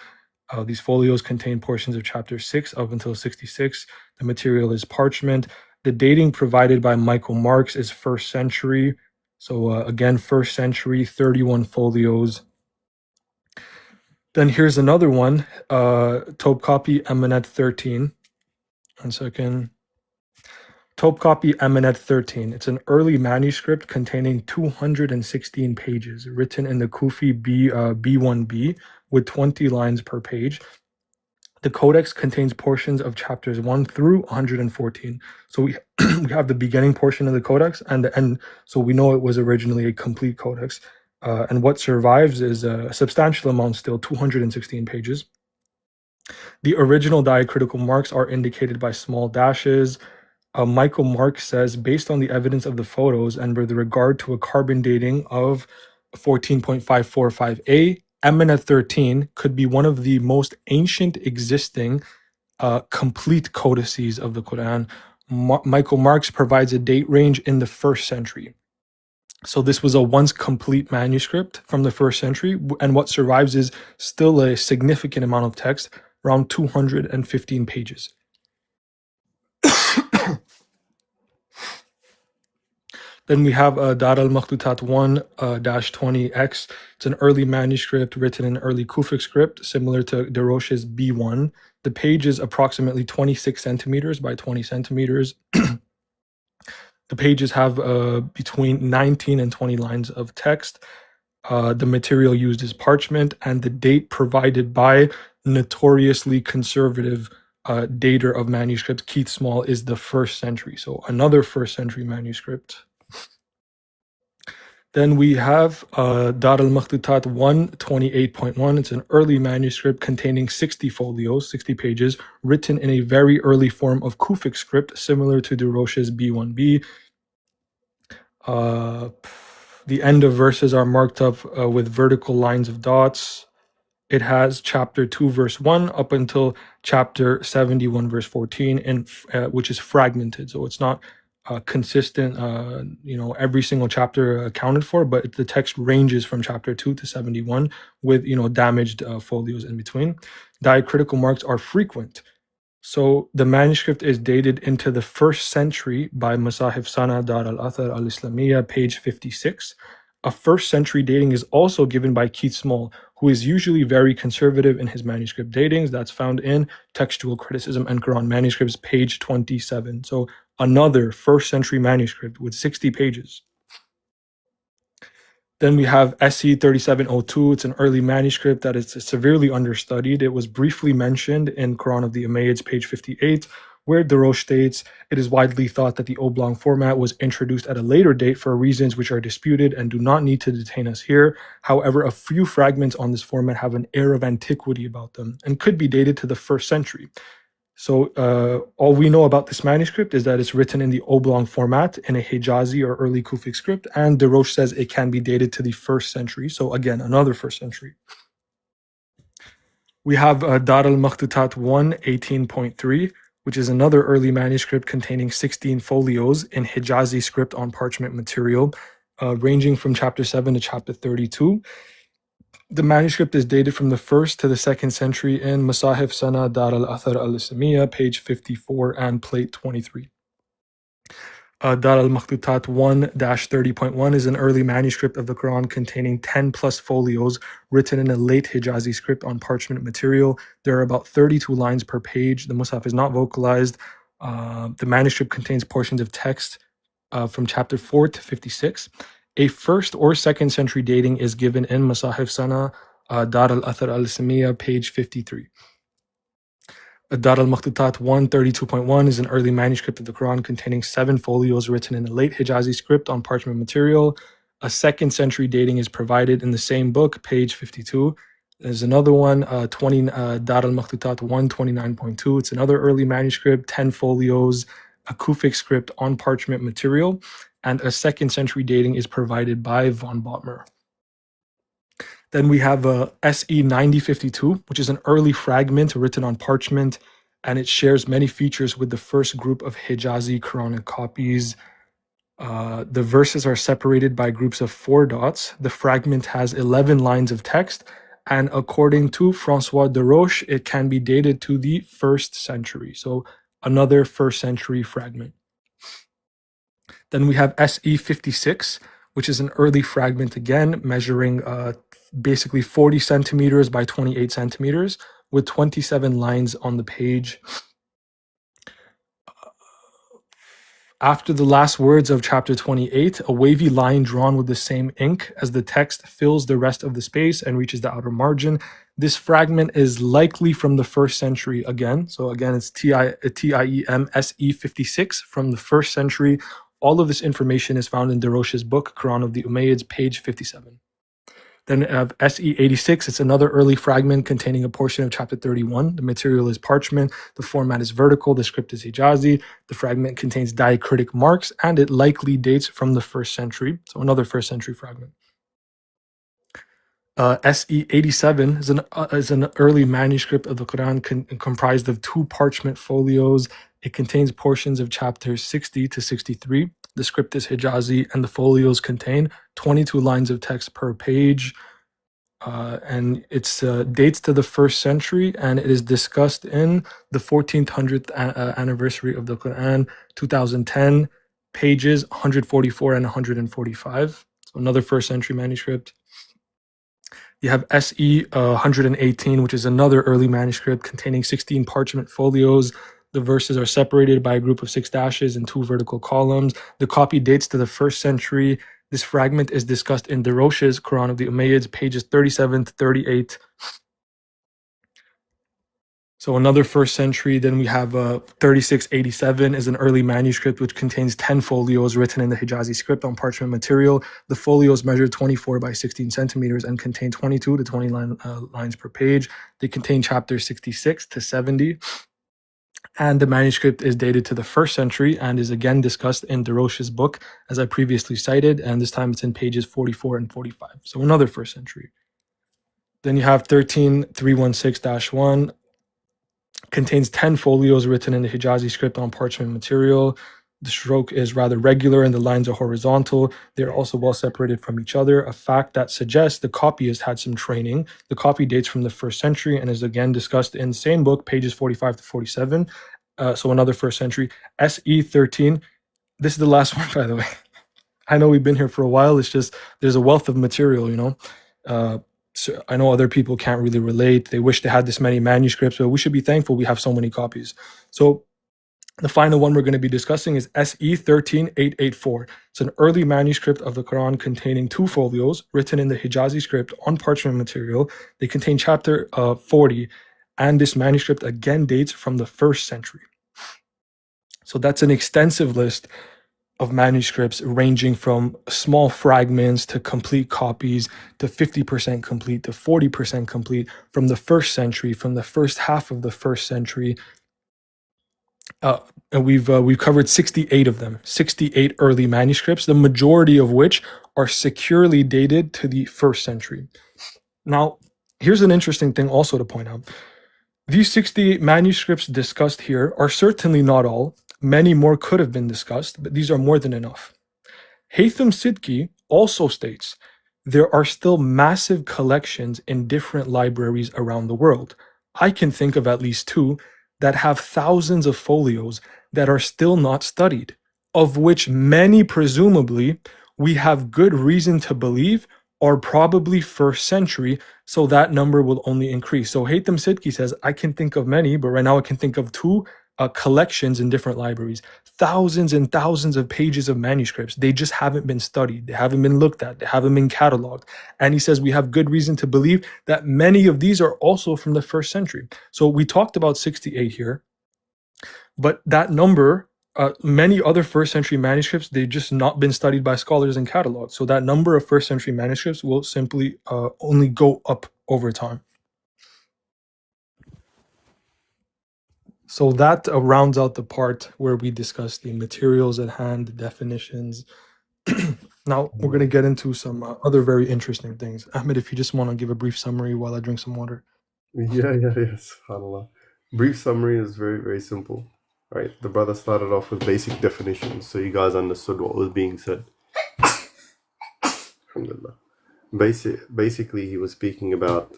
These folios contain portions of chapter 6 up until 66. The material is parchment. The dating provided by Michael Marx is 1st century. So again, 1st century, 31 folios. Then here's another one, Topkapi Emanet 13. 1 second. Topkapi Emanet 13. It's an early manuscript containing 216 pages, written in the Kufi B1b with 20 lines per page. The codex contains portions of chapters 1 through 114. So we we have the beginning portion of the codex and the end. So we know it was originally a complete codex. And what survives is a substantial amount still, 216 pages. The original diacritical marks are indicated by small dashes. Michael Mark says, based on the evidence of the photos and with regard to a carbon dating of 14.545A, Emanet 13 could be one of the most ancient existing complete codices of the Quran. Michael Marks provides a date range in the 1st century. So this was a once complete manuscript from the 1st century, and what survives is still a significant amount of text, around 215 pages. Then we have Dar al-Makhtutat 1-20X. It's an early manuscript written in early Kufic script, similar to Deroche's B1. The page is approximately 26 centimeters by 20 centimeters. The pages have between 19 and 20 lines of text. The material used is parchment, and the date provided by notoriously conservative dater of manuscripts, Keith Small, is the 1st century. So another 1st century manuscript. Then we have Dar al-Makhtutat 128.1. It's an early manuscript containing 60 folios, 60 pages, written in a very early form of Kufic script, similar to Deroche's B1b. The end of verses are marked up with vertical lines of dots. It has chapter 2, verse 1 up until chapter 71, verse 14, and which is fragmented. So it's not consistent, every single chapter accounted for, but the text ranges from chapter 2 to 71 with, damaged folios in between. Diacritical marks are frequent. So the manuscript is dated into the 1st century by Masahif Sana Dar al-Athar al-Islamiyya, page 56. A 1st century dating is also given by Keith Small, who is usually very conservative in his manuscript datings. That's found in Textual Criticism and Quran Manuscripts, page 27. So another 1st century manuscript with 60 pages. Then we have SE 3702. It's an early manuscript that is severely understudied. It was briefly mentioned in Quran of the Umayyads, page 58, where Darosh states, it is widely thought that the oblong format was introduced at a later date for reasons which are disputed and do not need to detain us here. However, a few fragments on this format have an air of antiquity about them and could be dated to the 1st century. So all we know about this manuscript is that it's written in the oblong format in a Hijazi or early Kufic script, and Deroche says it can be dated to the 1st century. So again, another 1st century. We have Dar al-Makhtutat 118.3, which is another early manuscript containing 16 folios in Hijazi script on parchment material, ranging from chapter 7 to chapter 32. The manuscript is dated from the 1st to the 2nd century in Masahif Sana Dar al-Athar al-Islamiyya, page 54 and plate 23. Dar al-Makhtutat 1-30.1 is an early manuscript of the Quran containing 10 plus folios written in a late Hijazi script on parchment material. There are about 32 lines per page. The Musaf is not vocalized. The manuscript contains portions of text from chapter 4 to 56. A 1st or 2nd century dating is given in Masahif Sana, Dar al-Athar al-Islamiyya, page 53. Dar al-Makhtutat 132.1 is an early manuscript of the Quran containing 7 folios written in a late Hijazi script on parchment material. A 2nd century dating is provided in the same book, page 52. There's another one, Dar al-Makhtutat 129.2. It's another early manuscript, 10 folios, a Kufic script on parchment material, and a 2nd century dating is provided by von Bottmer. Then we have SE 9052, which is an early fragment written on parchment, and it shares many features with the first group of Hijazi Quranic copies. The verses are separated by groups of 4 dots. The fragment has 11 lines of text, and according to Francois Deroche, it can be dated to the 1st century. So another 1st century fragment. Then we have SE 56, which is an early fragment again, measuring basically 40 centimeters by 28 centimeters with 27 lines on the page. After the last words of chapter 28, a wavy line drawn with the same ink as the text fills the rest of the space and reaches the outer margin. This fragment is likely from the 1st century again. So again, it's TIEM SE 56 from the 1st century. All of this information is found in Darosh's book, Qur'an of the Umayyads, page 57. Then SE 86, it's another early fragment containing a portion of chapter 31. The material is parchment, the format is vertical, the script is Hijazi, the fragment contains diacritic marks, and it likely dates from the 1st century. So another 1st century fragment. SE 87 is an early manuscript of the Quran comprised of 2 parchment folios. It contains portions of chapters 60 to 63. The script is Hijazi, and the folios contain 22 lines of text per page. And it's dates to the 1st century, and it is discussed in the 1400th anniversary of the Quran, 2010, pages 144 and 145. So another 1st century manuscript. You have SE 118, which is another early manuscript containing 16 parchment folios. The verses are separated by a group of 6 dashes and 2 vertical columns. The copy dates to the 1st century. This fragment is discussed in Darosh's Qur'an of the Umayyads, pages 37 to 38. So another 1st century. Then we have 3687 is an early manuscript which contains 10 folios written in the Hijazi script on parchment material. The folios measure 24 by 16 centimeters and contain 22 to 20 lines per page. They contain chapters 66 to 70. And the manuscript is dated to the 1st century and is again discussed in Darosh's book, as I previously cited, and this time it's in pages 44 and 45. So another 1st century. Then you have 13316-1, contains 10 folios written in the Hijazi script on parchment material. The stroke is rather regular and the lines are horizontal. They're also well separated from each other, a fact that suggests the copyist had some training. The copy dates from the 1st century and is again discussed in the same book, pages 45 to 47. So another 1st century. SE 13, this is the last one, by the way. I know we've been here for a while. It's just there's a wealth of material, you know. So I know other people can't really relate. They wish they had this many manuscripts, but we should be thankful we have so many copies. So the final one we're going to be discussing is SE 13884. It's an early manuscript of the Quran containing 2 folios written in the Hijazi script on parchment material. They contain chapter 40, and this manuscript again dates from the 1st century. So that's an extensive list of manuscripts ranging from small fragments to complete copies to 50% complete to 40% complete from the 1st century, from the first half of the 1st century. And we've covered 68 of them, 68 early manuscripts, the majority of which are securely dated to the 1st century. Now, here's an interesting thing also to point out. These 68 manuscripts discussed here are certainly not all. Many more could have been discussed, but these are more than enough. Haytham Sidki also states there are still massive collections in different libraries around the world. I can think of at least 2 that have thousands of folios that are still not studied, of which many presumably we have good reason to believe are probably 1st century, so that number will only increase. So Haytham Sidki says, I can think of many, but right now I can think of 2 collections in different libraries, thousands and thousands of pages of manuscripts. They just haven't been studied. They haven't been looked at. They haven't been cataloged. And he says we have good reason to believe that many of these are also from the 1st century. So we talked about 68 here, but that number, many other 1st century manuscripts, they've just not been studied by scholars and cataloged. So that number of 1st century manuscripts will simply only go up over time. So that rounds out the part where we discuss the materials at hand, the definitions. Now we're going to get into some other very interesting things. Ahmed, if you just want to give a brief summary while I drink some water. Yeah, subhanAllah. Brief summary is very, very simple. Right, the brother started off with basic definitions, so you guys understood what was being said. Alhamdulillah. Basically, he was speaking about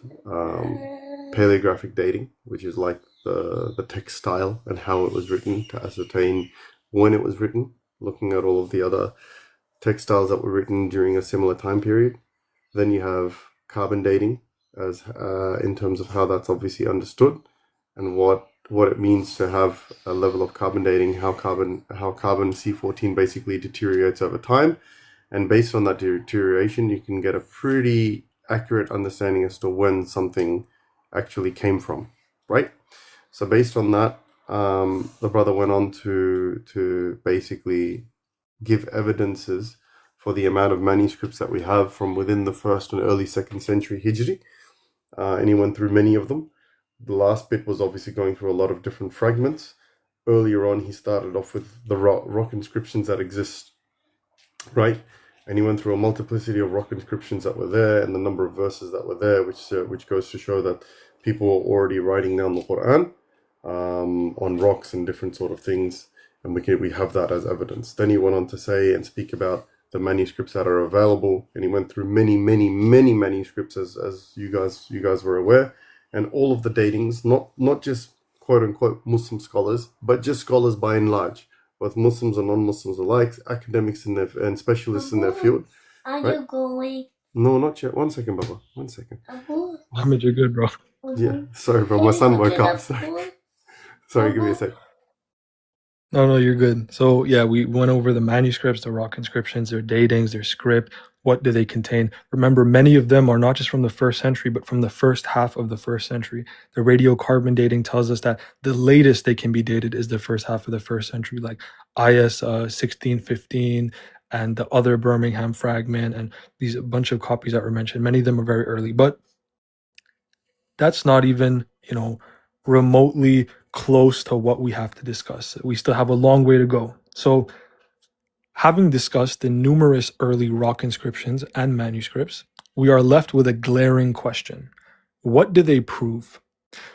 paleographic dating, which is like the text style and how it was written to ascertain when it was written, looking at all of the other textiles that were written during a similar time period. Then you have carbon dating, as in terms of how that's obviously understood, and what it means to have a level of carbon dating, how carbon C14 basically deteriorates over time, and based on that deterioration, you can get a pretty accurate understanding as to when something actually came from, right? So based on that, the brother went on to basically give evidences for the amount of manuscripts that we have from within the first and early 2nd century Hijri, and he went through many of them. The last bit was obviously going through a lot of different fragments. Earlier on, he started off with the rock inscriptions that exist, right? And he went through a multiplicity of rock inscriptions that were there and the number of verses that were there, which goes to show that people were already writing down the Qur'an on rocks and different sort of things, and we have that as evidence. Then he went on to say and speak about the manuscripts that are available, and he went through many manuscripts, as you guys were aware, and all of the datings, not just quote unquote Muslim scholars, but just scholars by and large, both Muslims and non-Muslims alike, academics and specialists in their field. Are right? you going? No, not yet. 1 second, Baba. 1 second. Ahmed, you're good, bro. Yeah, sorry, bro. My son woke up. Sorry, give me a sec. No, you're good. So yeah, we went over the manuscripts, the rock inscriptions, their datings, their script. What do they contain? Remember, many of them are not just from the 1st century, but from the first half of the 1st century. The radiocarbon dating tells us that the latest they can be dated is the first half of the 1st century, like IS 1615 and the other Birmingham fragment and these bunch of copies that were mentioned. Many of them are very early, but that's not even, remotely close to what we have to discuss. We still have a long way to go. So, having discussed the numerous early rock inscriptions and manuscripts, we are left with a glaring question. What do they prove?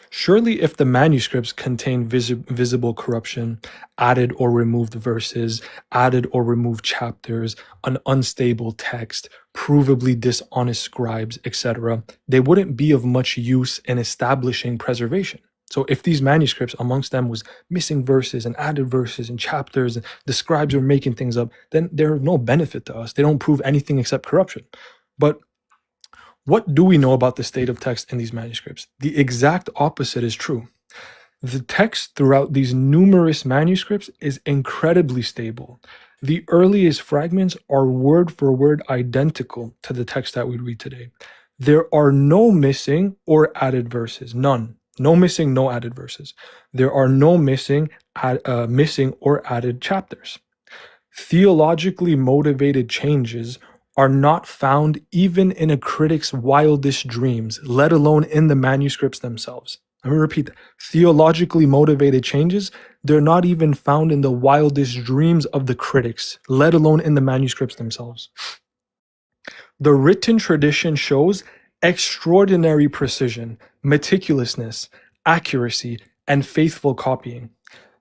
Surely, if the manuscripts contain visible corruption, added or removed verses, added or removed chapters, an unstable text, provably dishonest scribes, etc., they wouldn't be of much use in establishing preservation. So if these manuscripts amongst them was missing verses and added verses and chapters, and the scribes were making things up, then they're of no benefit to us. They don't prove anything except corruption. But what do we know about the state of text in these manuscripts? The exact opposite is true. The text throughout these numerous manuscripts is incredibly stable. The earliest fragments are word for word identical to the text that we read today. There are no missing or added verses, none. No missing, no added verses. There are no missing or added chapters. Theologically motivated changes are not found even in a critic's wildest dreams, let alone in the manuscripts themselves. Let me repeat that. Theologically motivated changes, they're not even found in the wildest dreams of the critics, let alone in the manuscripts themselves. The written tradition shows extraordinary precision, meticulousness, accuracy, and faithful copying.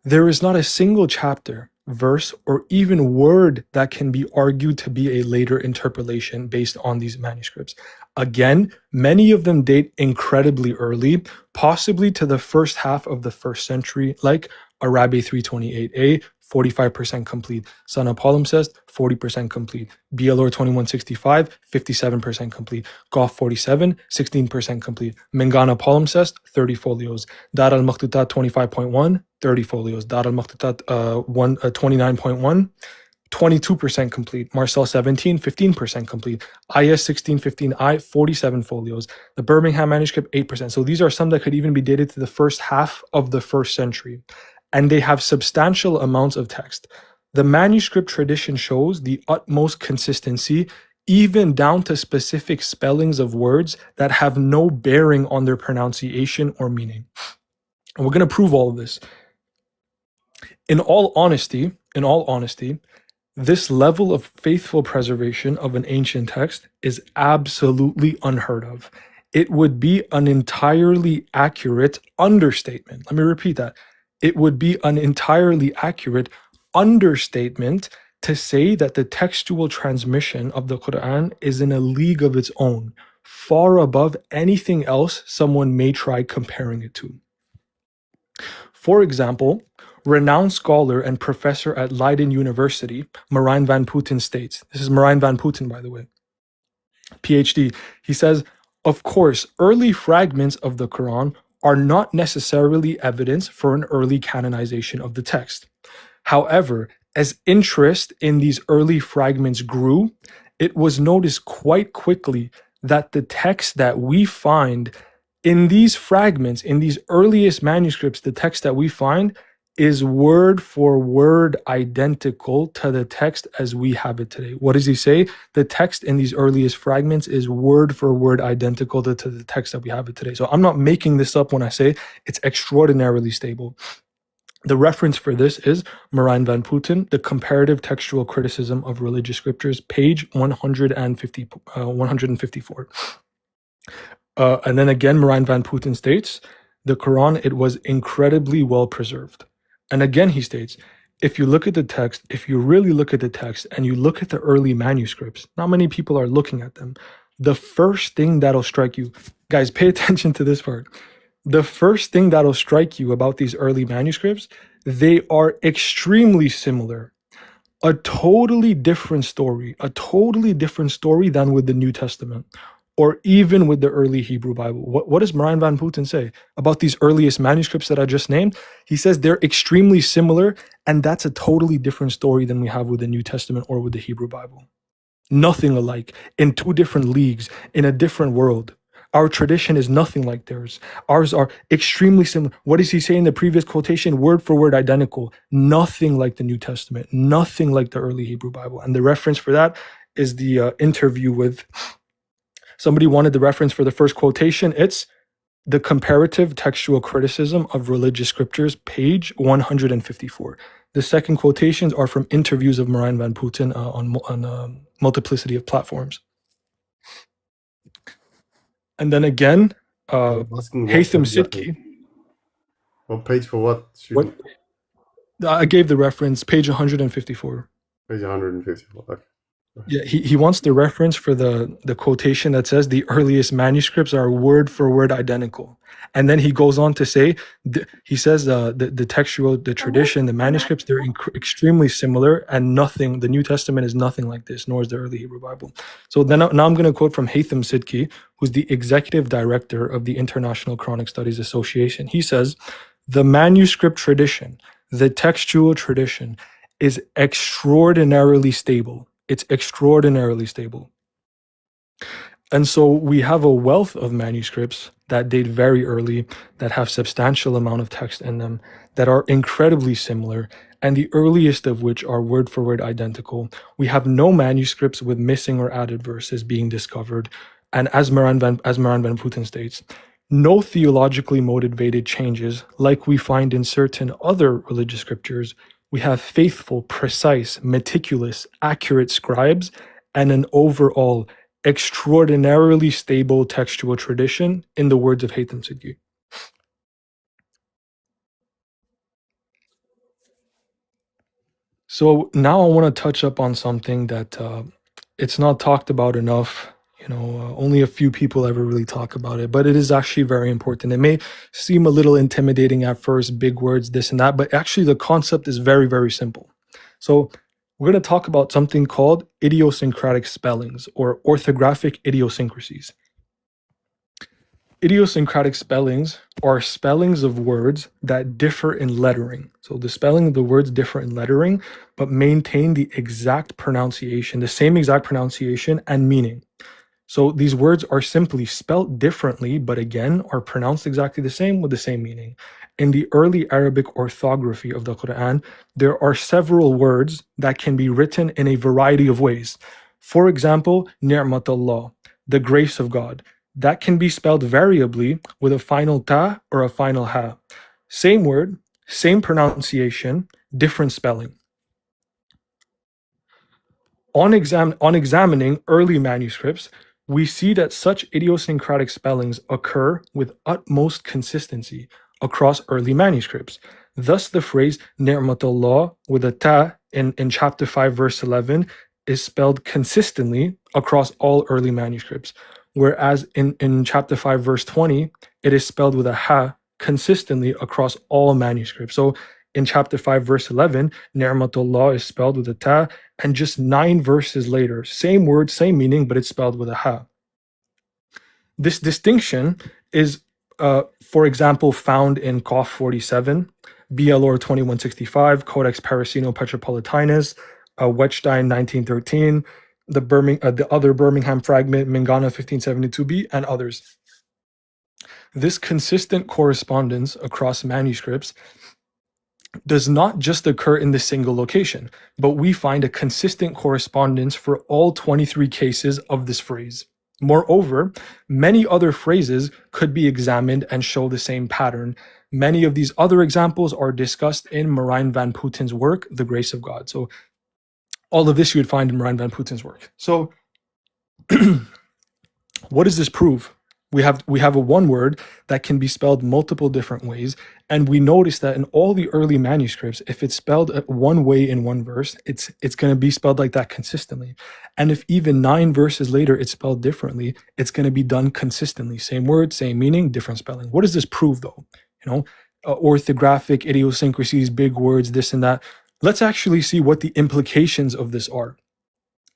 There is not a single chapter, verse, or even word that can be argued to be a later interpolation based on these manuscripts. Again, many of them date incredibly early, possibly to the first half of the 1st century, like Arabi 328a, 45% complete. Sana Palimpsest, 40% complete. BLR 2165, 57% complete. Goff 47, 16% complete. Mengana Palimpsest, 30 folios. Dar al-Makhtutat 25.1, 30 folios. Dar al-Makhtutat 29.1, 22% complete. Marcel 17, 15% complete. IS 1615I, 47 folios. The Birmingham manuscript, 8%. So these are some that could even be dated to the first half of the 1st century. And they have substantial amounts of text. The manuscript tradition shows the utmost consistency, even down to specific spellings of words that have no bearing on their pronunciation or meaning. And we're going to prove all of this. In all honesty, this level of faithful preservation of an ancient text is absolutely unheard of. It would be an entirely accurate understatement. Let me repeat that. It would be an entirely accurate understatement to say that the textual transmission of the Qur'an is in a league of its own, far above anything else someone may try comparing it to. For example, renowned scholar and professor at Leiden University, Marijn van Putten, states, this is Marijn van Putten, by the way, PhD, he says, of course, early fragments of the Quran are not necessarily evidence for an early canonization of the text. However, as interest in these early fragments grew, it was noticed quite quickly that the text that we find in these fragments, in these earliest manuscripts, the text that we find is word for word identical to the text as we have it today. What does he say? The text in these earliest fragments is word for word identical to the text that we have it today. So I'm not making this up when I say it's extraordinarily stable. The reference for this is Marijn van Putten, The Comparative Textual Criticism of Religious Scriptures, page 154. And then again, Marijn van Putten states, the Quran, it was incredibly well preserved. And again, he states, if you look at the text, if you really look at the text and you look at the early manuscripts, not many people are looking at them. The first thing that'll strike you, guys, pay attention to this part. The first thing that'll strike you about these early manuscripts, they are extremely similar. A totally different story than with the New Testament, or even with the early Hebrew Bible. What does Marijn van Putten say about these earliest manuscripts that I just named? He says they're extremely similar, and that's a totally different story than we have with the New Testament or with the Hebrew Bible. Nothing alike, in two different leagues, in a different world. Our tradition is nothing like theirs. Ours are extremely similar. What does he say in the previous quotation? Word for word identical. Nothing like the New Testament. Nothing like the early Hebrew Bible. And the reference for that is the interview with... Somebody wanted the reference for the first quotation. It's The Comparative Textual Criticism of Religious Scriptures, page 154. The second quotations are from interviews of Marijn van Putten on a multiplicity of platforms. And then again, Haytham Sidki. What page for what? What? I gave the reference, page 154. Page 154. Okay. Yeah, he wants the reference for the quotation that says the earliest manuscripts are word for word identical. And then he goes on to say, he says the textual, the tradition, the manuscripts, they're extremely similar, and nothing, the New Testament is nothing like this, nor is the early Hebrew Bible. So then now I'm going to quote from Haytham Sidki, who's the executive director of the International Quranic Studies Association. He says, the manuscript tradition, the textual tradition is extraordinarily stable. It's extraordinarily stable. And so we have a wealth of manuscripts that date very early, that have substantial amount of text in them, that are incredibly similar, and the earliest of which are word for word identical. We have no manuscripts with missing or added verses being discovered. And as Marijn van Putten states, no theologically motivated changes like we find in certain other religious scriptures. We have faithful, precise, meticulous, accurate scribes, and an overall extraordinarily stable textual tradition, in the words of Haytham Sidki. So now I want to touch up on something that it's not talked about enough. Only a few people ever really talk about it, but it is actually very important. It may seem a little intimidating at first, big words, this and that, but actually the concept is very, very simple. So we're going to talk about something called idiosyncratic spellings or orthographic idiosyncrasies. Idiosyncratic spellings are spellings of words that differ in lettering. So the spelling of the words differ in lettering, but maintain the exact pronunciation, the same exact pronunciation and meaning. So these words are simply spelt differently, but again, are pronounced exactly the same with the same meaning. In the early Arabic orthography of the Qur'an, there are several words that can be written in a variety of ways. For example, ni'matullah, the grace of God. That can be spelled variably with a final ta or a final ha. Same word, same pronunciation, different spelling. On examining early manuscripts, we see that such idiosyncratic spellings occur with utmost consistency across early manuscripts. Thus, the phrase ni'matullah with a ta in chapter 5, verse 11 is spelled consistently across all early manuscripts. Whereas in chapter 5, verse 20, it is spelled with a ha consistently across all manuscripts. So in chapter 5, verse 11, Ni'matullah is spelled with a ta, and just 9 verses later, same word, same meaning, but it's spelled with a ha. This distinction is, for example, found in Qaf 47, BLR 2165, Codex Parisino Petropolitanus, Wechstein 1913, the other Birmingham fragment, Mingana 1572b, and others. This consistent correspondence across manuscripts does not just occur in the single location, but we find a consistent correspondence for all 23 cases of this phrase. Moreover, many other phrases could be examined and show the same pattern. Many of these other examples are discussed in Marijn van Puten's work, The Grace of God. So all of this you would find in Marijn van Puten's work. So what does this prove? We have a one word that can be spelled multiple different ways, and we notice that in all the early manuscripts, if it's spelled one way in one verse, it's going to be spelled like that consistently. And if even 9 verses later it's spelled differently, it's going to be done consistently. Same word, same meaning, different spelling. What does this prove, though? Orthographic idiosyncrasies, big words, this and that. Let's actually see what the implications of this are.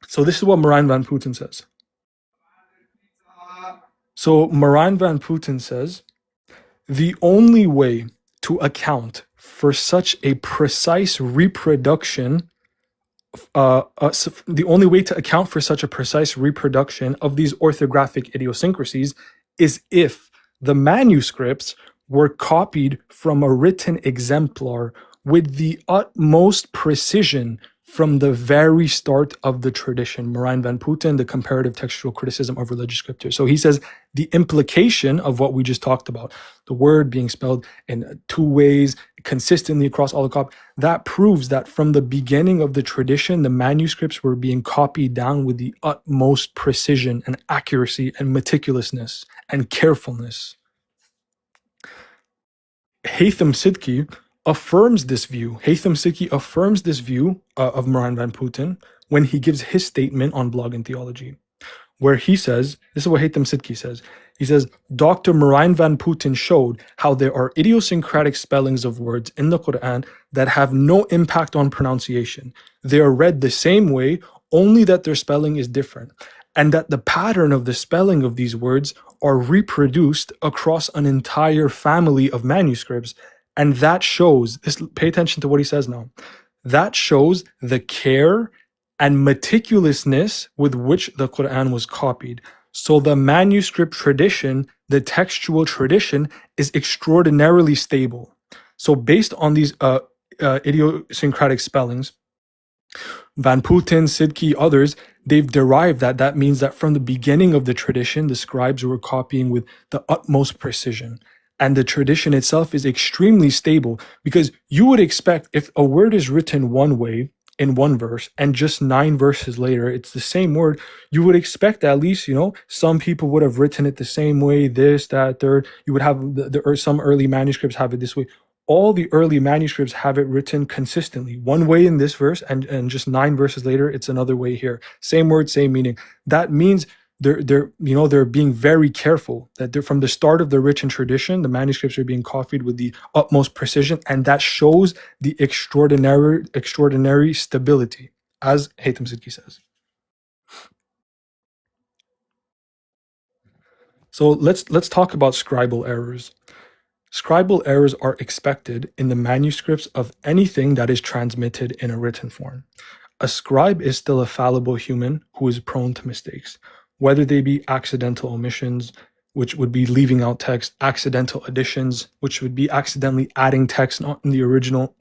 So this is what Marijn van Puten says. So Marijn van Puten says, the only way to account for such a precise reproduction, the only way to account for such a precise reproduction of these orthographic idiosyncrasies is if the manuscripts were copied from a written exemplar with the utmost precision from the very start of the tradition. Marijn van Putten, The Comparative Textual Criticism of Religious Scripture. So he says the implication of what we just talked about, the word being spelled in 2 ways, consistently across all the copies, that proves that from the beginning of the tradition, the manuscripts were being copied down with the utmost precision and accuracy and meticulousness and carefulness. Haytham Sidki affirms this view. Haytham Sidki affirms this view of Marijn van Putten when he gives his statement on Blog and Theology, where he says, this is what Haytham Sidki says. He says, Dr. Marijn van Putten showed how there are idiosyncratic spellings of words in the Qur'an that have no impact on pronunciation. They are read the same way, only that their spelling is different, and that the pattern of the spelling of these words are reproduced across an entire family of manuscripts. And that shows, pay attention to what he says now, that shows the care and meticulousness with which the Qur'an was copied. So the manuscript tradition, the textual tradition, is extraordinarily stable. So based on these idiosyncratic spellings, Van Putten, Sidki, others, they've derived that means that from the beginning of the tradition, the scribes were copying with the utmost precision. And the tradition itself is extremely stable, because you would expect if a word is written one way in one verse and just 9 verses later it's the same word, you would expect at least, some people would have written it the same way, this, that, third. You would have some early manuscripts have it this way. All the early manuscripts have it written consistently, one way in this verse, and just 9 verses later it's another way here. Same word, same meaning. That means they're being very careful, that they're, from the start of the written tradition, the manuscripts are being copied with the utmost precision, and that shows the extraordinary stability, as Haytham Sidki says. So let's talk about scribal errors. Scribal errors are expected in the manuscripts of anything that is transmitted in a written form. A scribe is still a fallible human who is prone to mistakes, whether they be accidental omissions, which would be leaving out text, accidental additions, which would be accidentally adding text not in the original,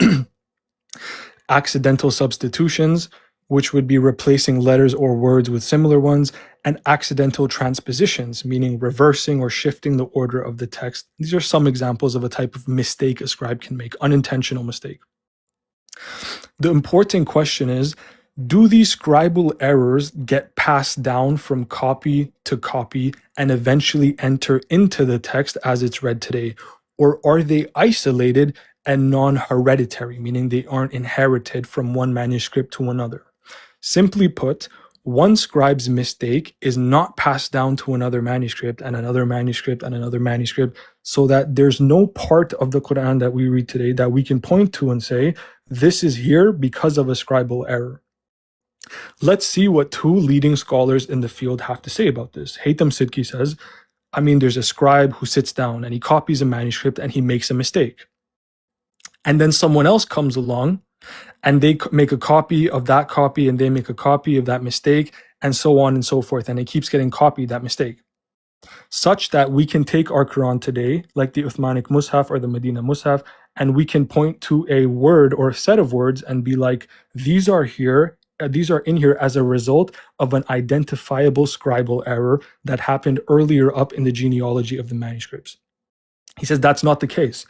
accidental substitutions, which would be replacing letters or words with similar ones, and accidental transpositions, meaning reversing or shifting the order of the text. These are some examples of a type of mistake a scribe can make, unintentional mistake. The important question is, do these scribal errors get passed down from copy to copy and eventually enter into the text as it's read today? Or are they isolated and non-hereditary, meaning they aren't inherited from one manuscript to another? Simply put, one scribe's mistake is not passed down to another manuscript and another manuscript and another manuscript, so that there's no part of the Quran that we read today that we can point to and say, this is here because of a scribal error. Let's see what two leading scholars in the field have to say about this. Haytham Sidki says, there's a scribe who sits down and he copies a manuscript and he makes a mistake. And then someone else comes along and they make a copy of that copy and they make a copy of that mistake and so on and so forth. And it keeps getting copied, that mistake, such that we can take our Quran today, like the Uthmanic Mus'haf or the Medina Mus'haf, and we can point to a word or a set of words and be like, these are in here as a result of an identifiable scribal error that happened earlier up in the genealogy of the manuscripts. He says that's not the case.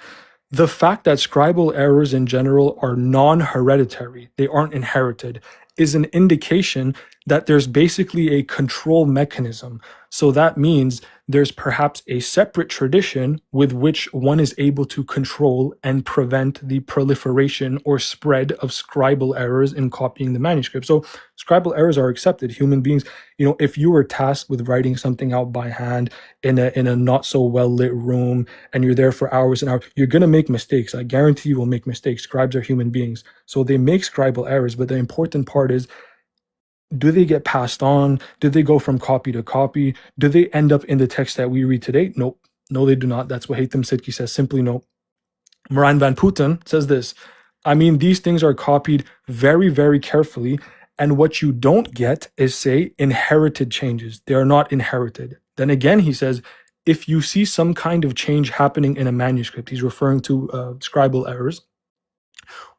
The fact that scribal errors in general are non-hereditary, they aren't inherited, is an indication that there's basically a control mechanism. So that means there's perhaps a separate tradition with which one is able to control and prevent the proliferation or spread of scribal errors in copying the manuscript. So scribal errors are accepted. Human beings, if you were tasked with writing something out by hand in a not so well lit room and you're there for hours and hours, you're going to make mistakes. I guarantee you will make mistakes. Scribes are human beings. So they make scribal errors, but the important part is, do they get passed on? Do they go from copy to copy? Do they end up in the text that we read today? Nope. No, they do not. That's what Haytham Sidki says. Simply no. Moran van Putten says this. These things are copied very, very carefully. And what you don't get is, say, inherited changes. They are not inherited. Then again, he says, if you see some kind of change happening in a manuscript, he's referring to scribal errors,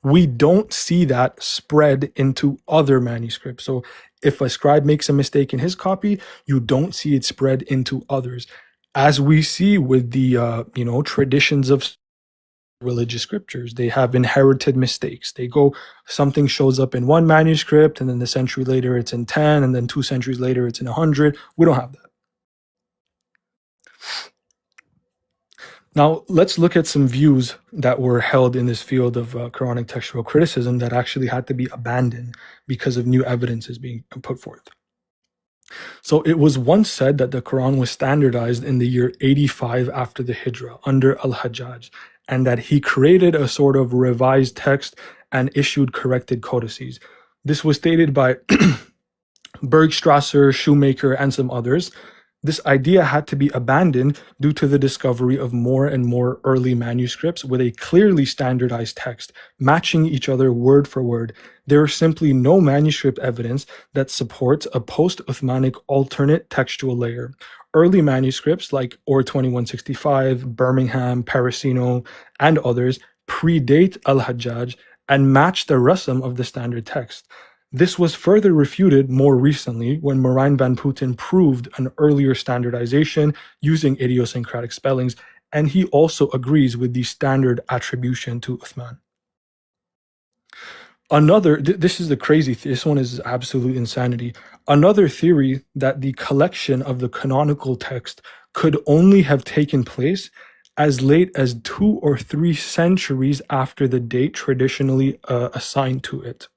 we don't see that spread into other manuscripts. So if a scribe makes a mistake in his copy, you don't see it spread into others. As we see with the traditions of religious scriptures, they have inherited mistakes. Something shows up in one manuscript, and then a century later it's in 10, and then 2 centuries later it's in 100. We don't have that. Now, let's look at some views that were held in this field of Quranic textual criticism that actually had to be abandoned because of new evidences being put forth. So it was once said that the Quran was standardized in the year 85 after the Hijrah under Al-Hajjaj, and that he created a sort of revised text and issued corrected codices. This was stated by Bergstrasser, Shoemaker, and some others. This idea had to be abandoned due to the discovery of more and more early manuscripts with a clearly standardized text, matching each other word for word. There is simply no manuscript evidence that supports a post-Uthmanic alternate textual layer. Early manuscripts like Or 2165, Birmingham, Parasino, and others predate Al-Hajjaj and match the rasm of the standard text. This was further refuted more recently when Moran van Putten proved an earlier standardization using idiosyncratic spellings, and he also agrees with the standard attribution to Uthman. This is the crazy, this one is absolute insanity. Another theory that the collection of the canonical text could only have taken place as late as 2 or 3 centuries after the date traditionally assigned to it.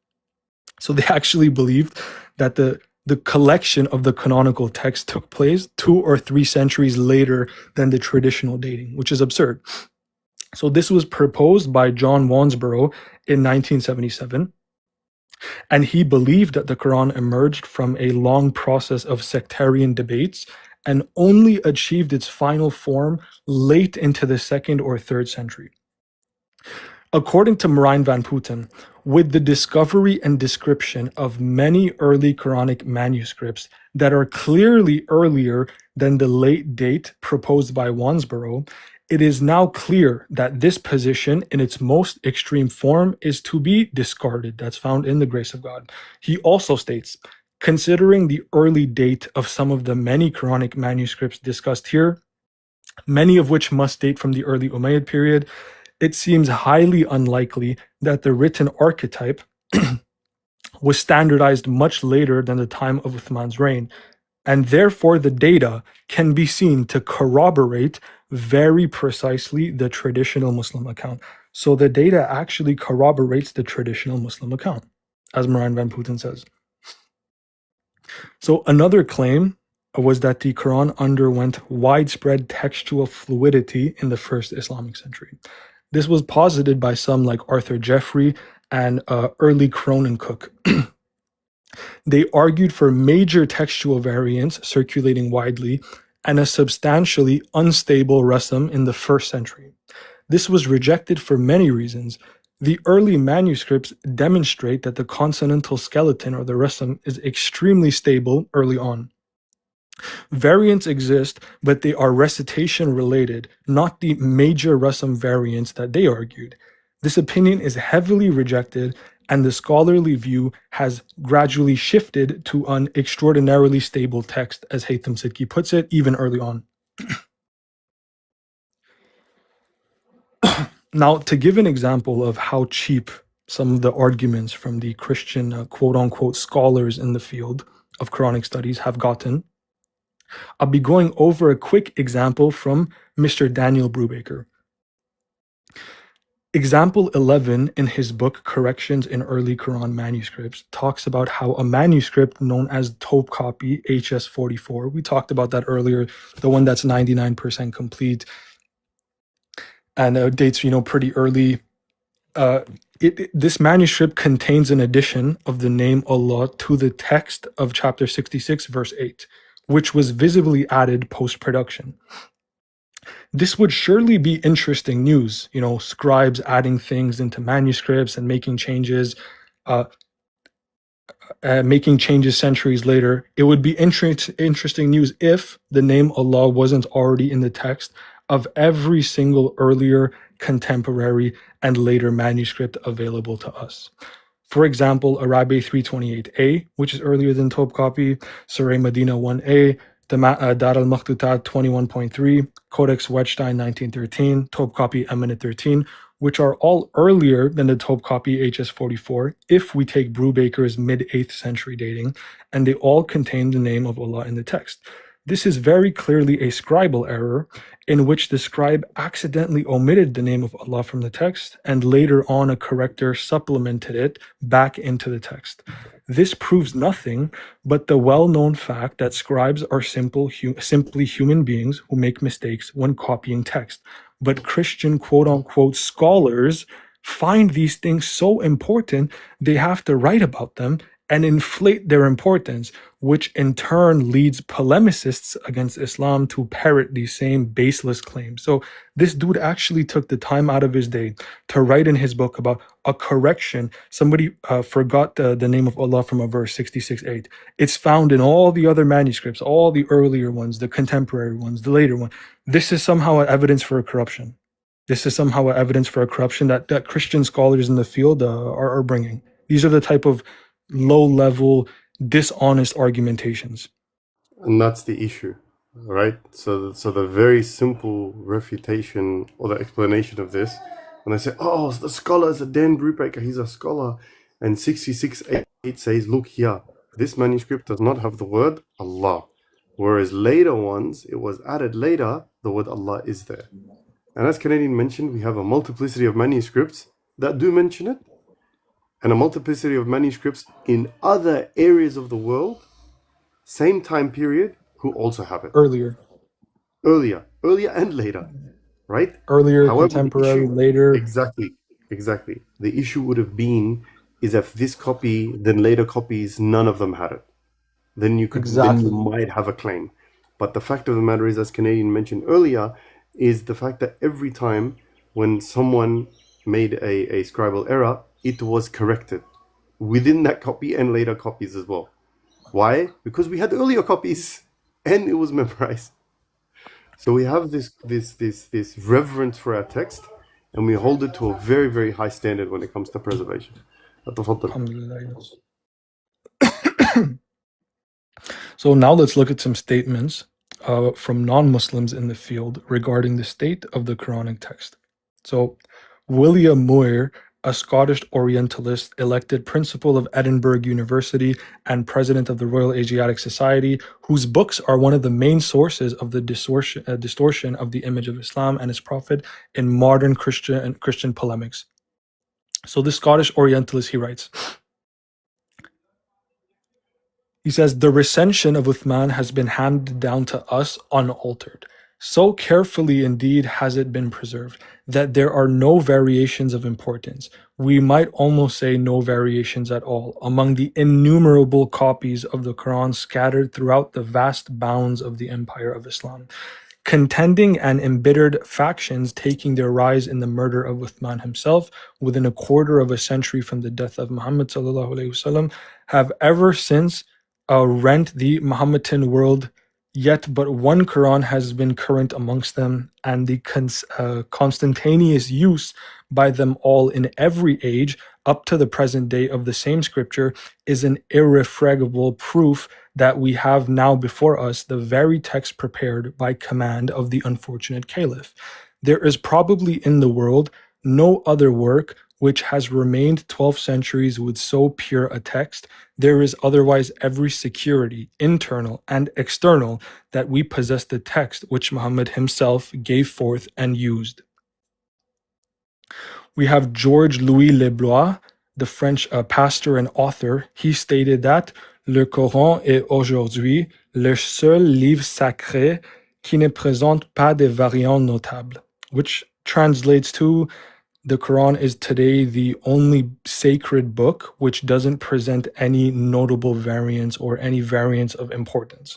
So they actually believed that the collection of the canonical text took place 2 or 3 centuries later than the traditional dating, which is absurd. So this was proposed by John Wansborough in 1977. And he believed that the Quran emerged from a long process of sectarian debates and only achieved its final form late into the 2nd or 3rd century. According to Moran van Putten, with the discovery and description of many early Quranic manuscripts that are clearly earlier than the late date proposed by Wansborough, it is now clear that this position in its most extreme form is to be discarded. That's found in the Grace of God. He also states, considering the early date of some of the many Quranic manuscripts discussed here, many of which must date from the early Umayyad period, it seems highly unlikely that the written archetype was standardized much later than the time of Uthman's reign, and therefore the data can be seen to corroborate very precisely the traditional Muslim account. So the data actually corroborates the traditional Muslim account, as Moran van Putten says. So another claim was that the Quran underwent widespread textual fluidity in the first Islamic century. This was posited by some like Arthur Jeffrey and early Cronencook. They argued for major textual variants circulating widely and a substantially unstable rasm in the first century. This was rejected for many reasons. The early manuscripts demonstrate that the consonantal skeleton or the rasm is extremely stable early on. Variants exist, but they are recitation related, not the major rasm variants that they argued. This opinion is heavily rejected, and the scholarly view has gradually shifted to an extraordinarily stable text, as Haytham Sidki puts it, even early on. Now, to give an example of how cheap some of the arguments from the Christian quote unquote scholars in the field of Quranic studies have gotten, I'll be going over a quick example from Mr. Daniel Brubaker. Example 11 in his book Corrections in Early Quran Manuscripts talks about how a manuscript known as Tope Copy HS44, we talked about that earlier, the one that's 99% complete and dates, pretty early. This manuscript contains an addition of the name Allah to the text of chapter 66, verse 8, which was visibly added post-production. This would surely be interesting news, scribes adding things into manuscripts and making changes centuries later. It would be interesting news if the name Allah wasn't already in the text of every single earlier, contemporary, and later manuscript available to us. For example, Arabi 328a, which is earlier than Tope Copy, Surah Medina 1a, Dar al-Makhtutat 21.3, Codex Wettstein 1913, Tope Copy Eminent 13, which are all earlier than the Tope Copy HS44 if we take Brubaker's mid-8th century dating, and they all contain the name of Allah in the text. This is very clearly a scribal error in which the scribe accidentally omitted the name of Allah from the text, and later on a corrector supplemented it back into the text. This proves nothing but the well-known fact that scribes are simply human beings who make mistakes when copying text. But Christian quote-unquote scholars find these things so important, they have to write about them and inflate their importance, which in turn leads polemicists against Islam to parrot these same baseless claims. So this dude actually took the time out of his day to write in his book about a correction. Somebody forgot the name of Allah from a verse 66:8. It's found in all the other manuscripts, all the earlier ones, the contemporary ones, the later one. This is somehow an evidence for a corruption. This is somehow an evidence for a corruption that Christian scholars in the field are bringing. These are the type of low-level, dishonest argumentations. And that's the issue, right? So the very simple refutation or the explanation of this, when I say, oh, the scholar is a Dan Brubaker, he's a scholar, and 66.8 says, look here, this manuscript does not have the word Allah, whereas later ones, it was added later, the word Allah is there. And as Canadian mentioned, we have a multiplicity of manuscripts that do mention it, and a multiplicity of manuscripts in other areas of the world, same time period, who also have it. Earlier and later, right? Earlier, However, contemporary, later. Exactly. The issue would have been is if this copy, then later copies, none of them had it. Then you might have a claim. But the fact of the matter is, as Canadian mentioned earlier, is the fact that every time when someone made a scribal error, it was corrected within that copy and later copies as well. Why? Because we had earlier copies and it was memorized. So we have this reverence for our text, and we hold it to a very, very high standard when it comes to preservation. So now let's look at some statements from non-Muslims in the field regarding the state of the Quranic text. So William Muir, a Scottish Orientalist, elected principal of Edinburgh University and president of the Royal Asiatic Society, whose books are one of the main sources of the distortion of the image of Islam and its prophet in modern Christian polemics. So the Scottish Orientalist, he writes, He says, the recension of Uthman has been handed down to us unaltered. So carefully indeed has it been preserved that there are no variations of importance. We might almost say no variations at all among the innumerable copies of the Quran scattered throughout the vast bounds of the empire of Islam. Contending and embittered factions taking their rise in the murder of Uthman himself within a quarter of a century from the death of Muhammad ﷺ have ever since rent the Mohammedan world, yet but one Quran has been current amongst them, and the constantaneous use by them all in every age up to the present day of the same scripture is an irrefragable proof that we have now before us the very text prepared by command of the unfortunate caliph. There is probably in the world no other work which has remained 12 centuries with so pure a text. There is otherwise every security, internal and external, that we possess the text which Muhammad himself gave forth and used. We have George Louis Leblois, the French pastor and author. He stated that le Coran est aujourd'hui le seul livre sacré qui ne présente pas de variants notables, which translates to the Quran is today the only sacred book which doesn't present any notable variants or any variants of importance.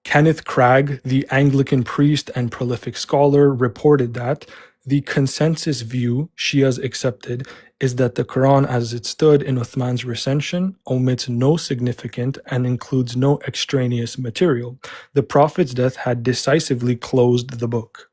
Kenneth Cragg, the Anglican priest and prolific scholar, reported that the consensus view Shias accepted is that the Quran as it stood in Uthman's recension omits no significant and includes no extraneous material. The Prophet's death had decisively closed the book.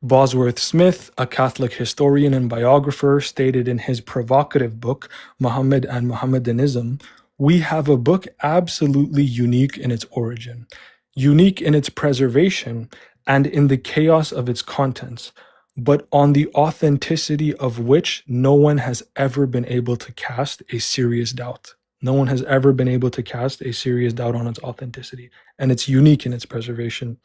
Bosworth Smith, a Catholic historian and biographer, stated in his provocative book, Muhammad and Mohammedanism, we have a book absolutely unique in its origin, unique in its preservation, and in the chaos of its contents, but on the authenticity of which no one has ever been able to cast a serious doubt. No one has ever been able to cast a serious doubt on its authenticity, and it's unique in its preservation.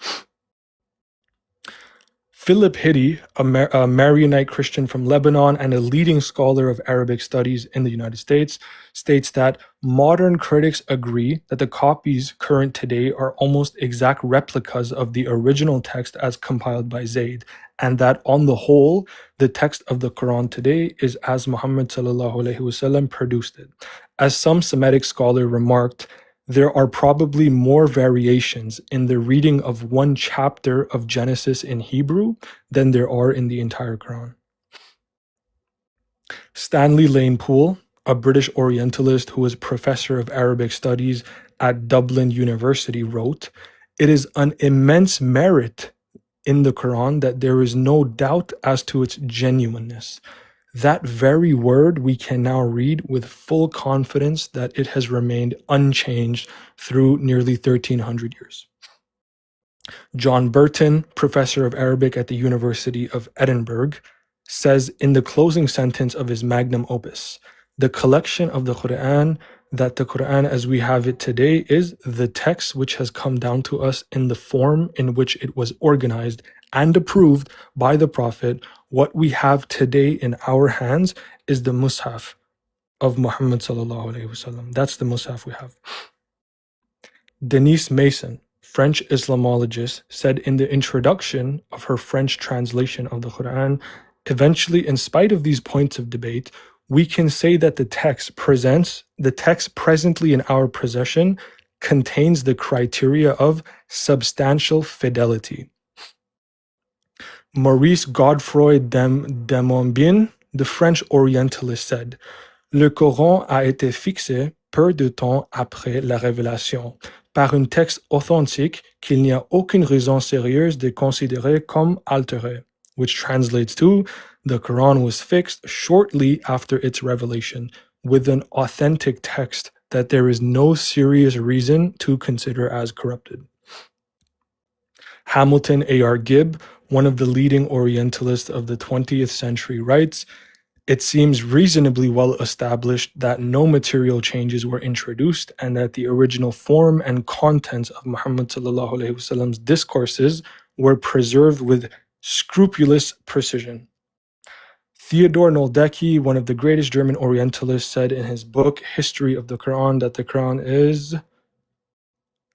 Philip Hitti, a Maronite Christian from Lebanon and a leading scholar of Arabic studies in the United States, states that modern critics agree that the copies current today are almost exact replicas of the original text as compiled by Zayd, and that on the whole, the text of the Quran today is as Muhammad ﷺ produced it. As some Semitic scholar remarked, there are probably more variations in the reading of one chapter of Genesis in Hebrew than there are in the entire Quran. Stanley Lane Poole, a British Orientalist who was professor of Arabic studies at Dublin University, wrote, "It is an immense merit in the Quran that there is no doubt as to its genuineness. That very word we can now read with full confidence that it has remained unchanged through nearly 1300 years." John Burton, professor of Arabic at the University of Edinburgh, says in the closing sentence of his magnum opus, the collection of the Qur'an, that the Qur'an as we have it today is the text which has come down to us in the form in which it was organized and approved by the Prophet. What we have today in our hands is the Mus'haf of Muhammad sallallahu alaihi wasallam. That's the Mus'haf we have. Denise Mason, French Islamologist, said in the introduction of her French translation of the Quran, eventually, in spite of these points of debate, we can say that the text presently in our possession contains the criteria of substantial fidelity. Maurice Godefroy Demombin, the French Orientalist, said, le Coran a été fixé peu de temps après la révélation par un texte authentique qu'il n'y a aucune raison sérieuse de considérer comme altéré, which translates to, the Quran was fixed shortly after its revelation with an authentic text that there is no serious reason to consider as corrupted. Hamilton A.R. Gibb, one of the leading Orientalists of the 20th century, writes, it seems reasonably well established that no material changes were introduced and that the original form and contents of Muhammad ﷺ's discourses were preserved with scrupulous precision. Theodor Noldecki, one of the greatest German Orientalists, said in his book History of the Quran that the Quran is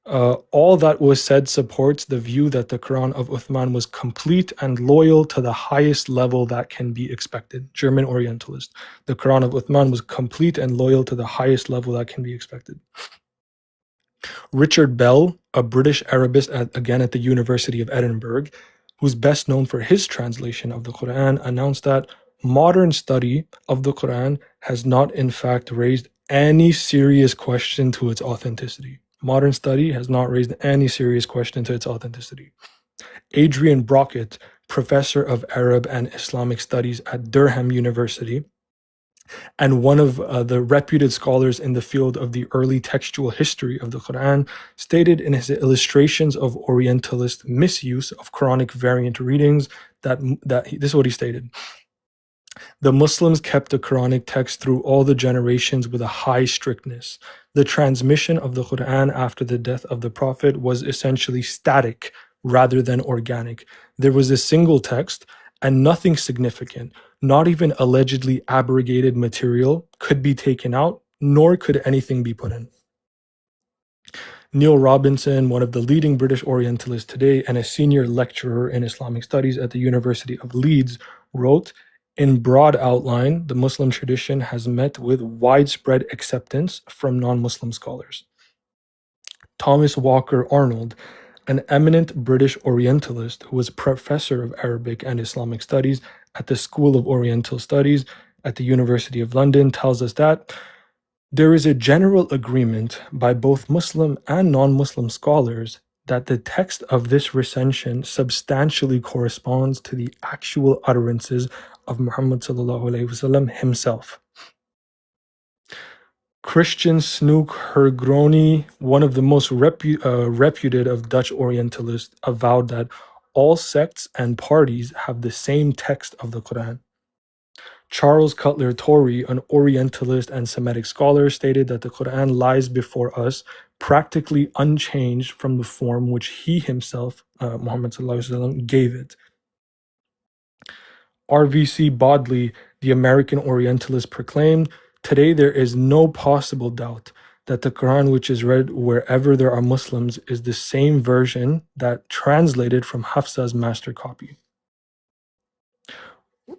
all that was said supports the view that the Quran of Uthman was complete and loyal to the highest level that can be expected. German Orientalist. The Quran of Uthman was complete and loyal to the highest level that can be expected. Richard Bell, a British Arabist again at the University of Edinburgh, who's best known for his translation of the Quran, announced that modern study of the Quran has not in fact raised any serious question to its authenticity. Modern study has not raised any serious question to its authenticity. Adrian Brockett, professor of Arab and Islamic studies at Durham University, and one of the reputed scholars in the field of the early textual history of the Quran, stated in his illustrations of Orientalist misuse of Quranic variant readings that this is what he stated. The Muslims kept the Quranic text through all the generations with a high strictness. The transmission of the Quran after the death of the Prophet was essentially static rather than organic. There was a single text and nothing significant, not even allegedly abrogated material, could be taken out, nor could anything be put in. Neil Robinson, one of the leading British Orientalists today and a senior lecturer in Islamic studies at the University of Leeds, wrote, in broad outline, the Muslim tradition has met with widespread acceptance from non-Muslim scholars. Thomas Walker Arnold, an eminent British Orientalist who was professor of Arabic and Islamic studies at the School of Oriental Studies at the University of London, tells us that there is a general agreement by both Muslim and non-Muslim scholars that the text of this recension substantially corresponds to the actual utterances of Muhammad ﷺ himself. Christian Snoek Hergroni, one of the most reputed of Dutch Orientalists, avowed that all sects and parties have the same text of the Quran. Charles Cutler Torrey, an Orientalist and Semitic scholar, stated that the Quran lies before us practically unchanged from the form which he himself, Muhammad ﷺ, gave it. R.V.C. Bodley, the American Orientalist, proclaimed, today there is no possible doubt that the Quran which is read wherever there are Muslims is the same version that translated from Hafsa's master copy.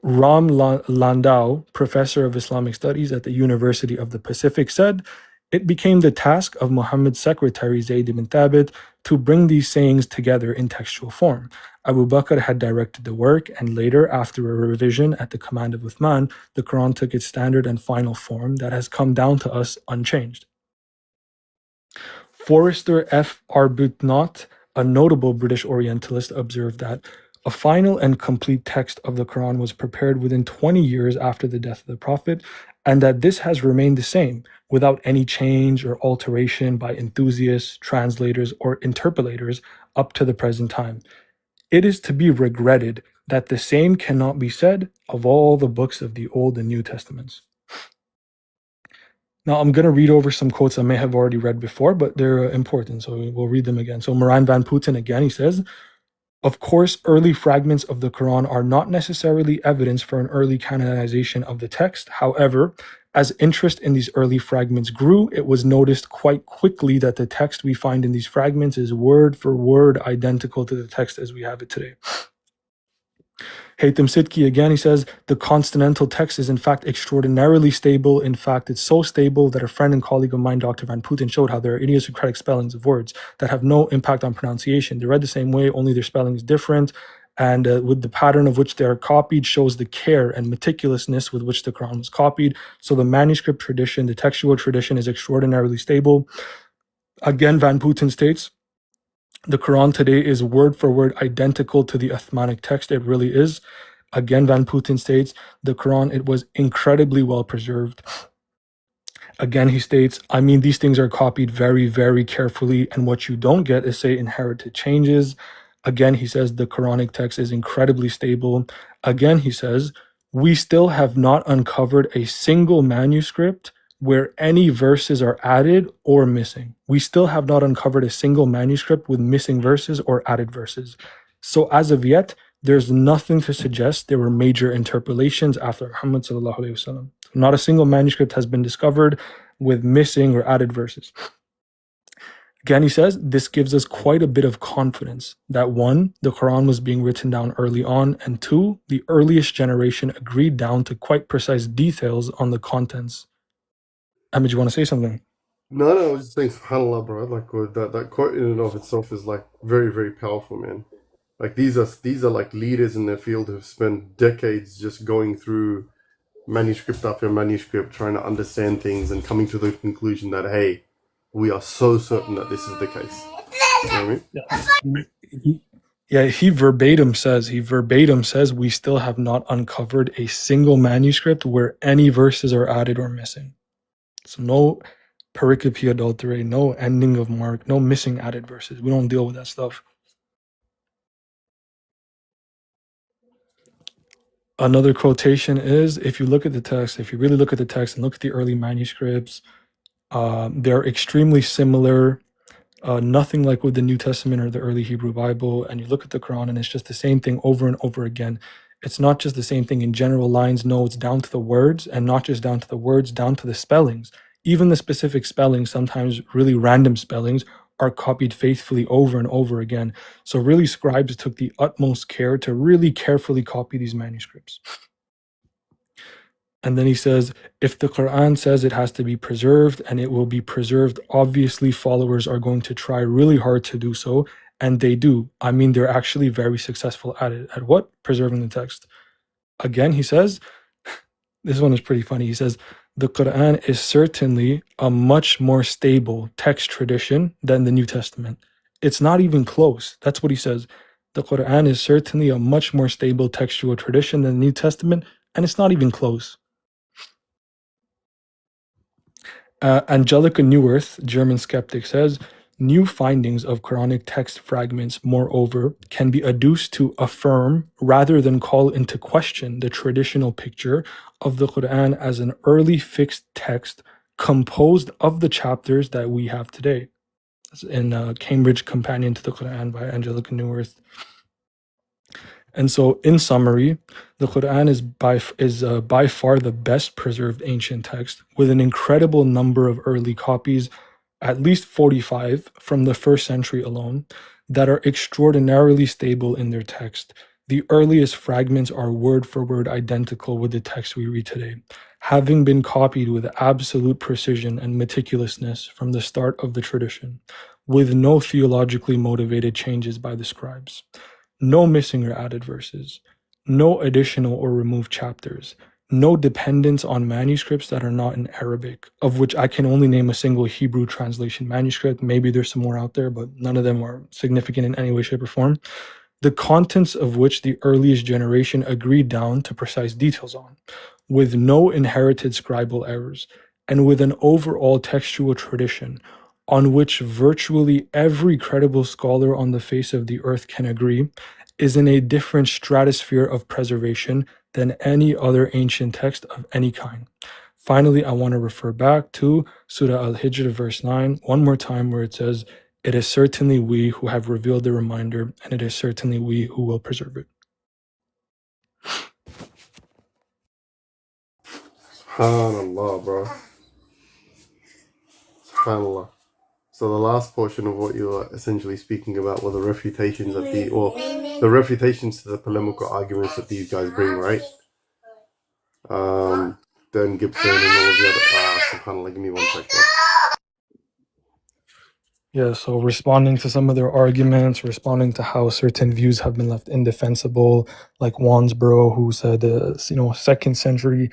Ram Landau, professor of Islamic studies at the University of the Pacific, said, it became the task of Muhammad's secretary Zayd ibn Thabit to bring these sayings together in textual form. Abu Bakr had directed the work, and later, after a revision at the command of Uthman, the Quran took its standard and final form that has come down to us unchanged. Forrester F. Arbuthnot, a notable British Orientalist, observed that a final and complete text of the Quran was prepared within 20 years after the death of the Prophet, and that this has remained the same, without any change or alteration by enthusiasts, translators, or interpolators up to the present time. It is to be regretted that the same cannot be said of all the books of the Old and New Testaments. Now, I'm going to read over some quotes I may have already read before, but they're important, so we'll read them again. So Moran van Putten, again, he says, of course, early fragments of the Quran are not necessarily evidence for an early canonization of the text. However, as interest in these early fragments grew, it was noticed quite quickly that the text we find in these fragments is word for word identical to the text as we have it today. Haytham Sidki, again, he says, the consonantal text is in fact extraordinarily stable. In fact, it's so stable that a friend and colleague of mine, Dr. Van Putten, showed how there are idiosyncratic spellings of words that have no impact on pronunciation. They're read the same way, only their spelling is different. And with the pattern of which they are copied shows the care and meticulousness with which the Quran was copied. So the manuscript tradition, the textual tradition is extraordinarily stable. Again, Van Putten states, the Quran today is word for word identical to the Uthmanic text. It really is. Again, Van Putten states, the Quran, it was incredibly well preserved. Again, he states, I mean, these things are copied very, very carefully, and what you don't get is, say, inherited changes. Again, he says the Quranic text is incredibly stable. Again, he says, we still have not uncovered a single manuscript where any verses are added or missing. We still have not uncovered a single manuscript with missing verses or added verses. So as of yet, there's nothing to suggest there were major interpolations after Muhammad sallallahu alaihi wasallam. Not a single manuscript has been discovered with missing or added verses. Again, he says, this gives us quite a bit of confidence that one, the Quran was being written down early on, and two, the earliest generation agreed down to quite precise details on the contents. Ahmed, you want to say something? No, I was just saying, subhanAllah, bro. Like that quote in and of itself is like very, very powerful, man. Like these are like leaders in their field who've spent decades just going through manuscript after manuscript, trying to understand things and coming to the conclusion that, hey, we are so certain that this is the case. You know what I mean? He verbatim says we still have not uncovered a single manuscript where any verses are added or missing. So no pericope adulterae, no ending of mark, no missing added verses. We don't deal with that stuff. Another quotation is, if you look at the text, if you really look at the text and look at the early manuscripts, they're extremely similar. Nothing like with the New Testament or the early Hebrew Bible. And you look at the Quran and it's just the same thing over and over again. It's not just the same thing in general lines. No, it's down to the words, and not just down to the words, down to the spellings. Even the specific spellings, sometimes really random spellings, are copied faithfully over and over again. So really scribes took the utmost care to really carefully copy these manuscripts. And then he says, if the Quran says it has to be preserved and it will be preserved, obviously followers are going to try really hard to do so. And they do. I mean, they're actually very successful at it. At what? Preserving the text. Again, he says, this one is pretty funny. He says, the Quran is certainly a much more stable text tradition than the New Testament. It's not even close. That's what he says. The Quran is certainly a much more stable textual tradition than the New Testament, and it's not even close. Angelica Neuwirth, German skeptic, says, new findings of Quranic text fragments, moreover, can be adduced to affirm rather than call into question the traditional picture of the Quran as an early fixed text composed of the chapters that we have today. That's in Cambridge Companion to the Quran by Angelica Neuwirth. And so, in summary, the Quran is by far the best preserved ancient text, with an incredible number of early copies, at least 45 from the 1st century alone, that are extraordinarily stable in their text. The earliest fragments are word for word identical with the text we read today, having been copied with absolute precision and meticulousness from the start of the tradition, with no theologically motivated changes by the scribes. No missing or added verses, no additional or removed chapters, no dependence on manuscripts that are not in Arabic, of which I can only name a single Hebrew translation manuscript. Maybe there's some more out there, but none of them are significant in any way, shape, or form. The contents of which the earliest generation agreed down to precise details on, with no inherited scribal errors, and with an overall textual tradition on which virtually every credible scholar on the face of the earth can agree, is in a different stratosphere of preservation than any other ancient text of any kind. Finally, I want to refer back to Surah Al-Hijr, verse 9, one more time, where it says, it is certainly we who have revealed the reminder, and it is certainly we who will preserve it. SubhanAllah, bro. SubhanAllah. So the last portion of what you were essentially speaking about were the refutations of the refutations to the polemical arguments that these guys bring, right? Then Gibson and all of the other. SubhanAllah, give me one second. Yeah, so responding to some of their arguments, responding to how certain views have been left indefensible, like Wansborough, who said, 2nd century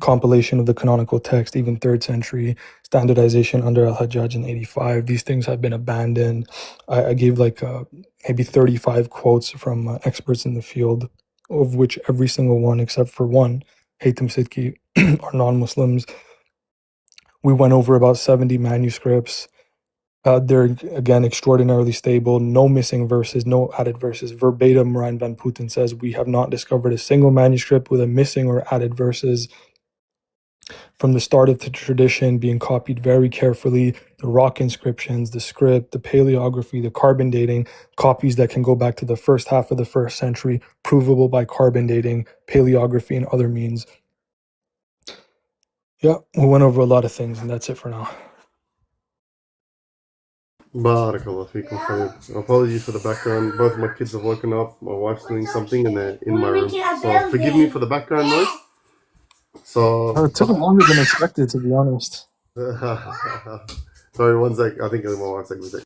compilation of the canonical text, even 3rd century standardization under Al-Hajjaj in 85. These things have been abandoned. I gave like maybe 35 quotes from experts in the field, of which every single one, except for one, Haytham Sidki, are non-Muslims. We went over about 70 manuscripts. They're, again, extraordinarily stable, no missing verses, no added verses. Verbatim, Ryan van Putten says, we have not discovered a single manuscript with a missing or added verses. from the start of the tradition being copied very carefully, the rock inscriptions, the script, the paleography, the carbon dating, copies that can go back to the first half of the first century, provable by carbon dating, paleography, and other means. Yeah, we went over a lot of things, and that's it for now. Barakallah feekum, Khalid. Apologies for the background. Both of my kids have woken up. My wife's doing something and they're in my room. So forgive me for the background noise. So, It took longer than expected, to be honest. sorry, one sec. I think my wife's like, one sec.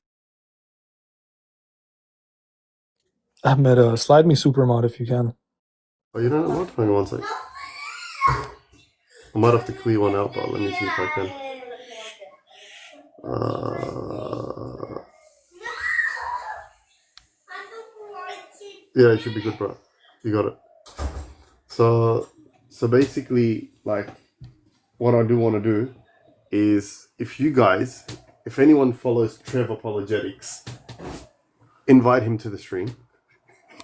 Ahmed, slide me super mod if you can. Oh, you don't know what? Hang on one sec. I might have to clear one out, but let me see if I can. Yeah, it should be good, bro. You got it. So basically, like, what I do want to do is, if anyone follows Trev Apologetics, invite him to the stream,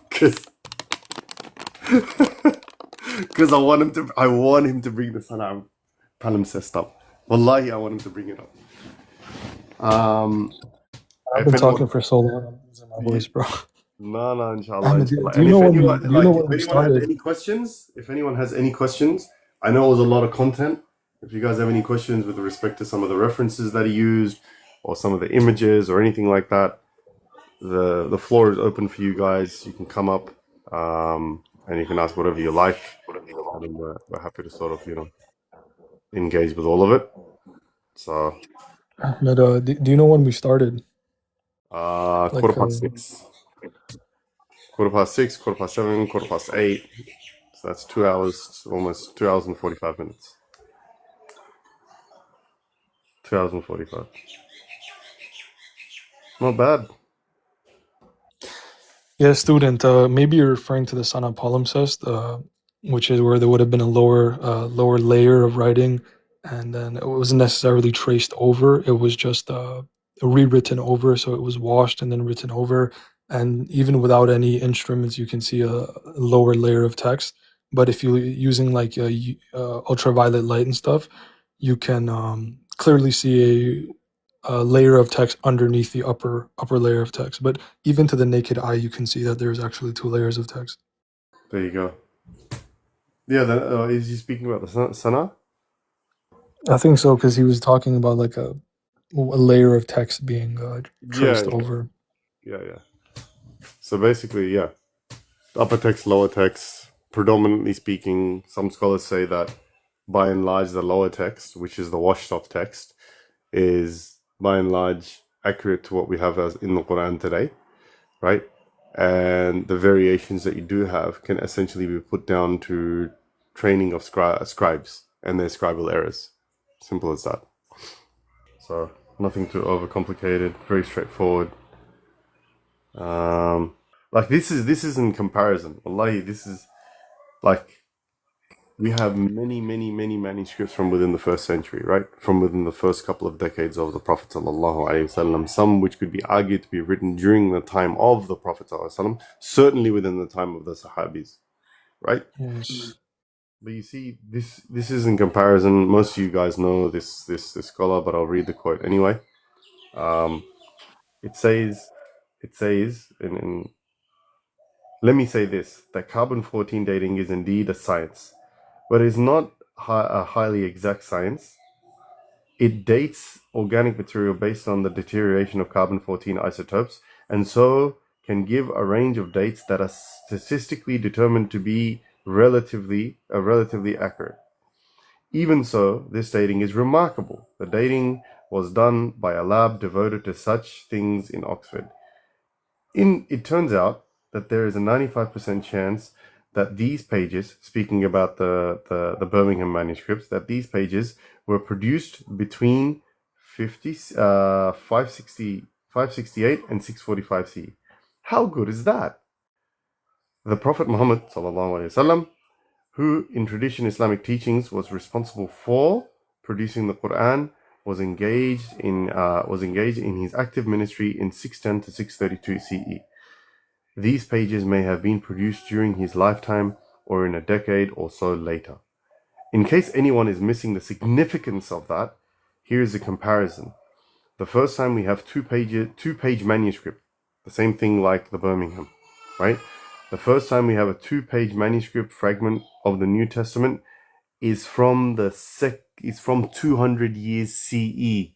because I want him to bring the Sana palimpsest up. Wallahi, I want him to bring it up. I've been talking for so long, I'm losing my voice, bro. No, inshallah, Ahmed, inshallah. do you know when we started? If anyone has any questions, I know it was a lot of content. If you guys have any questions with respect to some of the references that he used, or some of the images, or anything like that, the floor is open for you guys. You can come up, and you can ask whatever you like. And we're happy to sort of, engage with all of it. So, Ahmed, do you know when we started? quarter past 6. Quarter past 6, quarter past 7, quarter past 8. So that's 2 hours, almost 2 hours and 45 minutes. 2 hours and 45. Not bad. Yeah, student. Maybe you're referring to the Sana palimpsest, which is where there would have been a lower layer of writing, and then it wasn't necessarily traced over. It was just rewritten over, so it was washed and then written over. And even without any instruments, you can see a lower layer of text. But if you're using like ultraviolet light and stuff, you can clearly see a layer of text underneath the upper layer of text. But even to the naked eye, you can see that there's actually 2 layers of text. There you go. Yeah, then is he speaking about the Sana? I think so, because he was talking about like a layer of text being traced Yeah. over. Yeah. So basically, yeah, upper text, lower text. Predominantly speaking, some scholars say that by and large, the lower text, which is the washed off text, is by and large accurate to what we have as in the Quran today, right? And the variations that you do have can essentially be put down to training of scribes and their scribal errors. Simple as that. So nothing too overcomplicated, very straightforward. Like this is in comparison. Wallahi, this is like we have many manuscripts from within the first century, right? From within the first couple of decades of the Prophet sallallahu alaihi wasallam. Some which could be argued to be written during the time of the Prophet sallallahu alaihi wasallam, certainly within the time of the Sahabis, right? Yes. But you see, this is in comparison. Most of you guys know this scholar, but I'll read the quote anyway. It says, in let me say this, that carbon-14 dating is indeed a science, but it is not a highly exact science. It dates organic material based on the deterioration of carbon-14 isotopes, and so can give a range of dates that are statistically determined to be relatively accurate. Even so, this dating is remarkable. The dating was done by a lab devoted to such things in Oxford. It turns out that there is a 95% chance that these pages, speaking about the Birmingham manuscripts, that these pages were produced between 568 and 645 CE. How good is that? The Prophet Muhammad sallallahu alaihi wasallam, who in traditional Islamic teachings was responsible for producing the Qur'an, was engaged in his active ministry in 610 to 632 CE. These pages may have been produced during his lifetime or in a decade or so later. In case anyone is missing the significance of that, here's a comparison. The first time we have two-page manuscript, the same thing like the Birmingham, right? The first time we have a two-page manuscript fragment of the New Testament is from 200 years CE.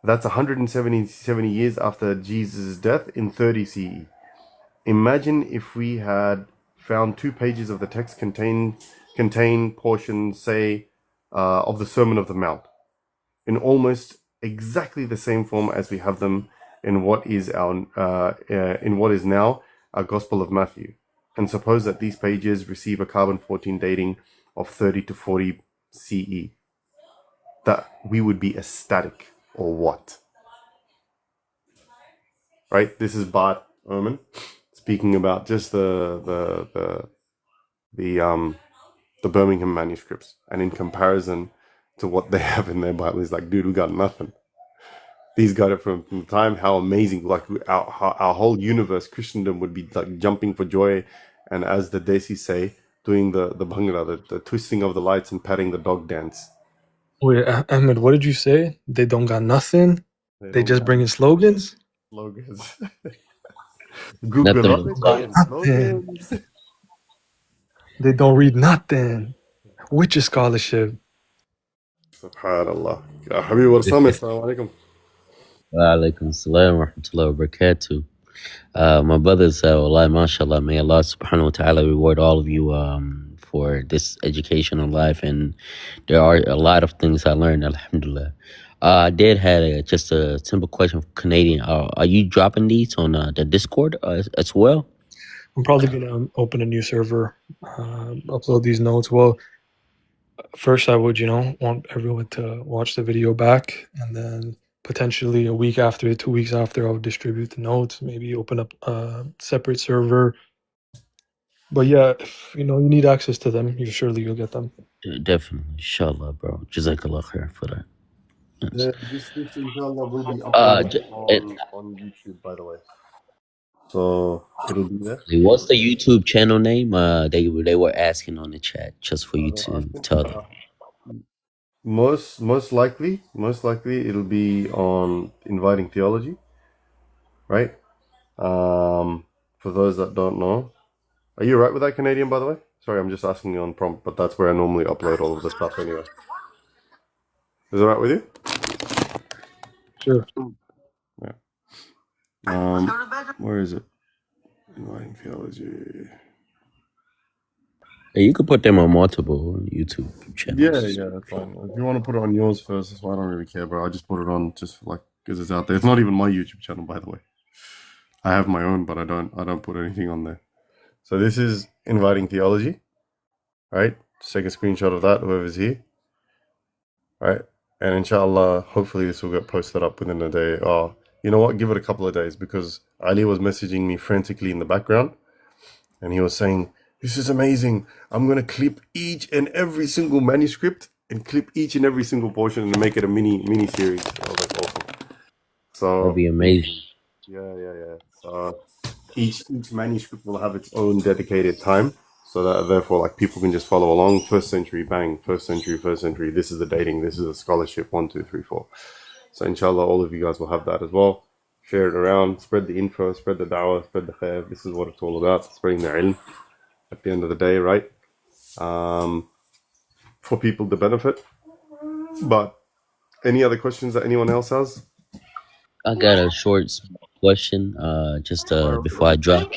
That's 170 years after Jesus' death in 30 CE. Imagine if we had found 2 pages of the text contain portions, say, of the Sermon of the Mount, in almost exactly the same form as we have them in what is now our Gospel of Matthew, and suppose that these pages receive a carbon-14 dating of 30 to 40 CE, that we would be ecstatic, or what? Right? This is Bart Ehrman speaking about just the Birmingham manuscripts, and in comparison to what they have in their Bible, he's like, dude, we got nothing. These got it from the time. How amazing! Like our whole universe, Christendom, would be like jumping for joy, and as the Desi say, doing the bhangra, the twisting of the lights and patting the dog dance. Wait, Ahmed, what did you say? They don't got nothing? They just bringing slogans? Slogans. Nothing Google but bringing Nothing. slogans. They don't read nothing. Which is scholarship? Subhanallah. Ya Habib wa Sami, assalamu alaikum. Wa alaikum salam wa rahmatullahi wa barakatuh. My brothers, wallahi, mashallah, may Allah subhanahu wa ta'ala reward all of you for this educational life. And there are a lot of things I learned, alhamdulillah. I did have just a simple question for Canadian. Are you dropping these on the Discord as well? I'm probably going to open a new server, upload these notes. Well, first I would, want everyone to watch the video back, and then potentially a week after, 2 weeks after, I'll distribute the notes, maybe open up a separate server. But yeah, if you need access to them, you'll get them. Definitely, inshallah, bro. Jazakallah khair for that. Yeah, this inshallah will be uploaded on YouTube, by the way. So it'll be there. What's the YouTube channel name? They were asking on the chat just for you to tell them. Most likely it'll be on Inviting Theology, right? For those that don't know, are you right with that, Canadian? By the way, sorry, I'm just asking you on prompt, but that's where I normally upload all of the stuff anyway. Is it right with you? Sure. Yeah. Where is it? Inviting Theology. You could put them on multiple YouTube channels. Yeah, that's fine. If you want to put it on yours first, that's fine. I don't really care, bro. I just put it on just because it's out there. It's not even my YouTube channel, by the way. I have my own, but I don't put anything on there. So this is Inviting Theology, right? Just take a screenshot of that, whoever's here, right? And inshallah, hopefully this will get posted up within a day. Oh, you know what? Give it a couple of days, because Ali was messaging me frantically in the background, and he was saying, this is amazing. I'm going to clip each and every single manuscript and clip each and every single portion and make it a mini series. I was like, awesome. So That'd be amazing. Yeah. So each manuscript will have its own dedicated time, so that therefore like people can just follow along. First century, bang. First century. This is the dating. This is the scholarship. 1, 2, 3, 4. So inshallah, all of you guys will have that as well. Share it around. Spread the info. Spread the da'wah. Spread the khair. This is what it's all about. Spreading the ilm. At the end of the day, right? For people to benefit. But any other questions that anyone else has? I got a short question, just before I drop.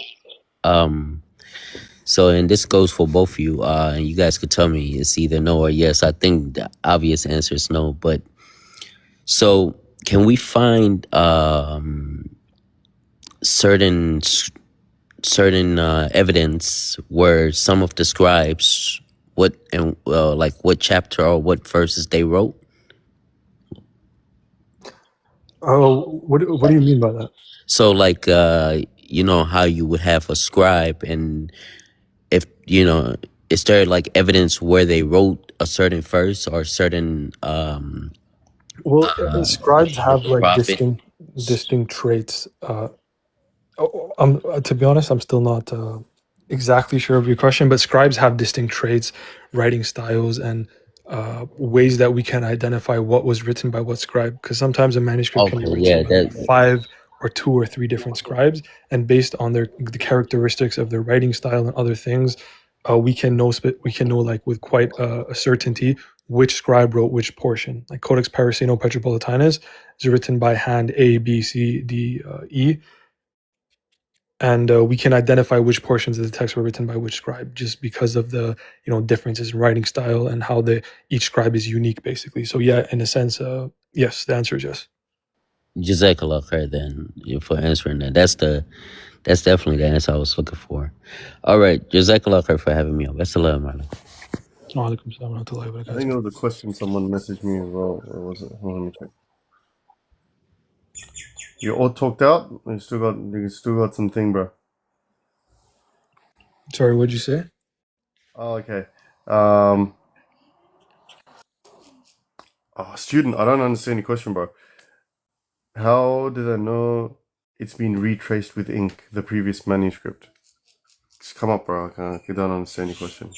So, and this goes for both of you, and you guys could tell me it's either no or yes. I think the obvious answer is no, but so can we find certain evidence where some of the scribes what chapter or what verses they wrote? Oh, what do you mean by that? So like how you would have a scribe, and if is there like evidence where they wrote a certain verse or certain scribes have like prophet? distinct traits. To be honest, I'm still not exactly sure of your question, but scribes have distinct traits, writing styles, and ways that we can identify what was written by what scribe. Because sometimes a manuscript can be Okay, yeah, written by like that 5 or 2 or 3 different scribes, and based on the characteristics of their writing style and other things, we can know like with quite a certainty which scribe wrote which portion. Like Codex Parasino Petropolitanus is written by hand A, B, C, D, E, and we can identify which portions of the text were written by which scribe just because of the differences in writing style and how each scribe is unique, basically. So yeah, in a sense, yes, the answer is yes. Jazakallah khair then for answering that. That's definitely the answer I was looking for. All right, Jazakallah khair for having me on. Assalamu alaikum. Walaikum salam wa rahmatullahi wa I barakatuh. think there was a question someone messaged me as well. Or was it? Hold on, let me check. You're all talked out? You still got something, bro. Sorry, what'd you say? Oh, okay. Student, I don't understand your question, bro. How did I know it's been retraced with ink, the previous manuscript? Just come up, bro. I don't understand your question.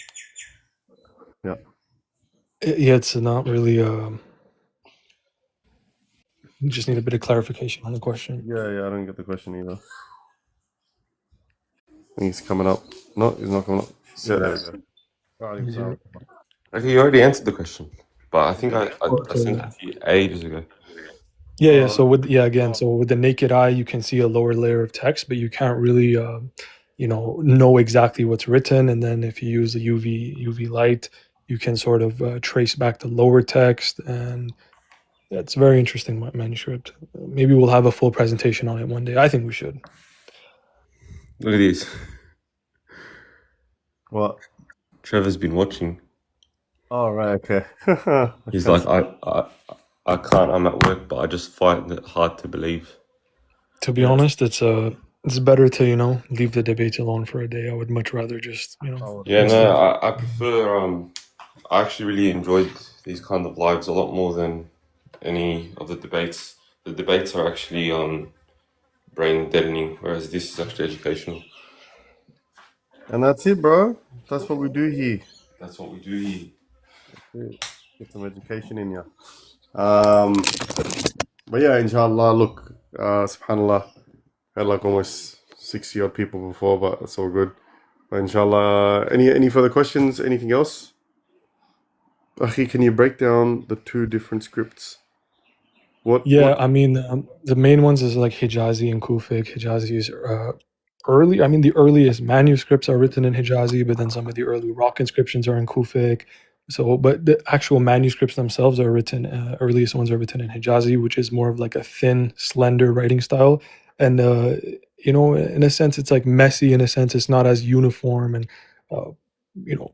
Yeah. Yeah, it's not really. Just need a bit of clarification on the question. Yeah, I don't get the question either. I think he's coming up. No, he's not coming up. Yeah, there we go. Alright, Is so- it- Okay, you already answered the question, but I think I Okay. sent it to you ages ago. Yeah. So with the naked eye, you can see a lower layer of text, but you can't really, know exactly what's written. And then if you use the UV light, you can sort of trace back the lower text, and that's very interesting manuscript. Maybe we'll have a full presentation on it one day. I think we should. Look at these. What? Trevor's been watching. Oh, right, okay. He's like, I can't. I'm at work, but I just find it hard to believe. To be Yeah. honest, it's better to leave the debates alone for a day. I would much rather just Yeah, listen. no, I prefer. I actually really enjoyed these kind of lives a lot more than any of the debates. The debates are actually brain deadening, whereas this is actually educational. And that's it, bro. That's what we do here. That's what we do here. Get some education in you. But yeah, inshallah, look, subhanallah, had like almost 60 odd people before, but it's all good. But inshallah, any further questions? Anything else? Akhi, can you break down the two different scripts? Yeah, I mean, the main ones is like Hijazi and Kufic. Hijazi is early. I mean, the earliest manuscripts are written in Hijazi, but then some of the early rock inscriptions are in Kufic. So, but the actual manuscripts themselves are written, earliest ones are written in Hijazi, which is more of like a thin, slender writing style. And, in a sense, it's like messy. In a sense, it's not as uniform and,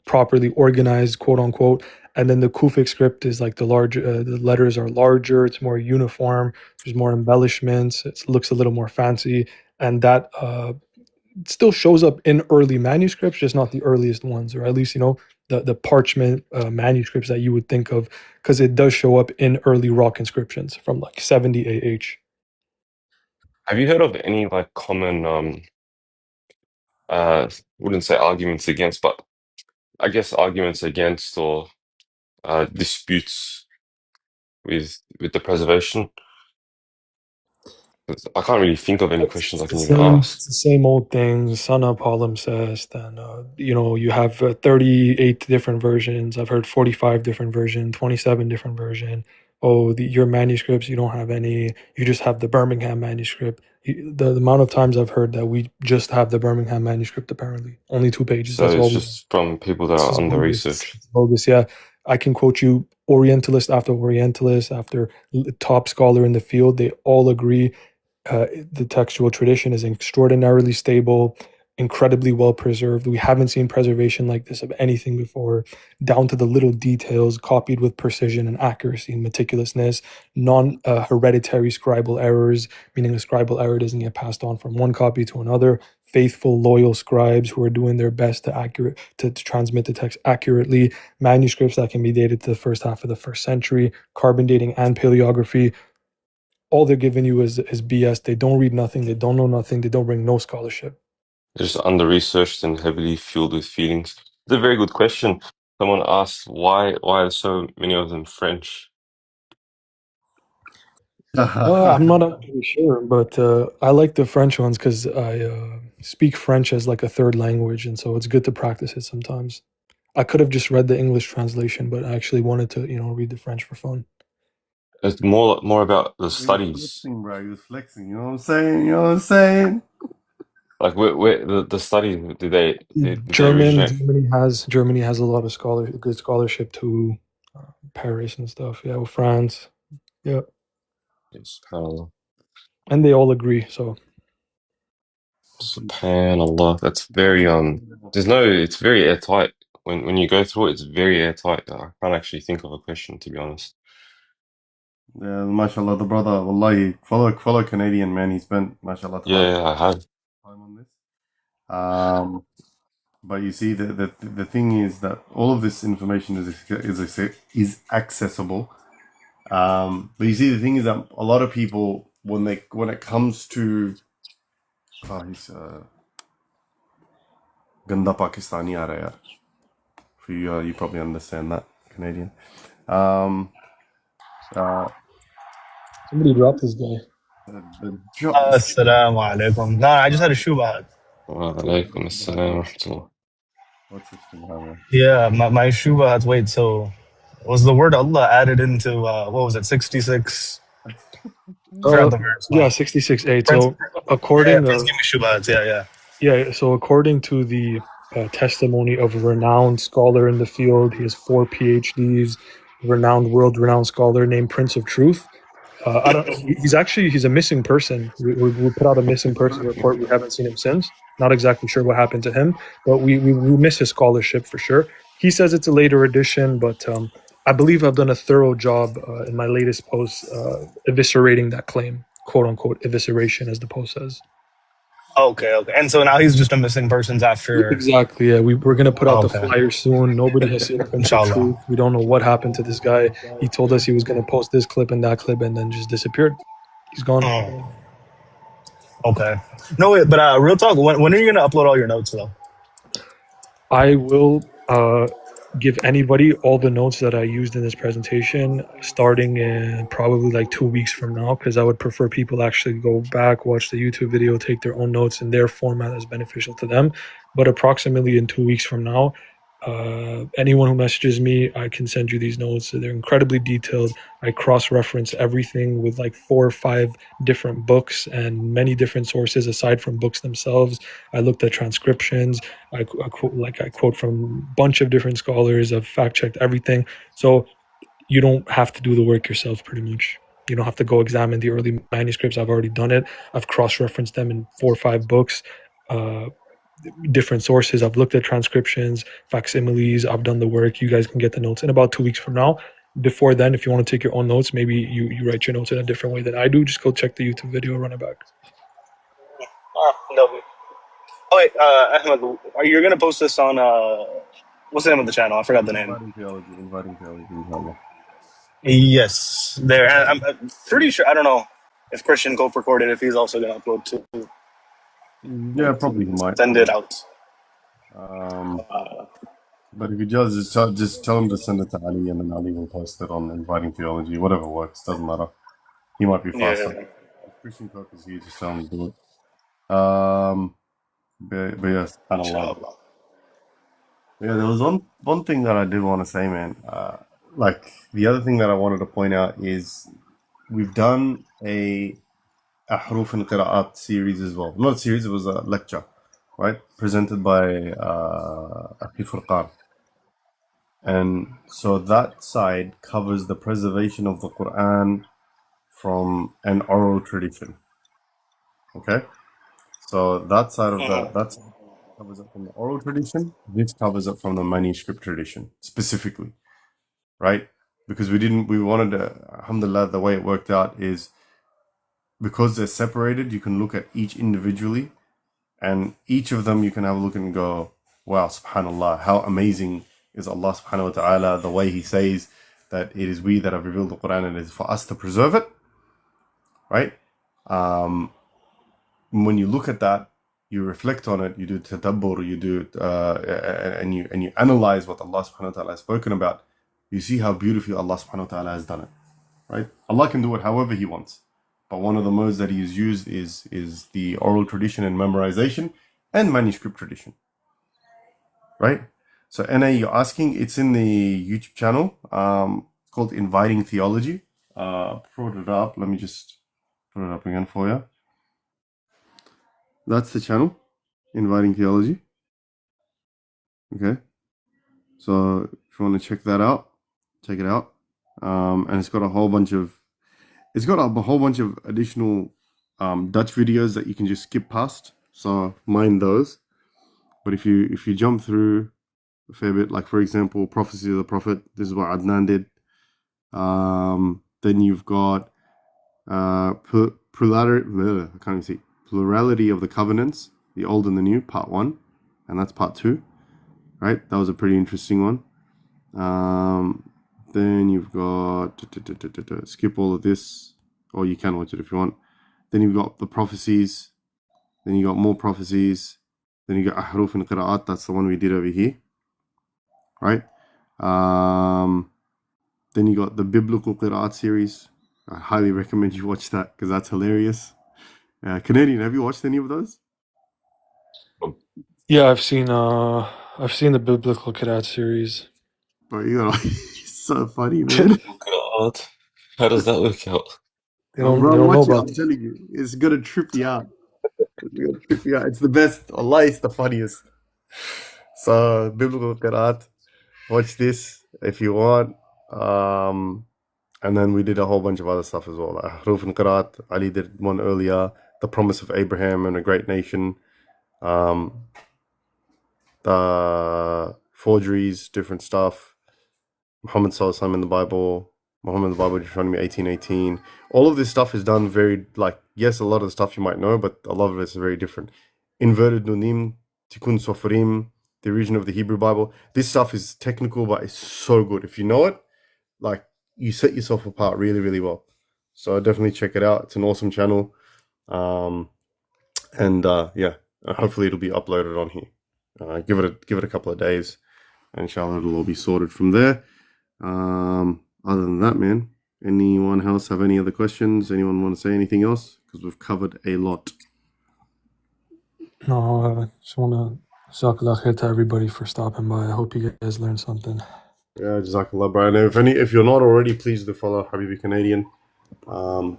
properly organized, quote unquote. And then the Kufic script is like the letters are larger, it's more uniform, there's more embellishments, it looks a little more fancy, and that still shows up in early manuscripts, just not the earliest ones, or at least the parchment manuscripts that you would think of, because it does show up in early rock inscriptions from like 70 AH. Have you heard of any like common wouldn't say arguments against, but I guess arguments against or disputes with the preservation? 'Cause I can't really think of any questions I can even ask. It's the same old things. Sana palimpsest, and you have 38 different versions. I've heard 45 different versions, 27 different version. Oh, your manuscripts, you don't have any. You just have the Birmingham manuscript. The amount of times I've heard that we just have the Birmingham manuscript, apparently only 2 pages. So That's all. it's just from people that It's are just under bogus. research. It's bogus. Yeah, I can quote you Orientalist after Orientalist after top scholar in the field. They all agree the textual tradition is extraordinarily stable, incredibly well preserved. We haven't seen preservation like this of anything before, down to the little details, copied with precision and accuracy and meticulousness, non hereditary scribal errors, meaning a scribal error doesn't get passed on from one copy to another. Faithful, loyal scribes who are doing their best to transmit the text accurately. Manuscripts that can be dated to the first half of the 1st century. Carbon dating and paleography. All they're giving you is BS. They don't read nothing. They don't know nothing. They don't bring no scholarship. Just under-researched and heavily fueled with feelings. It's a very good question. Someone asked why are so many of them French? I'm not actually sure, but I like the French ones because I speak French as like a third language, and so it's good to practice it sometimes. I could have just read the English translation, but I actually wanted to, read the French for fun. It's more about the He was studies. flexing, bro. He was flexing. You know what I'm saying? You know what I'm saying? Like where the studies did they German, originate? Germany has a lot of good scholarship to Paris and stuff. Yeah, with France. Yeah, Yes, and they all agree. So subhanallah. That's very it's very airtight. When you go through it, it's very airtight. I can't actually think of a question, to be honest. Yeah, mashallah, the brother, wallahi, follow Canadian, man. He spent, mashallah, Yeah, I have. time on this. But you see, the thing is that all of this information is accessible. But you see, the thing is that a lot of people, when it comes to, he's ganda Pakistani aa raha hai yaar. For you, you probably understand that Canadian. Um, somebody dropped this guy. the job. Assalamu alaikum. No, I just had a shubha. Wa alaikum assalam wa rahmatullah. What's this thing, man? Yeah, my shubha. Wait, so was the word Allah added into what was it, 66? I forgot the verse Yeah, now. 66:8. Prince, So yeah, according, please give me shubha. Yeah. yeah, so according to the testimony of a renowned scholar in the field, he has 4 PhDs, world-renowned scholar named Prince of Truth. I don't. He's a missing person. We put out a missing person report. We haven't seen him since. Not exactly sure what happened to him, but we miss his scholarship for sure. He says it's a later edition, but I believe I've done a thorough job in my latest post eviscerating that claim, quote unquote evisceration, as the post says. Okay. And so now he's just a missing persons after. Exactly. Yeah, we're gonna put out the Okay, flyer soon. Nobody has seen Prince of inshallah. Truth. We don't know what happened to this guy. He told us he was gonna post this clip and that clip, and then just disappeared. He's gone. Oh, okay. No, wait, but real talk. When are you gonna upload all your notes though? I will give anybody all the notes that I used in this presentation starting in probably like 2 weeks from now, because I would prefer people actually go back, watch the YouTube video, take their own notes in their format that's beneficial to them. But approximately in 2 weeks from now, anyone who messages me, I can send you these notes. They're incredibly detailed. I cross-reference everything with like 4 or 5 different books and many different sources aside from books themselves. I looked at transcriptions. I quote from a bunch of different scholars. I've fact-checked everything. So you don't have to do the work yourself, pretty much. You don't have to go examine the early manuscripts. I've already done it. I've cross-referenced them in 4 or 5 books. Different sources. I've looked at transcriptions, facsimiles. I've done the work. You guys can get the notes in about 2 weeks from now. Before then, if you want to take your own notes, maybe you write your notes in a different way than I do. Just go check the YouTube video, run it back. No. Oh wait, Ahmad, are you gonna post this on what's the name of the channel? I forgot the name. Inviting theology, inshallah. Yes, there. I'm pretty sure. I don't know if Christian Cope recorded. If he's also gonna upload too. Yeah, probably he might. Send it out. But if he does, just tell him to send it to Ali, and then Ali will post it on Inviting Theology. Whatever works, doesn't matter. He might be faster. Yeah. If Christian Cook is here, just tell him to do it. But yes, subhanAllah. Inshallah. Yeah, there was one thing that I did want to say, man. Like the other thing that I wanted to point out is we've done a Ahruf and Qira'at series as well. Not a series, it was a lecture, right? Presented by Akhi Furqan. And so that side covers the preservation of the Quran from an oral tradition. Okay? So that side of that covers it from the oral tradition. This covers it from the manuscript tradition specifically, right? Because we wanted to, alhamdulillah, the way it worked out is because they're separated, you can look at each individually, and each of them you can have a look and go, wow, subhanallah, how amazing is Allah subhanahu wa ta'ala, the way He says that it is we that have revealed the Quran and it is for us to preserve it, right? When you look at that, you reflect on it, you do tadabbur, you do and you analyze what Allah subhanahu wa ta'ala has spoken about, you see how beautifully Allah subhanahu wa ta'ala has done it. Right? Allah can do it however He wants. But one of the modes that He's used is the oral tradition and memorization and manuscript tradition. Right? So NA, you're asking, it's in the YouTube channel. It's called Inviting Theology. Brought it up. Let me just put it up again for you. That's the channel, Inviting Theology. Okay. So if you want to check that out, check it out. And it's got a whole bunch of additional Dutch videos that you can just skip past. So mind those. But if you jump through a fair bit, like for example, Prophecy of the Prophet, this is what Adnan did. Then you've got Plurality of the Covenants, the Old and the New, Part 1, and that's Part 2. Right? That was a pretty interesting one. Then you've got skip all of this, or you can watch it if you want. Then you've got the prophecies. Then you got more prophecies. Then you got Ahruf and Qira'at. That's the one we did over here, right? Then you got the Biblical Qira'at series. I highly recommend you watch that because that's hilarious. Canadian, have you watched any of those? Yeah, I've seen the Biblical Qur'an series. Bro, you're so funny, man. How does that work out? They don't Bro, know watch it. about I'm telling you, it's gonna trip you out. It's the best. Allah, it's the funniest. So, Biblical Qira'at. Watch this if you want. And then we did a whole bunch of other stuff as well. Like Huruf and Qira'at. Ali did one earlier. The Promise of Abraham and a Great Nation. The forgeries, different stuff. Muhammad Sallallahu Alaihi Wasallam in the Bible. Muhammad in the Bible, Deuteronomy 18:18. All of this stuff is done very, like, yes, a lot of the stuff you might know, but a lot of it is very different. Inverted Nunim, Tikkun Sofarim, the origin of the Hebrew Bible. This stuff is technical, but it's so good. If you know it, like, you set yourself apart really, really well. So definitely check it out. It's an awesome channel. Yeah, hopefully it'll be uploaded on here. Give it a couple of days, and inshallah it'll all be sorted from there. Other than that, man, anyone else have any other questions? Anyone want to say anything else? Because we've covered a lot. No, I just want to Jazakallah khair to everybody for stopping by. I hope you guys learned something. Yeah, Jazakallah, Brian. If you're not already, please do follow Habibi Canadian. He's an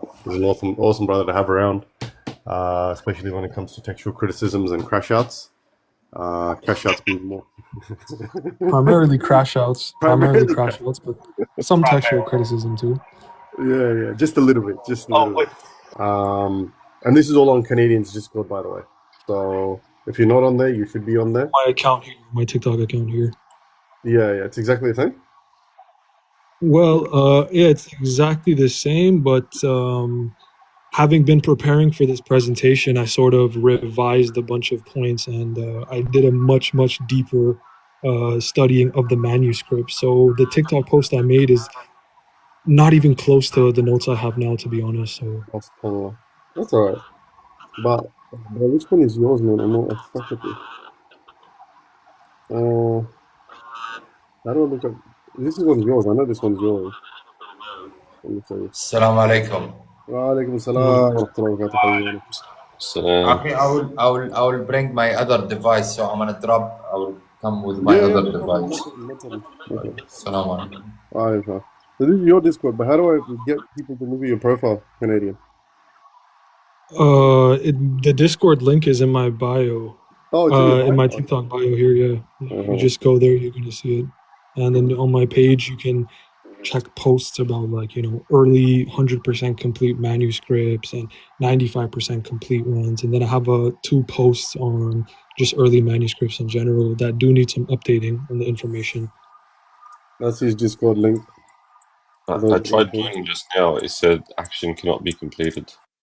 awesome brother to have around, especially when it comes to textual criticisms and crash outs. Crash outs being more Primarily crash outs, but some textual criticism too. Yeah, just a little bit, bit. And this is all on Canadian's Discord, by the way. So if you're not on there, you should be on there. My account here, my TikTok account here. Yeah, it's exactly the same. Well, yeah, it's exactly the same, but having been preparing for this presentation, I sort of revised a bunch of points, and I did a much deeper studying of the manuscript. So the TikTok post I made is not even close to the notes I have now, to be honest. So that's all right. But which one is yours, man? I'm not stuck with it. I don't look up. This one's yours. I know this one's yours. Let me tell you. Assalamu alaikum. Wa alaikum assalam wa rahmatullahi wa barakatuh. Okay, I will bring my other device, so I'm gonna drop. I will come with my other device. No problem. Assalamu alaikum. So this is your Discord, but how do I get people to look at your profile, Canadian? The Discord link is in my bio. Oh, in my TikTok bio here, yeah. You just go there, you're gonna see it. And then on my page, you can check posts about, like, early 100% complete manuscripts and 95% complete ones. And then I have 2 posts on just early manuscripts in general that do need some updating on the information. That's his Discord link. I tried joining just now. It said action cannot be completed.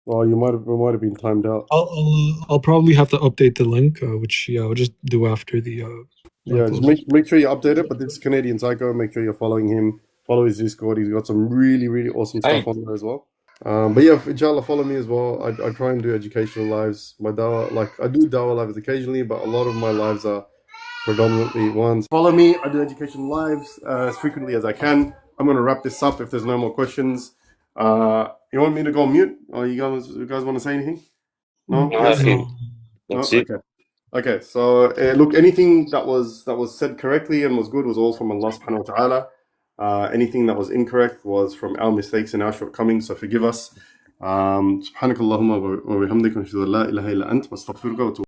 Well, we might have been timed out. I'll probably have to update the link, which I'll just do after the. Just make sure you update it. But this Canadian Psycho, make sure you're following him. Follow his Discord. He's got some really awesome stuff on there as well. But yeah, inshallah, follow me as well. I try and do educational lives. My dawah, like I do dawah lives occasionally, but a lot of my lives are predominantly ones. Follow me. I do educational lives as frequently as I can. I'm going to wrap this up if there's no more questions. You want me to go on mute? Or you guys want to say anything? No? No, Yes? no. No? That's it. Okay. Okay, so look, anything that was said correctly and was good was all from Allah subhanahu wa ta'ala. Anything that was incorrect was from our mistakes and our shortcomings, so forgive us. سبحانك اللهم وبحمدك نشهد أن لا إله إلا أنت نستغفرك